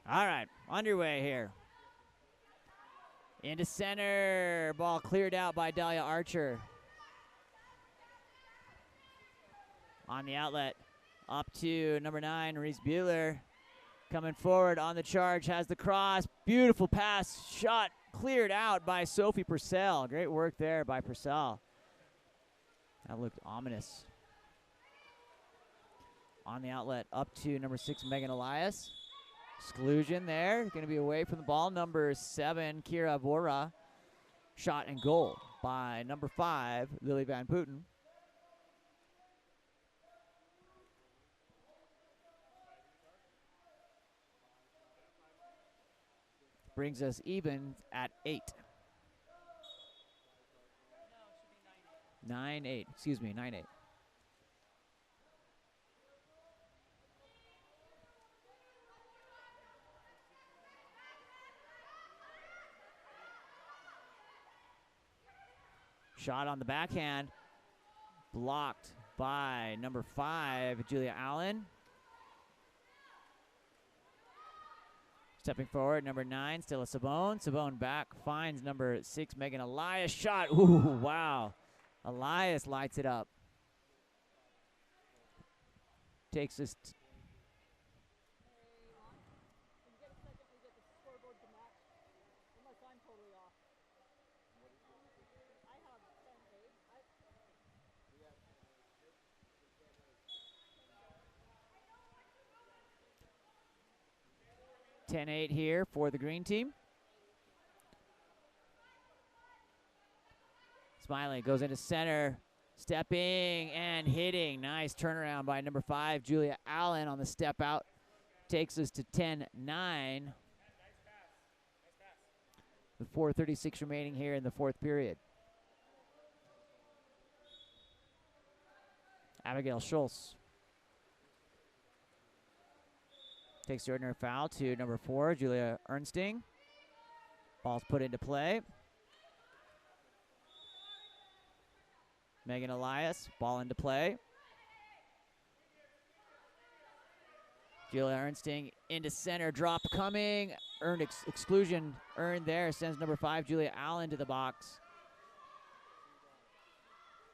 All right, underway here. Into center. Ball cleared out by Dahlia Archer. On the outlet. Up to number 9, Reese Bueller. Coming forward on the charge. Has the cross. Beautiful pass. Shot cleared out by Sophie Purcell. Great work there by Purcell. That looked ominous. On the outlet. Up to number 6, Megan Elias. Exclusion there. Going to be away from the ball. Number 7, Kira Vora. Shot and goal by number 5, Lily Van Putten. Brings us even at 8. 9-8. Excuse me, 9-8. Shot on the backhand. Blocked by number 5, Julia Allen. Stepping forward, number 9, Stella Sabone. Sabone back, finds number 6, Megan Elias. Shot, ooh, wow. Elias lights it up. Takes us. I 10-8 here for the green team. Smiley goes into center, stepping and hitting. Nice turnaround by number 5, Julia Allen on the step out. Takes us to 10-9. With 4:36 remaining here in the 4th period. Abigail Schultz takes the ordinary foul to number 4, Julia Ernsting. Ball's put into play. Megan Elias, ball into play. Julia Ernsting into center, drop coming. Earned exclusion earned there, sends number 5, Julia Allen to the box.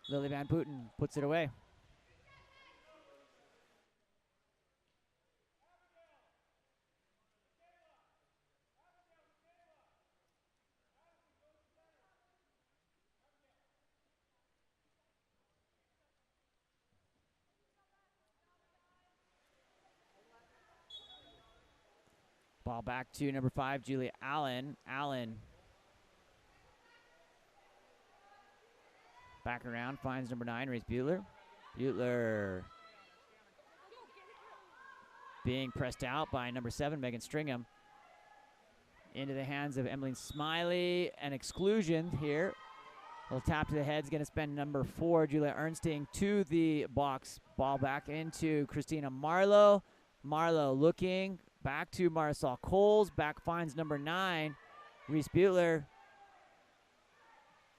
Lily Van Putten puts it away. Ball back to number 5, Julia Allen. Allen back around, finds number 9, Reese Bueller. Bueller being pressed out by number 7, Megan Stringham. Into the hands of Emmeline Smiley. An exclusion here. A little tap to the head is going to spend number 4, Julia Ernsting, to the box. Ball back into Christina Marlowe. Marlowe looking. Back to Marisol Coles. Back finds number 9, Reese Bueller.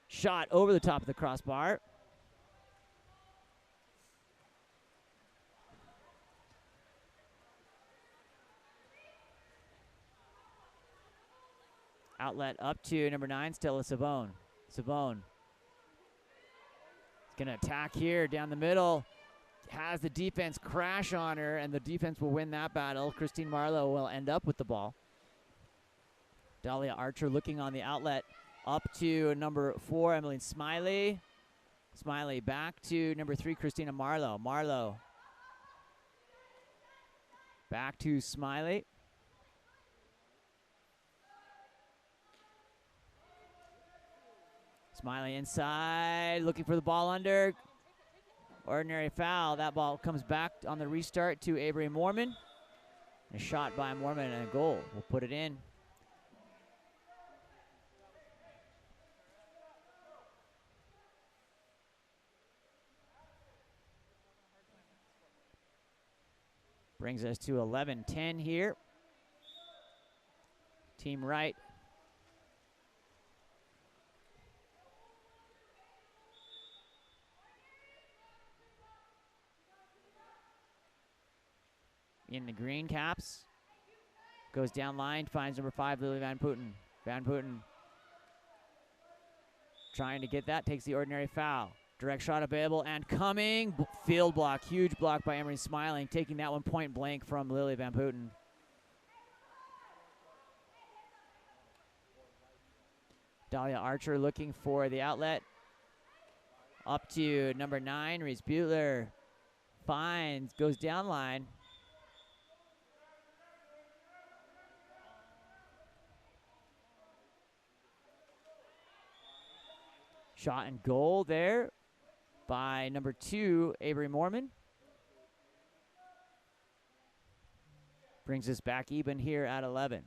Shot over the top of the crossbar. Outlet up to number 9, Stella Savone. Savone is going to attack here down the middle. Has the defense crash on her, and the defense will win that battle. Christine Marlowe will end up with the ball. Dahlia Archer looking on the outlet. Up to number 4, Emmeline Smiley. Smiley back to number 3, Christina Marlowe. Marlowe back to Smiley. Smiley inside, looking for the ball under. Ordinary foul. That ball comes back on the restart to Avery Mormon. A shot by Mormon and a goal. We'll put it in. Brings us to 11-10 here. Team right. In the green caps. Goes down line, finds number 5, Lily Van Putten. Van Putten trying to get that, takes the ordinary foul. Direct shot available and coming. Field block, huge block by Emery Smiling, taking that one point blank from Lily Van Putten. Dahlia Archer looking for the outlet. Up to number 9, Reese Butler. Finds, goes down line. Shot and goal there by number 2, Avery Mormon. Brings us back even here at 11.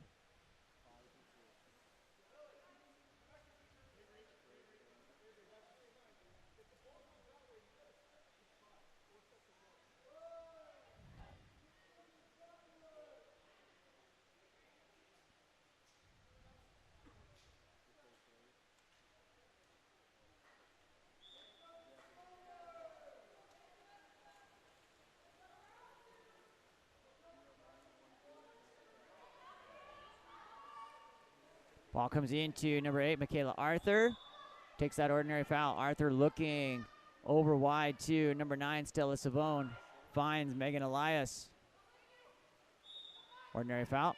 Ball comes into number 8, Michaela Arthur. Takes that ordinary foul. Arthur looking over wide to number 9, Stella Savone. Finds Megan Elias. Ordinary foul.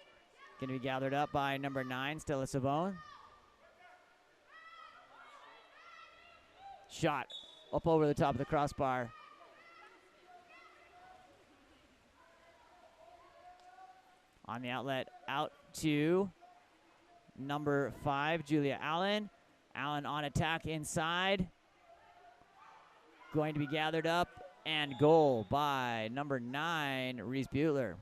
Going to be gathered up by number 9, Stella Savone. Shot up over the top of the crossbar. On the outlet, out to number 5, Julia Allen. Allen on attack inside. Going to be gathered up and goal by number 9, Reese Butler.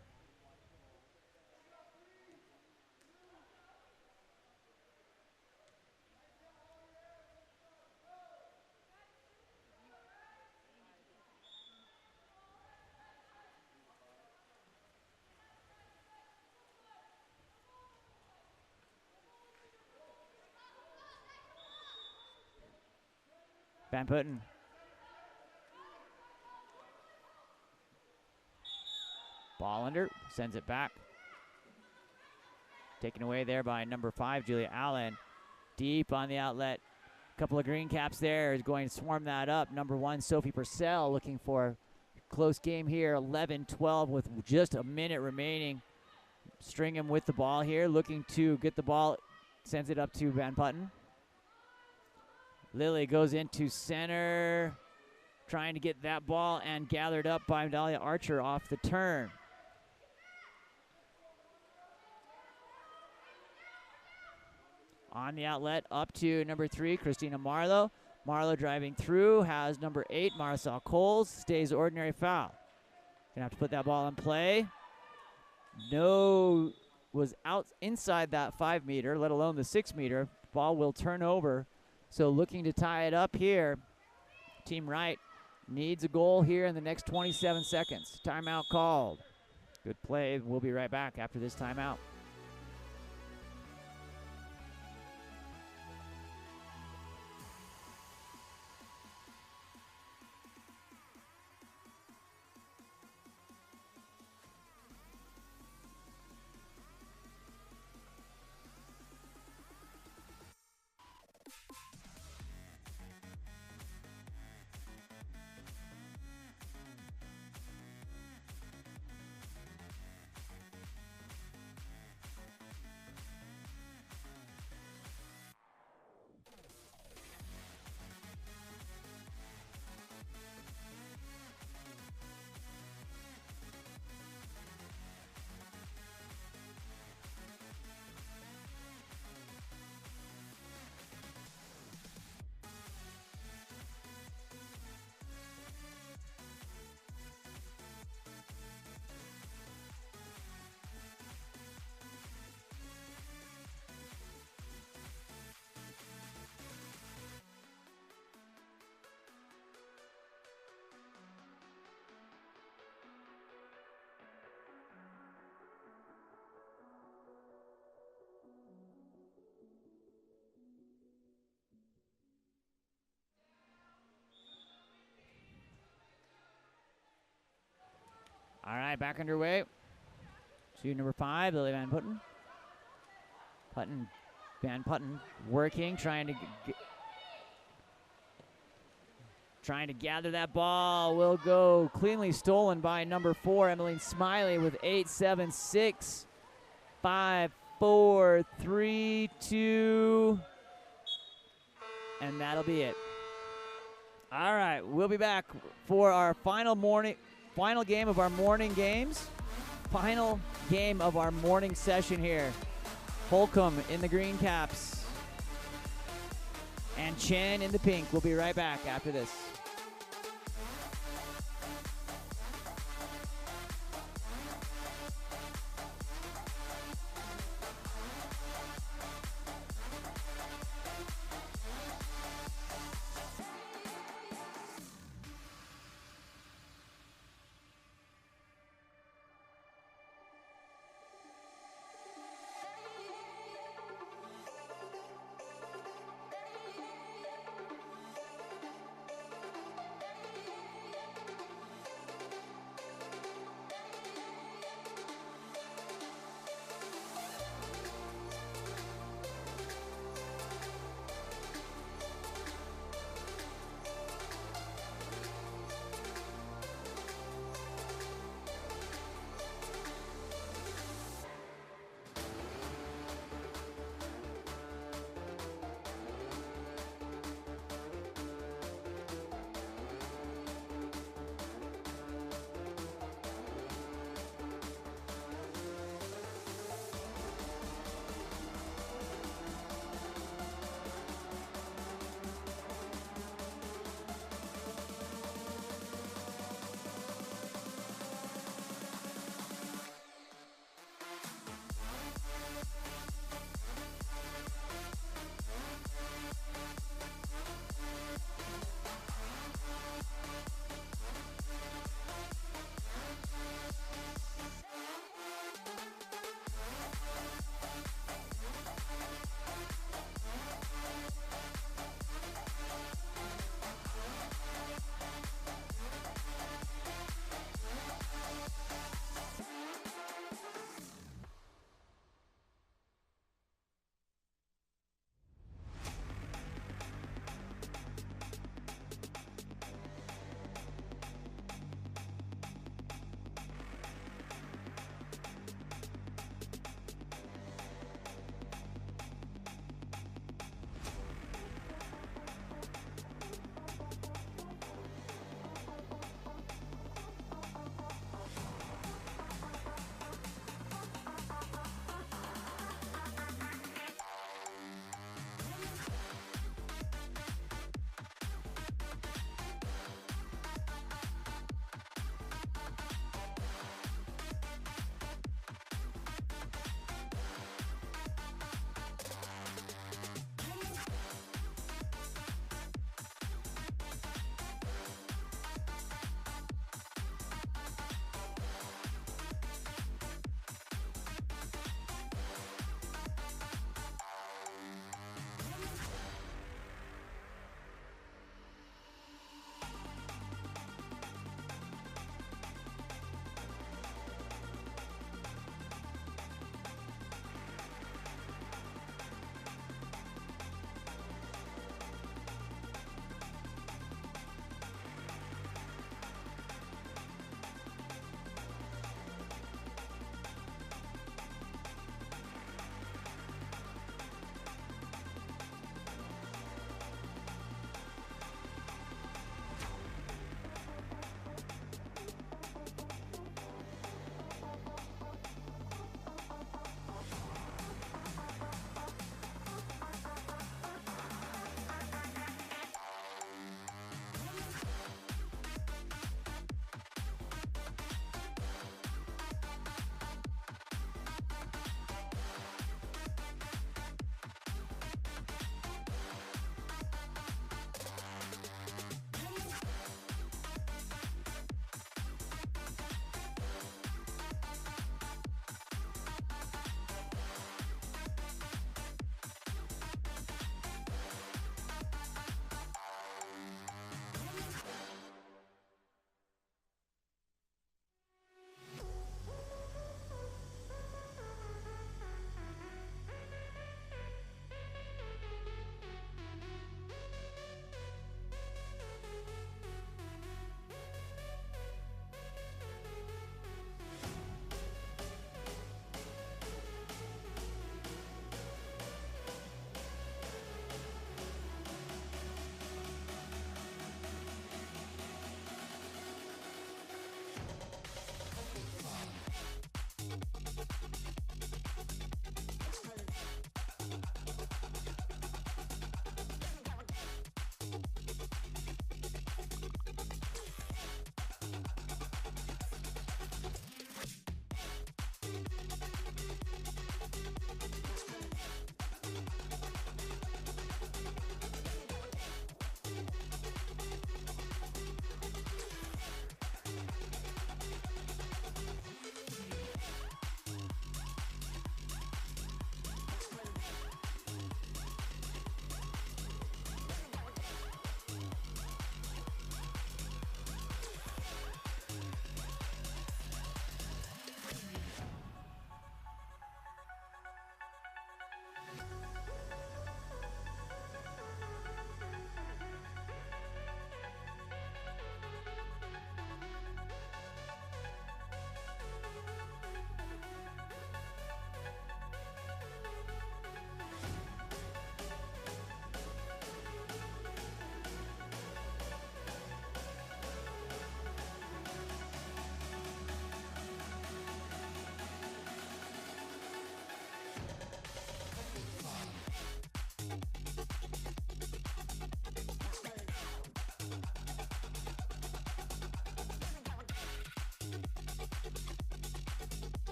Van Putten. Ball under, sends it back. Taken away there by number 5, Julia Allen. Deep on the outlet. Couple of green caps there is going to swarm that up. Number 1, Sophie Purcell looking for close game here. 11-12 with just a minute remaining. Stringham with the ball here, looking to get the ball. Sends it up to Van Putten. Lily goes into center, trying to get that ball and gathered up by Dahlia Archer off the turn. On the outlet, up to number 3, Christina Marlowe. Marlowe driving through, has number 8, Marisol Coles, stays ordinary foul. Gonna have to put that ball in play. No, was out inside that 5 meter, let alone the 6 meter. Ball will turn over. So looking to tie it up here. Team Wright needs a goal here in the next 27 seconds. Timeout called. Good play. We'll be right back after this timeout. All right, back underway. to number 5, Lily Van Putten. Van Putten working, trying to gather that ball. Will go cleanly stolen by number 4, Emmeline Smiley, with 8-7, 6, 5, 4, 3, 2, and that'll be it. All right, we'll be back for our final game of our morning games. Final game of our morning session here. Holcomb in the green caps and Chen in the pink. We'll be right back after this.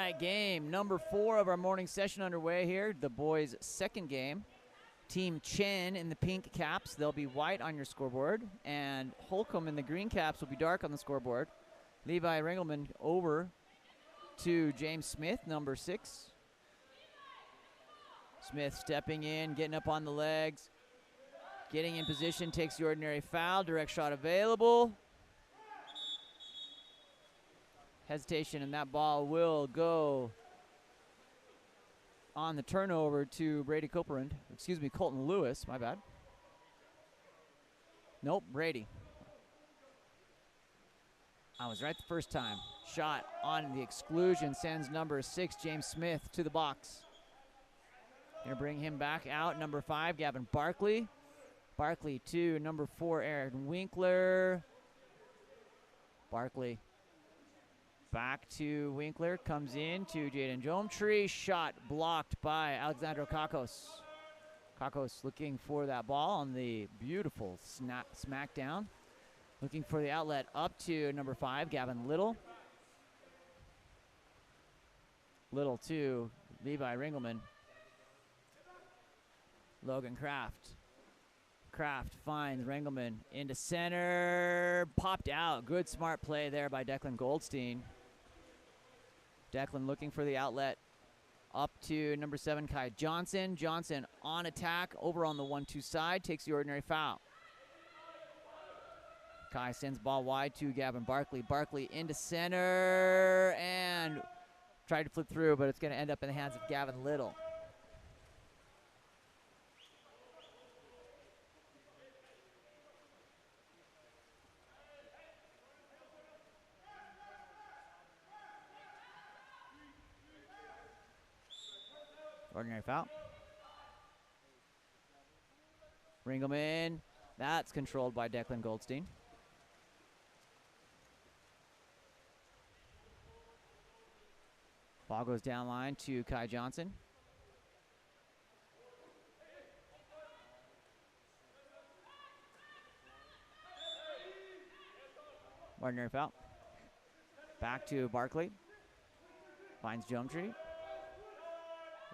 right, game number 4 of our morning session underway here. The boys' second game. Team Chen in the pink caps. They'll be white on your scoreboard. And Holcomb in the green caps will be dark on the scoreboard. Levi Ringelman over to James Smith, number 6. Smith stepping in, getting up on the legs. Getting in position, takes the ordinary foul. Direct shot available. Hesitation, and that ball will go on the turnover to Brady Copeland. Excuse me, Colton Lewis, my bad. Nope, Brady. I was right the first time. Shot on the exclusion, sends number 6, James Smith, to the box. Gonna bring him back out, number 5, Gavin Barkley. Barkley to number 4, Aaron Winkler. Barkley back to Winkler, comes in to Jaden Jometree. Shot blocked by Alexandro Kakos. Kakos looking for that ball on the beautiful smackdown. Looking for the outlet up to number 5, Gavin Little. Little to Levi Ringelman. Logan Kraft. Kraft finds Ringelman into center. Popped out. Good smart play there by Declan Goldstein. Declan looking for the outlet up to number 7, Kai Johnson. Johnson on attack over on the 1-2 side. Takes the ordinary foul. Kai sends ball wide to Gavin Barkley. Barkley into center and tried to flip through, but it's going to end up in the hands of Gavin Little. Ordinary foul. Ringelman. That's controlled by Declan Goldstein. Ball goes down line to Kai Johnson. Ordinary foul. Back to Barkley. Finds Jometree.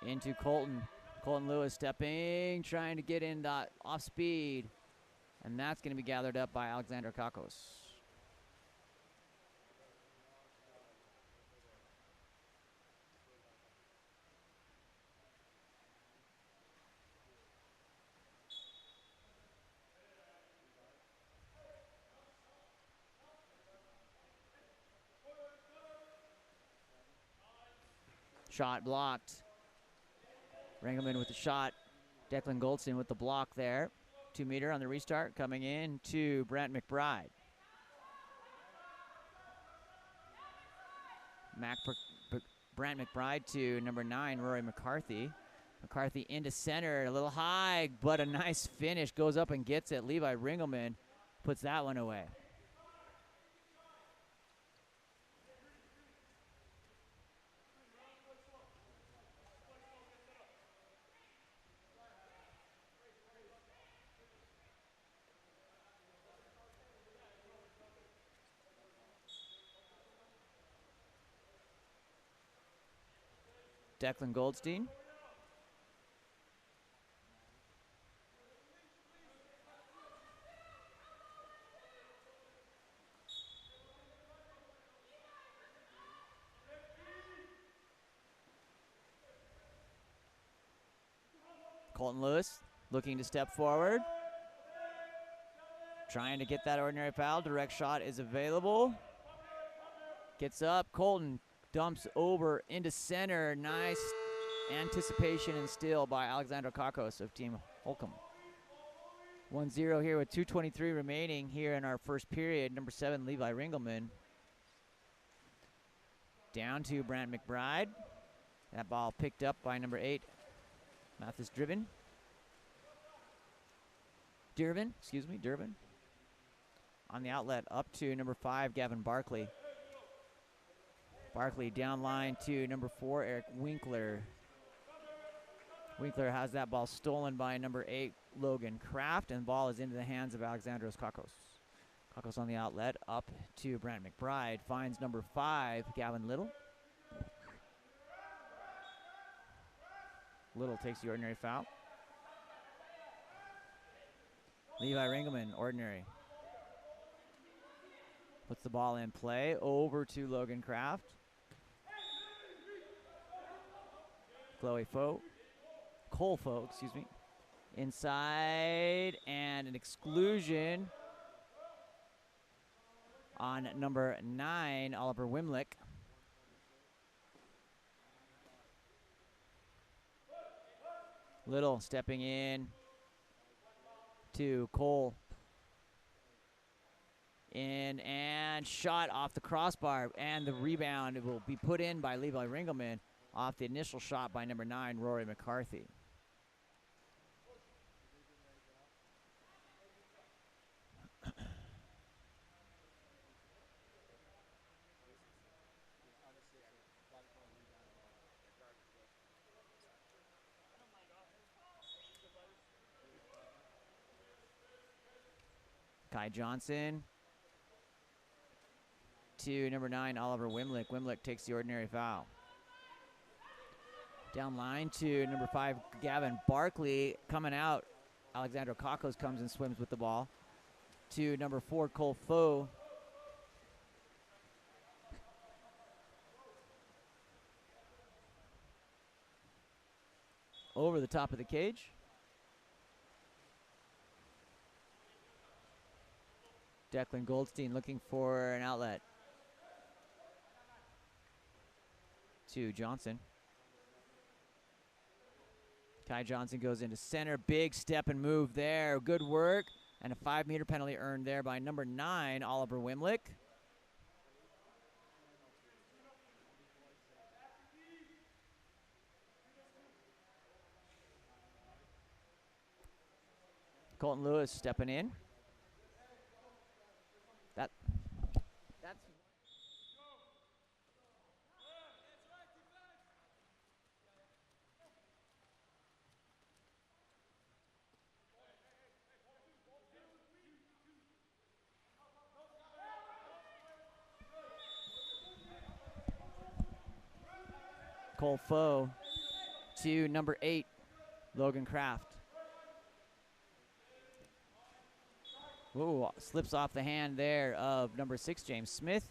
Into Colton. Colton Lewis stepping, trying to get in that off speed. And that's going to be gathered up by Alexander Kakos. Shot blocked. Ringelman with the shot. Declan Goldstein with the block there. 2 meter on the restart. Coming in to Brant McBride. Brant McBride to number 9, Rory McCarthy. McCarthy into center. A little high, but a nice finish. Goes up and gets it. Levi Ringelman puts that one away. Declan Goldstein. Colton Lewis looking to step forward. Trying to get that ordinary foul. Direct shot is available. Gets up. Colton dumps over into center. Nice anticipation and steal by Alexander Kakos of Team Holcomb. 1-0 here with 2:23 remaining here in our first period. Number 7, Levi Ringelman. Down to Brant McBride. That ball picked up by number 8, Mathis Durbin. On the outlet up to number 5, Gavin Barkley. Barkley down line to number 4, Eric Winkler. Winkler has that ball stolen by number 8, Logan Kraft, and the ball is into the hands of Alexandros Kakos. Kakos on the outlet up to Brant McBride. Finds number 5, Gavin Little. Little takes the ordinary foul. Levi Ringelman, ordinary. Puts the ball in play over to Logan Kraft. Chloe Foe. Cole Foe, excuse me. Inside, and an exclusion on number 9, Oliver Wimlick. Little stepping in to Cole. In and shot off the crossbar, and the rebound will be put in by Levi Ringelman off the initial shot by number 9, Rory McCarthy. Kai Johnson to number 9, Oliver Wimlick. Wimlick takes the ordinary foul. Down line to number 5, Gavin Barkley. Coming out, Alexandra Kakos comes and swims with the ball. To number 4, Cole Foe. Over the top of the cage. Declan Goldstein looking for an outlet. To Johnson. Kai Johnson goes into center. Big step and move there. Good work. And a 5-meter penalty earned there by number 9, Oliver Wimlick. Colton Lewis stepping in. That's Cole Foe to number 8, Logan Kraft. Ooh, slips off the hand there of number 6, James Smith.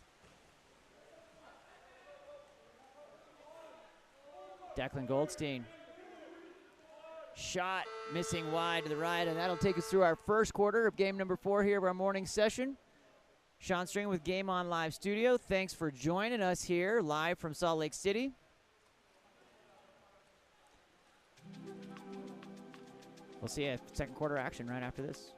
Declan Goldstein. Shot missing wide to the right, and that'll take us through our first quarter of game number 4 here of our morning session. Sean String with Game On Live Studio. Thanks for joining us here live from Salt Lake City. We'll see a second quarter action right after this.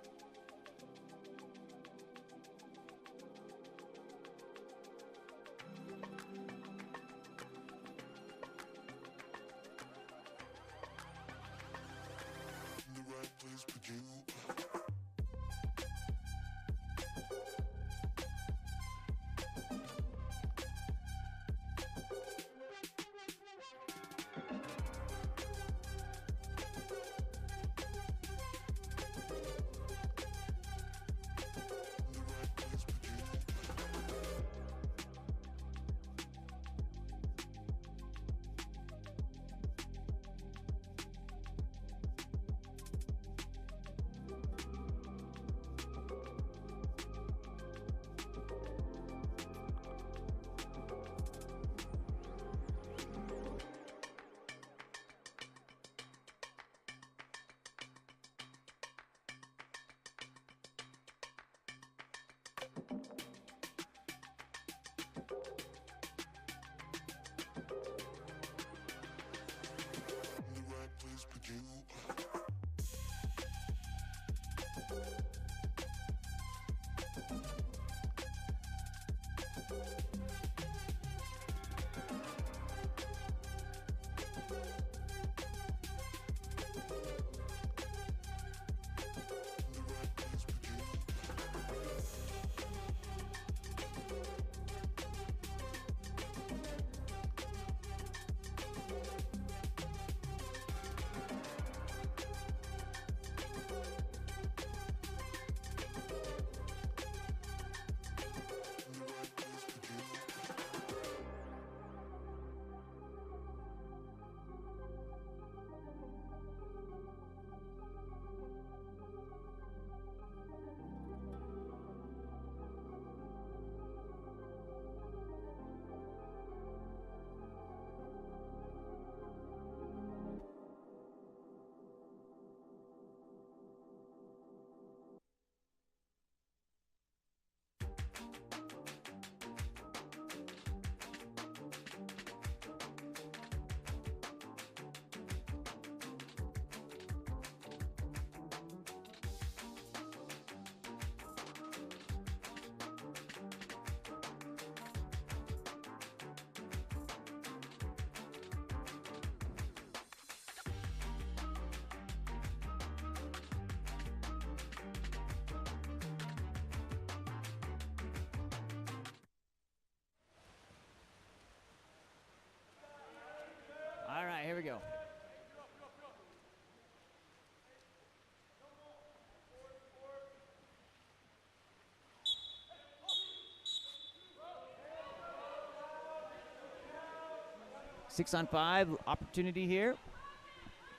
6-on-5 opportunity here.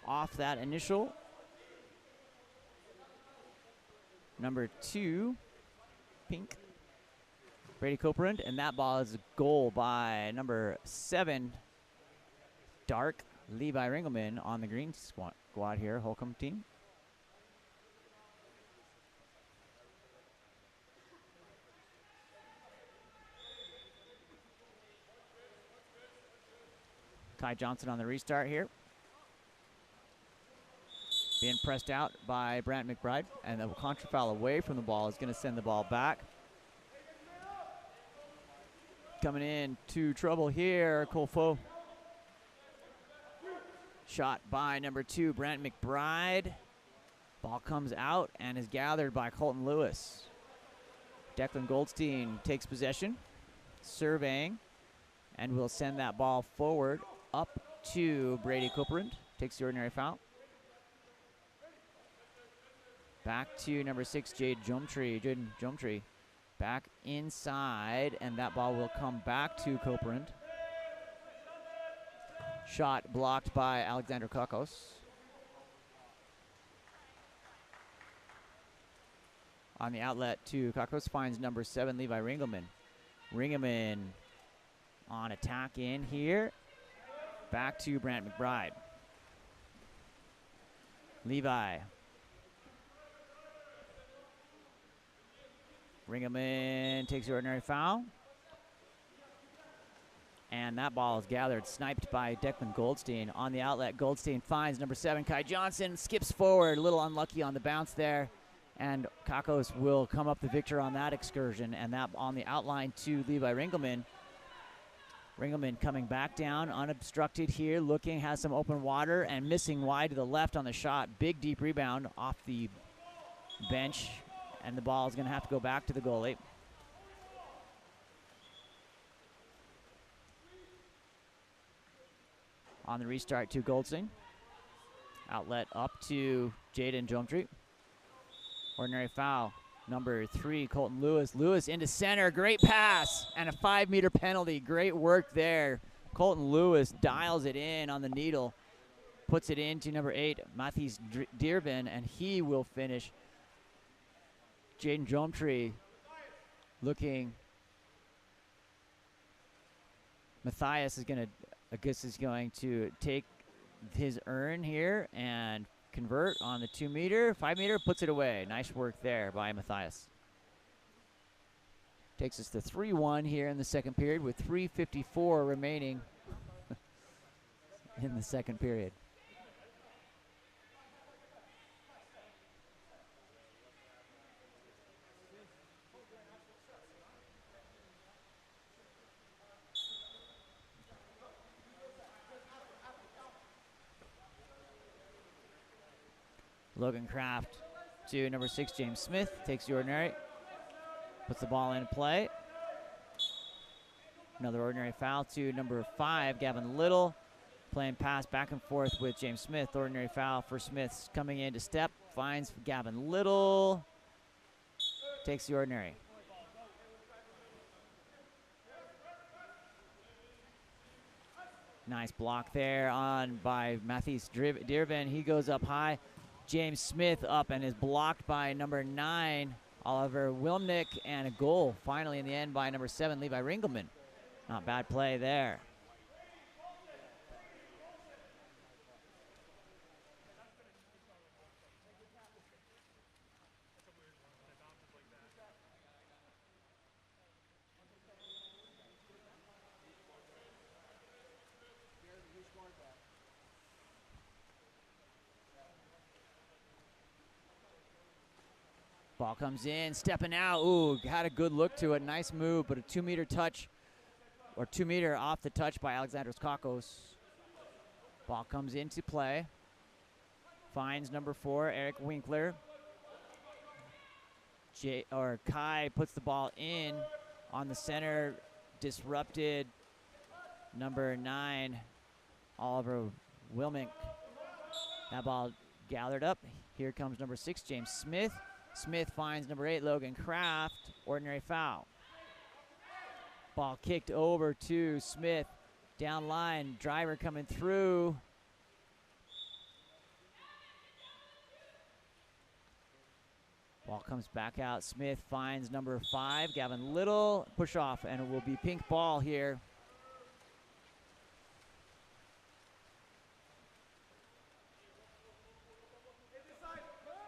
Off that initial. Number 2, pink, Brady Copeland, and that ball is a goal by number 7, dark, Levi Ringelman on the green squad here, Holcomb team. Ty Johnson on the restart here. Being pressed out by Brant McBride, and the contra foul away from the ball is going to send the ball back. Coming in to trouble here, Colfo. Shot by number 2, Brant McBride. Ball comes out and is gathered by Colton Lewis. Declan Goldstein takes possession, surveying, and will send that ball forward up to Brady Copeland. Takes the ordinary foul. Back to number 6, Jaden Jomtree. Back inside, and that ball will come back to Copeland. Shot blocked by Alexander Kakos. On the outlet to Kakos, finds number 7, Levi Ringelman. Ringelman on attack in here. Back to Brant McBride. Levi. Ringelman takes the ordinary foul. And that ball is gathered, sniped by Declan Goldstein. On the outlet, Goldstein finds number 7, Kai Johnson, skips forward, a little unlucky on the bounce there. And Kakos will come up the victor on that excursion. And that on the outline to Levi Ringelman. Ringelman coming back down, unobstructed here, looking, has some open water, and missing wide to the left on the shot. Big, deep rebound off the bench. And the ball is going to have to go back to the goalie. On the restart to Goldstein. Outlet up to Jaden Jomtree. Ordinary foul. Number 3, Colton Lewis. Lewis into center. Great pass and a 5-meter penalty. Great work there. Colton Lewis dials it in on the needle. Puts it into number 8, Matthijs Deerben, and he will finish. Jaden Jomtree looking. Matthias is going to take his earn here and convert on the 2-meter. 5-meter, puts it away. Nice work there by Matthias. Takes us to 3-1 here in the second period with 3:54 remaining in the second period. Logan Kraft to number 6, James Smith, takes the ordinary, puts the ball in play. Another ordinary foul to number 5, Gavin Little, playing pass back and forth with James Smith. Ordinary foul for Smith, coming in to step, finds Gavin Little, takes the ordinary. Nice block there on by Matthijs Deerben. He goes up high. James Smith up and is blocked by number 9, Oliver Wilmnick, and a goal finally in the end by number 7, Levi Ringelman. Not bad play there. Ball comes in, stepping out. Ooh, had a good look to it. Nice move, but a 2-meter touch, or 2-meter off the touch by Alexandros Kakos. Ball comes into play. Finds number 4, Eric Winkler. Kai puts the ball in on the center. Disrupted. Number 9, Oliver Wilmink. That ball gathered up. Here comes number 6, James Smith. Smith finds number 8, Logan Kraft. Ordinary foul. Ball kicked over to Smith. Down line, driver coming through. Ball comes back out. Smith finds number 5, Gavin Little. Push off, and it will be pink ball here.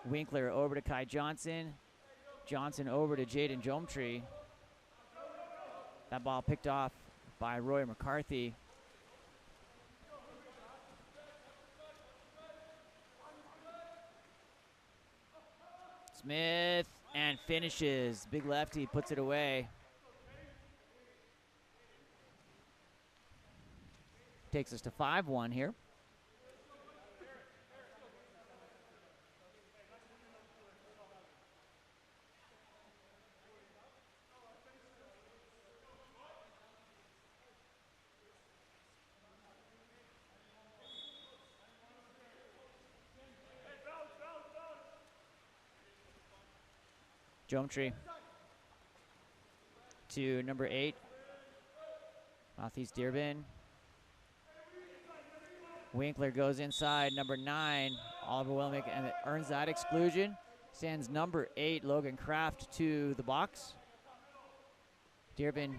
Winkler over to Kai Johnson. Johnson over to Jaden Jomtree. That ball picked off by Roy McCarthy. Smith and finishes. Big lefty puts it away. Takes us to 5-1 here. Jomtree to number 8, Southeast Dearborn. Winkler goes inside, number 9, Oliver Wilmick, and it earns that exclusion. Sends number 8, Logan Kraft, to the box. Dearborn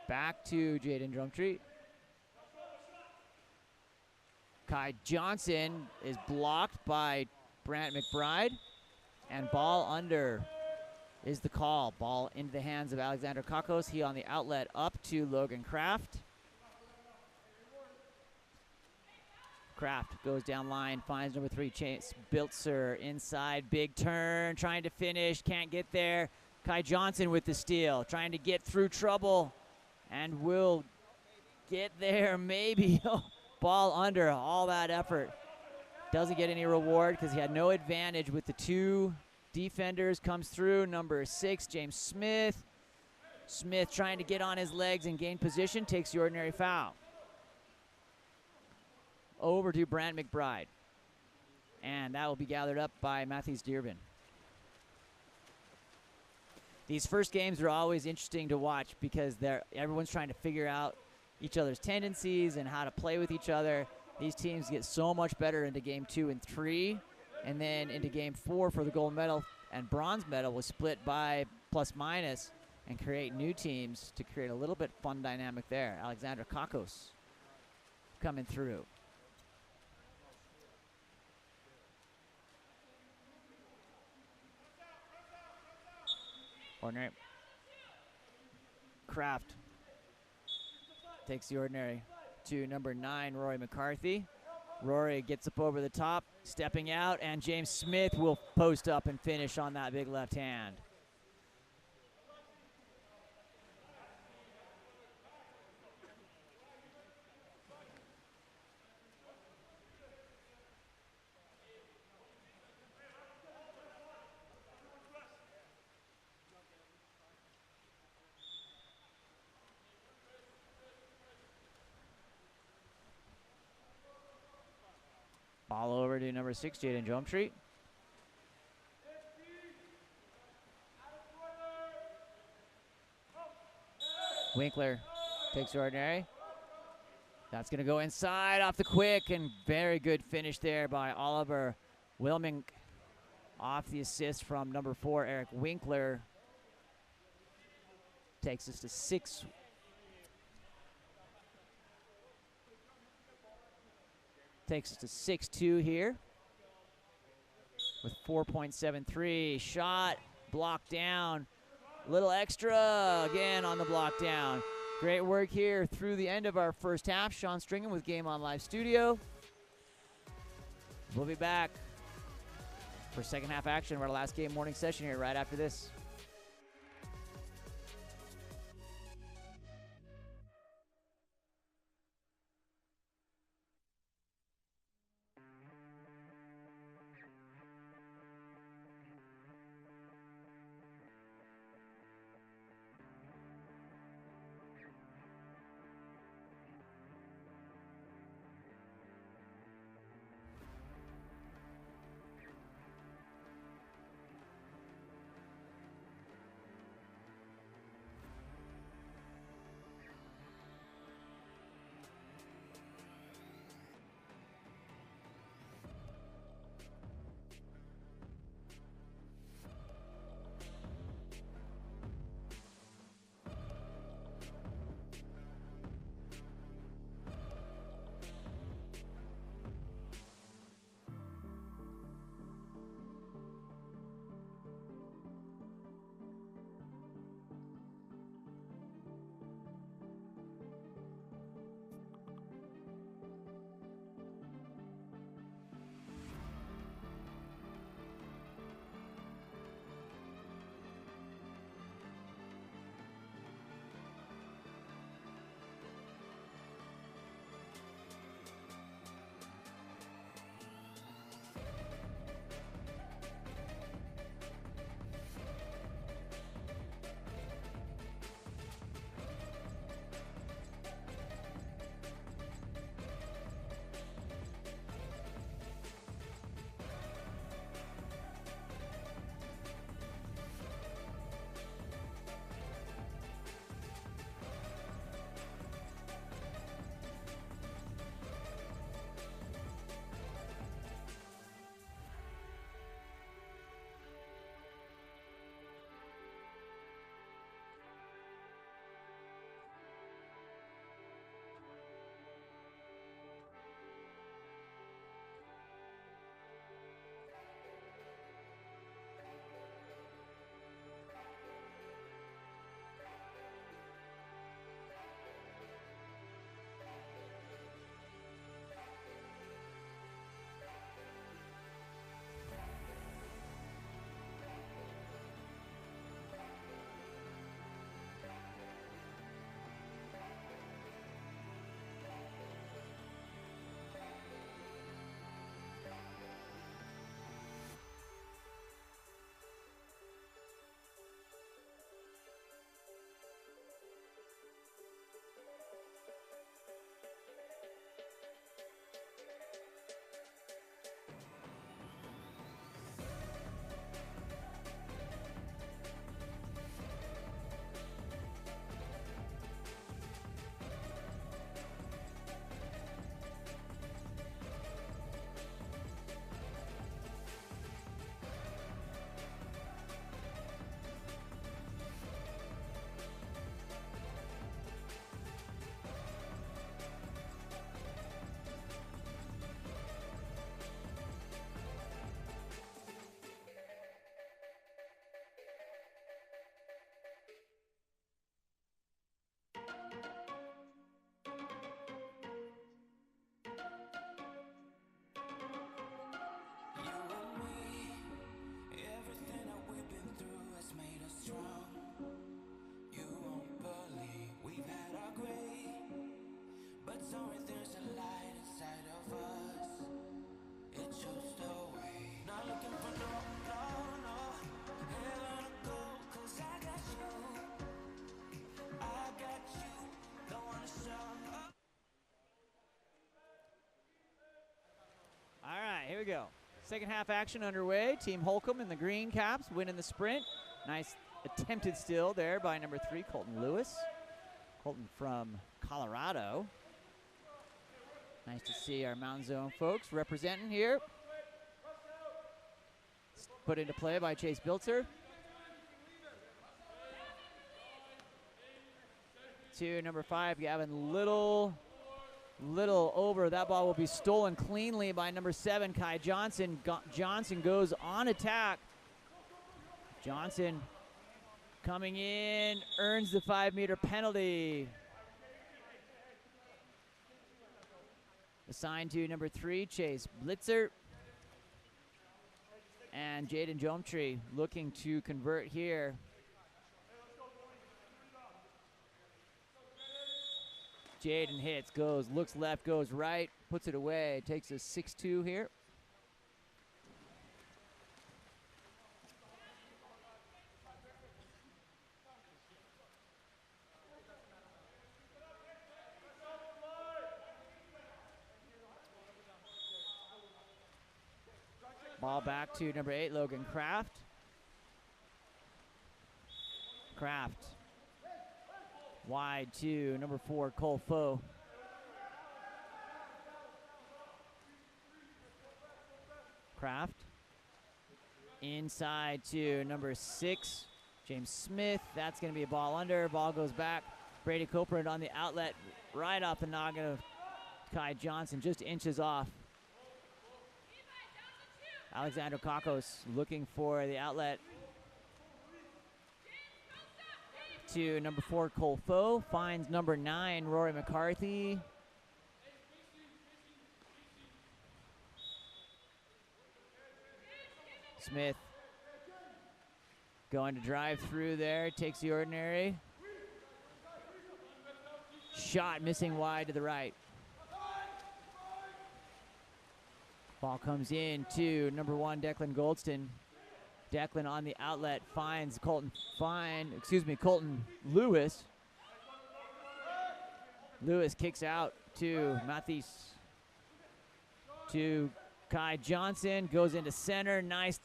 back to Jaden Jomtree. Kai Johnson is blocked by Brant McBride, and ball under is the call. Ball into the hands of Alexander Kakos. He on the outlet up to Logan Kraft. Kraft goes down line, finds number 3, Chase Biltzer inside, big turn, trying to finish, can't get there. Kai Johnson with the steal, trying to get through trouble, and will get there maybe. Ball under, all that effort. Doesn't get any reward because he had no advantage with the 2 defenders. Comes through, number 6, James Smith. Smith trying to get on his legs and gain position, takes the ordinary foul. Over to Brant McBride. And that will be gathered up by Matthews Dearborn. These first games are always interesting to watch because everyone's trying to figure out each other's tendencies and how to play with each other. These teams get so much better into game 2 and 3, and then into game 4 for the gold medal and bronze medal was split by plus minus and create new teams to create a little bit fun dynamic there. Alexander Kakos coming through. Ordinary. Kraft takes the ordinary to number 9, Rory McCarthy. Rory gets up over the top, stepping out, and James Smith will post up and finish on that big left hand. Ball over to number 6, Jaden Jomtree. Winkler takes ordinary. That's going to go inside off the quick, and very good finish there by Oliver Wilmink off the assist from number 4, Eric Winkler. Takes us to 6. Takes us to 6-2 here with 4.73. Shot, blocked down. Little extra again on the block down. Great work here through the end of our first half. Sean Stringham with Game On Live Studio. We'll be back for second half action of our last game morning session here right after this. we go. Second half action underway. Team Holcomb in the green caps winning the sprint. Nice attempted steal there by number 3, Colton Lewis. Colton from Colorado. Nice to see our Mountain Zone folks representing here. Put into play by Chase Biltzer. To number 5, Gavin Little over. That ball will be stolen cleanly by number 7, Kai Johnson. Johnson goes on attack. Johnson coming in, earns the 5-meter penalty. Assigned to number 3, Chase Blitzer. And Jaden Jomtree looking to convert here. Jaden hits, goes, looks left, goes right, puts it away, takes a 6-2 here. Ball back to number 8, Logan Kraft. Kraft. Wide to number 4, Cole Foe. Kraft. Inside to number 6, James Smith. That's going to be a ball under. Ball goes back. Brady Copeland on the outlet. Right off the noggin of Kai Johnson. Just inches off. Alexander Kakos looking for the outlet. To number 4, Cole Foe. Finds number 9, Rory McCarthy. Smith going to drive through there. Takes the ordinary. Shot missing wide to the right. Ball comes in to number 1, Declan Goldston. Declan on the outlet finds Colton Lewis. Lewis kicks out to Mathis. To Kai Johnson, goes into center. Nice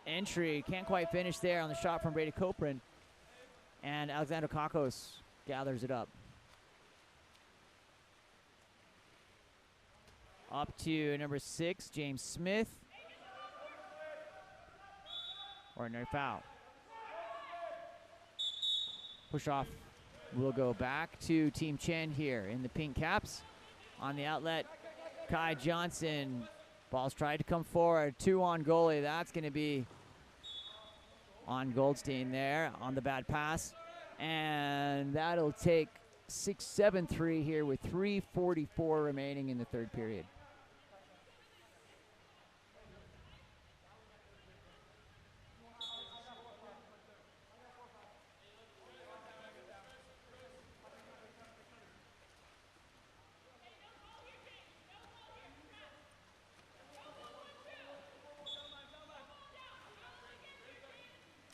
entry. Can't quite finish there on the shot from Brady Copran. And Alexander Kakos gathers it up. Up to number 6, James Smith. Ordinary foul. Push off will go back to Team Chen here in the pink caps. On the outlet, Kai Johnson. Ball's tried to come forward. 2 on goalie. That's going to be on Goldstein there on the bad pass. And that'll take 6-7-3 here with 3:44 remaining in the third period.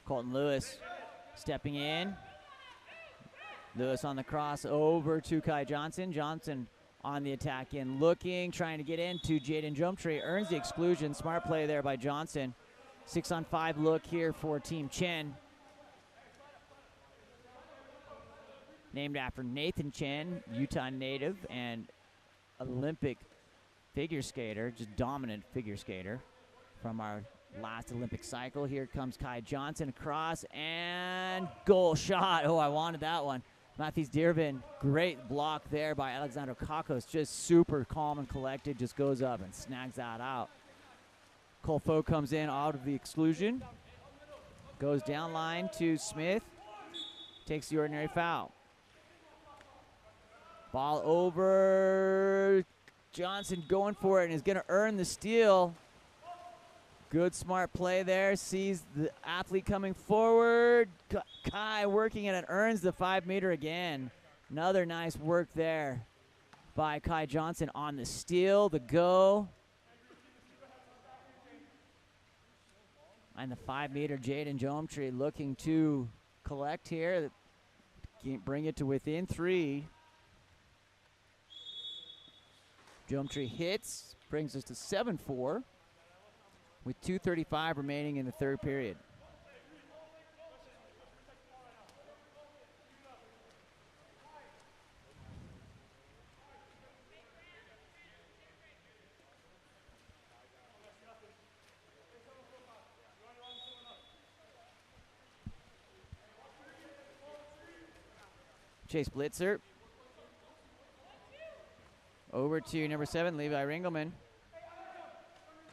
Colton Lewis stepping in. Lewis on the cross over to Kai Johnson. Johnson on the attack in, looking, trying to get into Jaden Jumtree. Earns the exclusion. Smart play there by Johnson. 6-on-5 look here for Team Chen. Named after Nathan Chen, Utah native and Olympic figure skater, just dominant figure skater from our last Olympic cycle. Here comes Kai Johnson across and goal shot. Oh, I wanted that one. Matthews Dearvin, great block there by Alexander Kakos. Just super calm and collected, just goes up and snags that out. Cole Foe comes in out of the exclusion. Goes down line to Smith. Takes the ordinary foul. Ball over. Johnson going for it and is going to earn the steal. Good smart play there. Sees the athlete coming forward. Kai working it and earns the 5-meter again. Another nice work there by Kai Johnson on the steal, the go. And the 5-meter Jaden Jomtree looking to collect here. Bring it to within 3. Jomtree hits, brings us to 7-4. with 2:35 remaining in the third period. Chase Blitzer. Over to number 7, Levi Ringelman.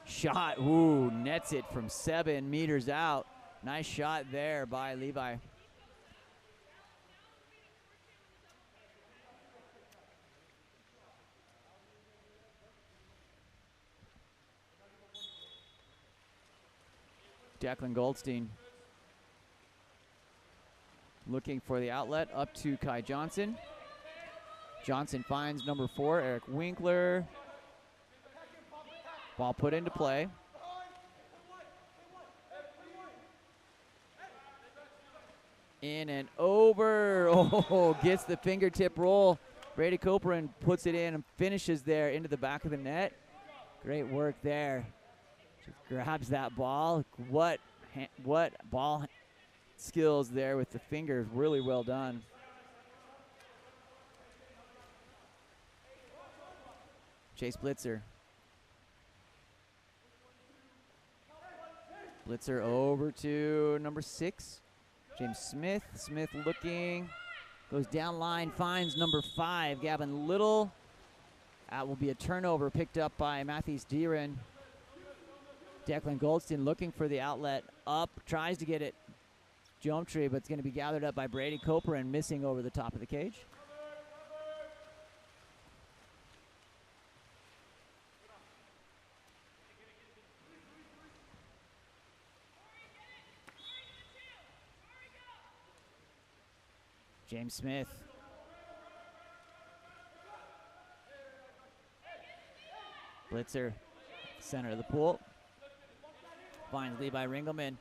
Shot, ooh, nets it from 7 meters out. Nice shot there by Levi. Declan Goldstein looking for the outlet up to Kai Johnson. Johnson finds number 4, Eric Winkler. Ball put into play. In and over. Oh, gets the fingertip roll. Brady Copeland puts it in and finishes there into the back of the net. Great work there. Just grabs that ball. What ball skills there with the fingers. Really well done. Chase Blitzer. Blitzer over to number 6, James Smith. Smith looking, goes down line, finds number 5, Gavin Little. That will be a turnover picked up by Matthews Deeren. Declan Goldstein looking for the outlet up, tries to get it geometry, but it's going to be gathered up by Brady Coper and missing over the top of the cage. James Smith. Blitzer, center of the pool. Finds Levi Ringelman.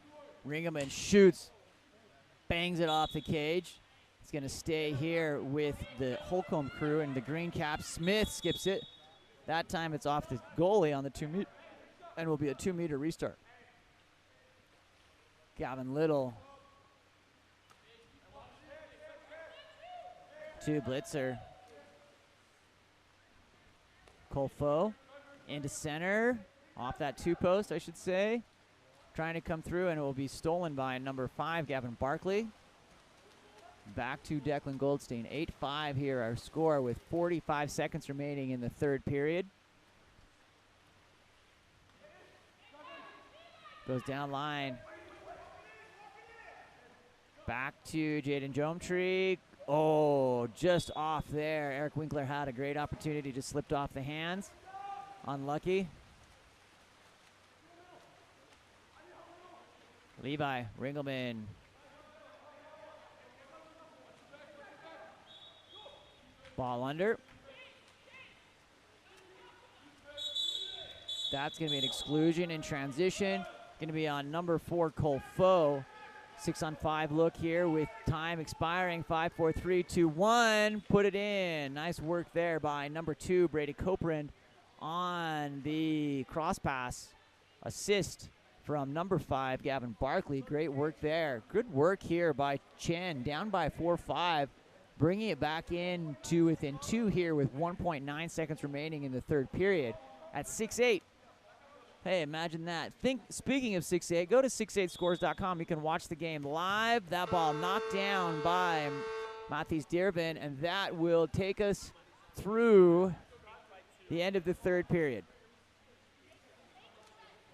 Ringelman shoots, bangs it off the cage. It's going to stay here with the Holcomb crew and the green cap. Smith skips it. That time it's off the goalie on the 2 meter and will be a 2 meter restart. Gavin Little to Blitzer. Colfo into center. Off that 2 post, I should say. Trying to come through, and it will be stolen by number 5, Gavin Barkley. Back to Declan Goldstein. 8-5 here, our score with 45 seconds remaining in the third period. Goes down line. Back to Jaden Jometree. Oh, just off there. Eric Winkler had a great opportunity, just slipped off the hands. Unlucky. Levi Ringelman. Ball under. That's going to be an exclusion in transition. Going to be on number 4, Colfo. 6-on-5 look here with time expiring. 5, 4, 3, 2, 1. Put it in. Nice work there by number 2, Brady Copeland, on the cross pass. Assist from number 5, Gavin Barkley. Great work there. Good work here by Chen. Down by 4-5. Bringing it back in to within 2 here with 1.9 seconds remaining in the third period at 6-8. Hey, imagine that. Speaking of 6-8, go to 68scores.com. You can watch the game live. That ball knocked down by Matthews Deervin, and that will take us through the end of the third period.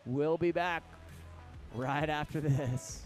We'll be back right after this.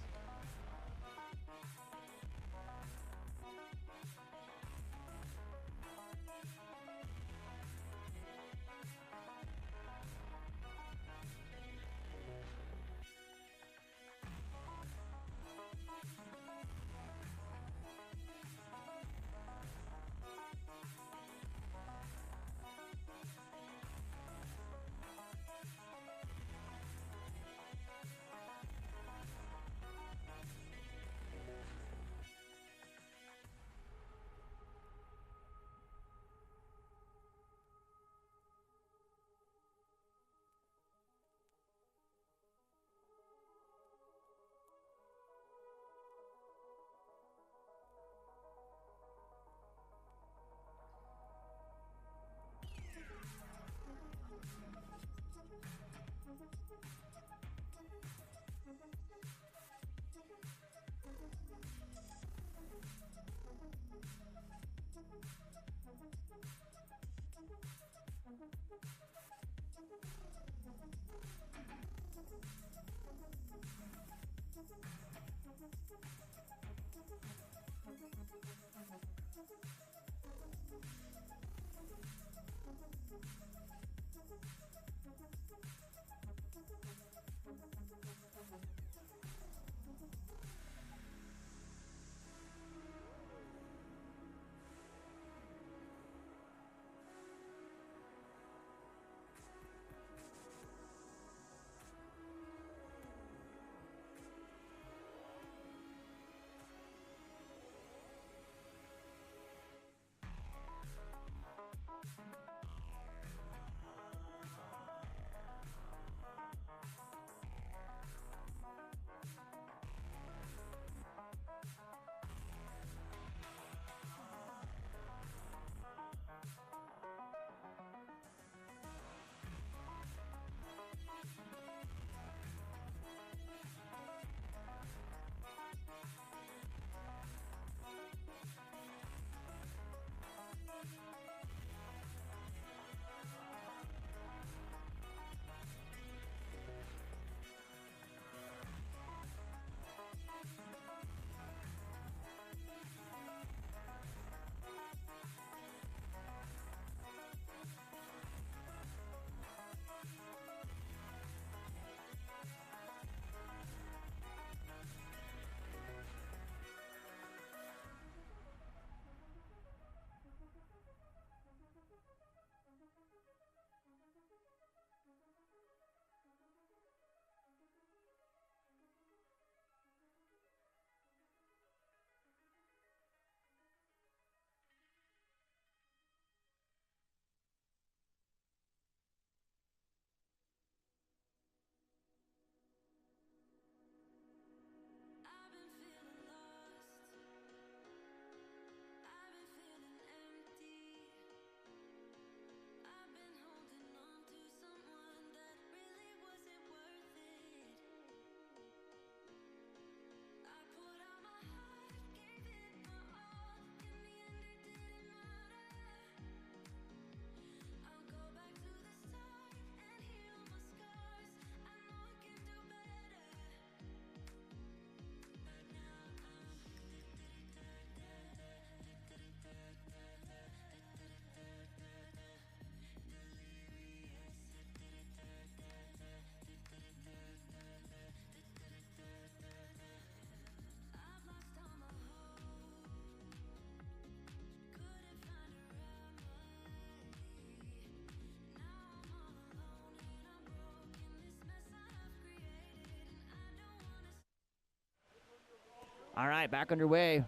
All right, back underway.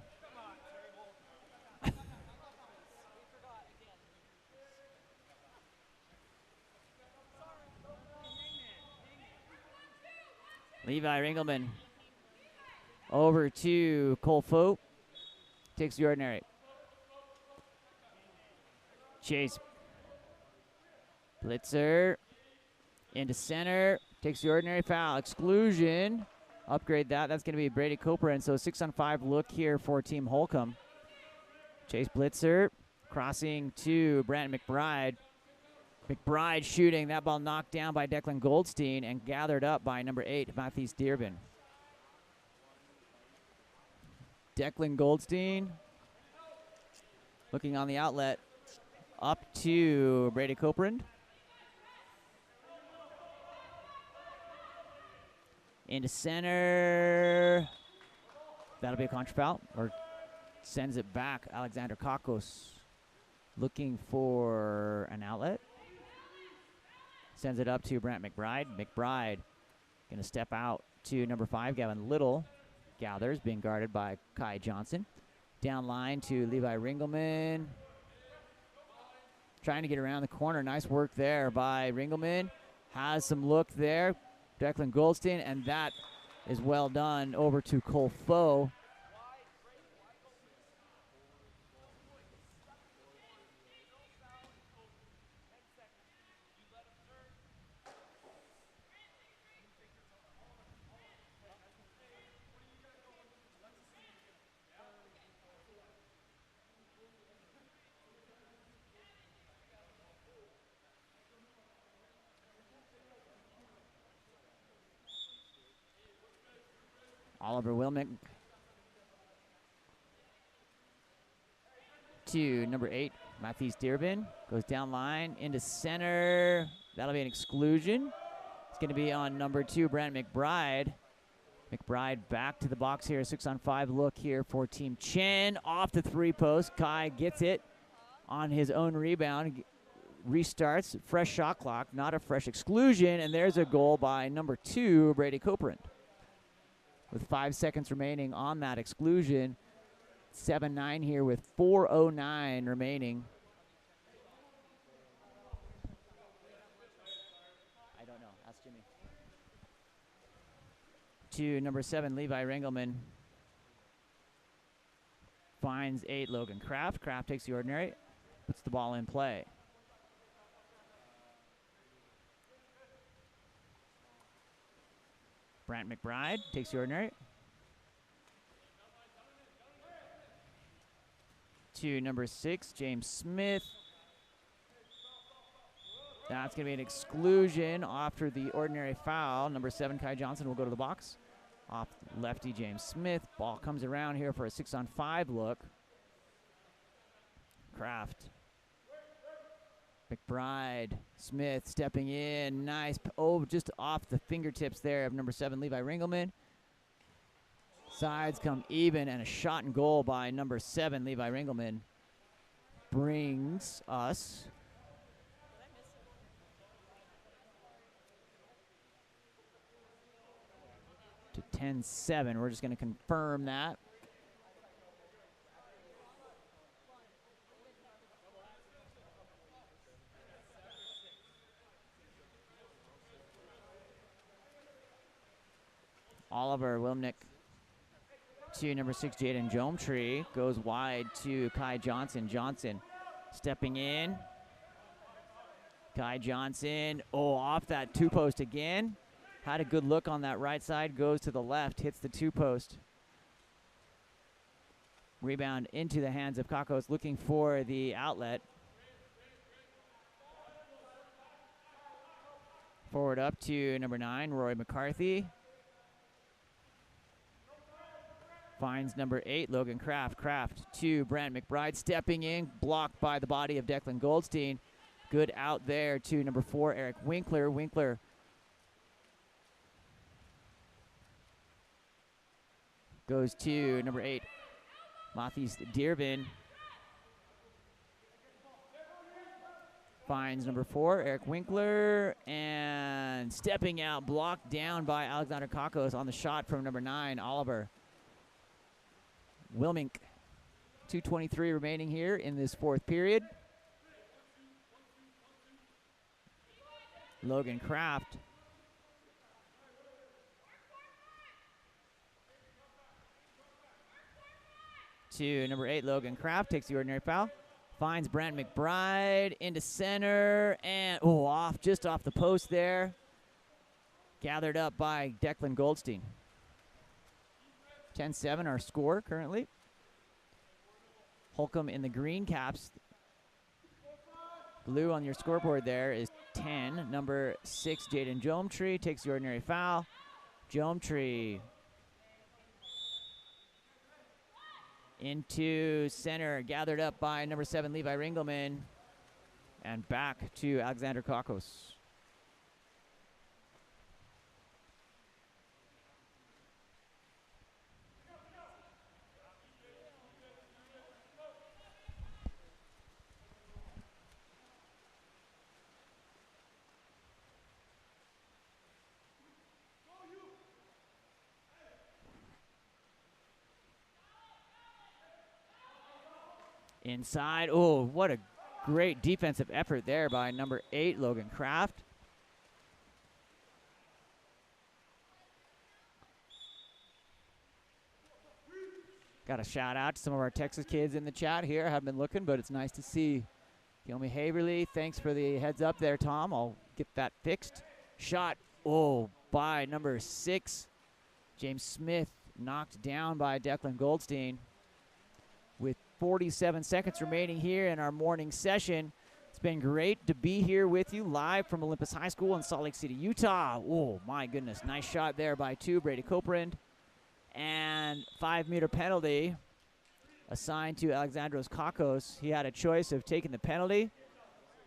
Levi Ringelman over to Cole Foe. Takes the ordinary. Chase. Blitzer. Into center. Takes the ordinary foul. Exclusion. Upgrade that. That's going to be Brady Cooper. And so 6-on-5 look here for Team Holcomb. Chase Blitzer. Crossing to Brant McBride. McBride shooting. That ball knocked down by Declan Goldstein and gathered up by number 8, Matthews Dearban. Declan Goldstein looking on the outlet. Up to Brady Copeland. Into center. That'll be a contra foul. Or sends it back. Alexander Kakos looking for an outlet. Sends it up to Brant McBride. McBride going to step out to number 5, Gavin Little. Gathers, being guarded by Kai Johnson. Down line to Levi Ringelman. Trying to get around the corner. Nice work there by Ringelman. Has some look there. Declan Goldstein, and that is well done over to Cole Foe. Oliver Wilmick to number 8, Matthews Dearvin. Goes down line into center. That'll be an exclusion. It's going to be on number 2, Brandon McBride. McBride back to the box here. 6-on-5 look here for Team Chen. Off the 3-post. Kai gets it on his own rebound. Restarts. Fresh shot clock. Not a fresh exclusion. And there's a goal by number 2, Brady Copeland. With 5 seconds remaining on that exclusion. 7-9 here with 4:09 remaining. I don't know. Ask Jimmy. To number 7, Levi Ringelman. Finds 8, Logan Kraft. Kraft takes the ordinary. Puts the ball in play. Brant McBride takes the ordinary. To number 6, James Smith. That's going to be an exclusion after the ordinary foul. Number 7, Kai Johnson will go to the box. Off lefty, James Smith. Ball comes around here for a 6-on-5 look. Kraft. McBride. Smith stepping in. Nice. Oh, just off the fingertips there of number 7, Levi Ringelman. Sides come even, and a shot and goal by number 7, Levi Ringelman, brings us to 10-7. We're just going to confirm that. Oliver Wilmnick to number 6, Jaden Jometree. Goes wide to Kai Johnson. Johnson stepping in. Kai Johnson, off that 2-post again. Had a good look on that right side. Goes to the left, hits the 2-post. Rebound into the hands of Kakos, looking for the outlet. Forward up to number 9, Roy McCarthy. Finds number 8, Logan Kraft. Kraft to Brant McBride, stepping in, blocked by the body of Declan Goldstein. Good out there to number 4, Eric Winkler. Winkler goes to number 8, Matthews Dearvin. Finds number 4, Eric Winkler, and stepping out, blocked down by Alexander Kakos on the shot from number 9, Oliver Wilmink. 2:23 remaining here in this 4th period. Logan Kraft to number 8, Logan Kraft takes the ordinary foul. Finds Brant McBride into center, and just off the post there. Gathered up by Declan Goldstein. 10-7 our score currently. Holcomb in the green caps. Blue on your scoreboard there is 10. Number 6, Jaden Jometree takes the ordinary foul. Jometree into center, gathered up by number 7, Levi Ringelman. And back to Alexander Kakos. Inside, what a great defensive effort there by number 8, Logan Kraft. Got a shout out to some of our Texas kids in the chat here. I haven't been looking, but it's nice to see. Gilmy Haverly, thanks for the heads up there, Tom. I'll get that fixed. Shot, by number 6, James Smith, knocked down by Declan Goldstein. With 47 seconds remaining here in our morning session. It's been great to be here with you live from Olympus High School in Salt Lake City, Utah. My goodness, nice shot there by 2, Brady Copeland. And 5-meter penalty assigned to Alexandros Kakos. He had a choice of taking the penalty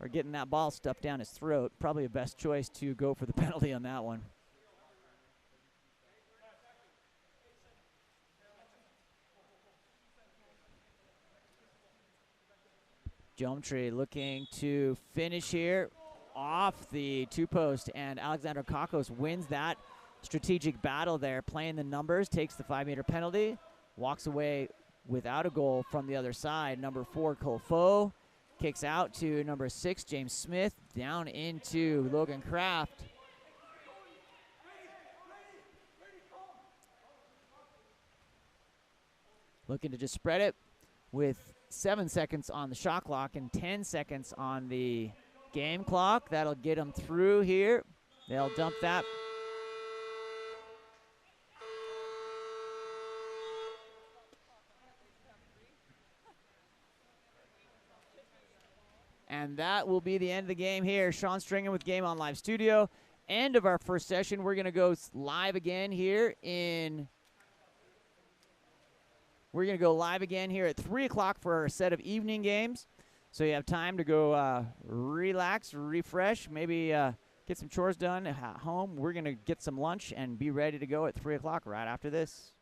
or getting that ball stuffed down his throat. Probably the best choice to go for the penalty on that one. Geometry looking to finish here off the 2-post, and Alexander Kakos wins that strategic battle there, playing the numbers, takes the 5-meter penalty, walks away without a goal from the other side. Number 4, Colfo, kicks out to number 6, James Smith, down into Logan Kraft. Looking to just spread it with 7 seconds on the shot clock and 10 seconds on the game clock. That'll get them through here. They'll dump that. And that will be the end of the game here. Sean Stringen with Game On Live Studio. End of our first session. We're going to go live again here We're going to go live again here at 3 o'clock for our set of evening games. So you have time to go relax, refresh, maybe get some chores done at home. We're going to get some lunch and be ready to go at 3 o'clock right after this.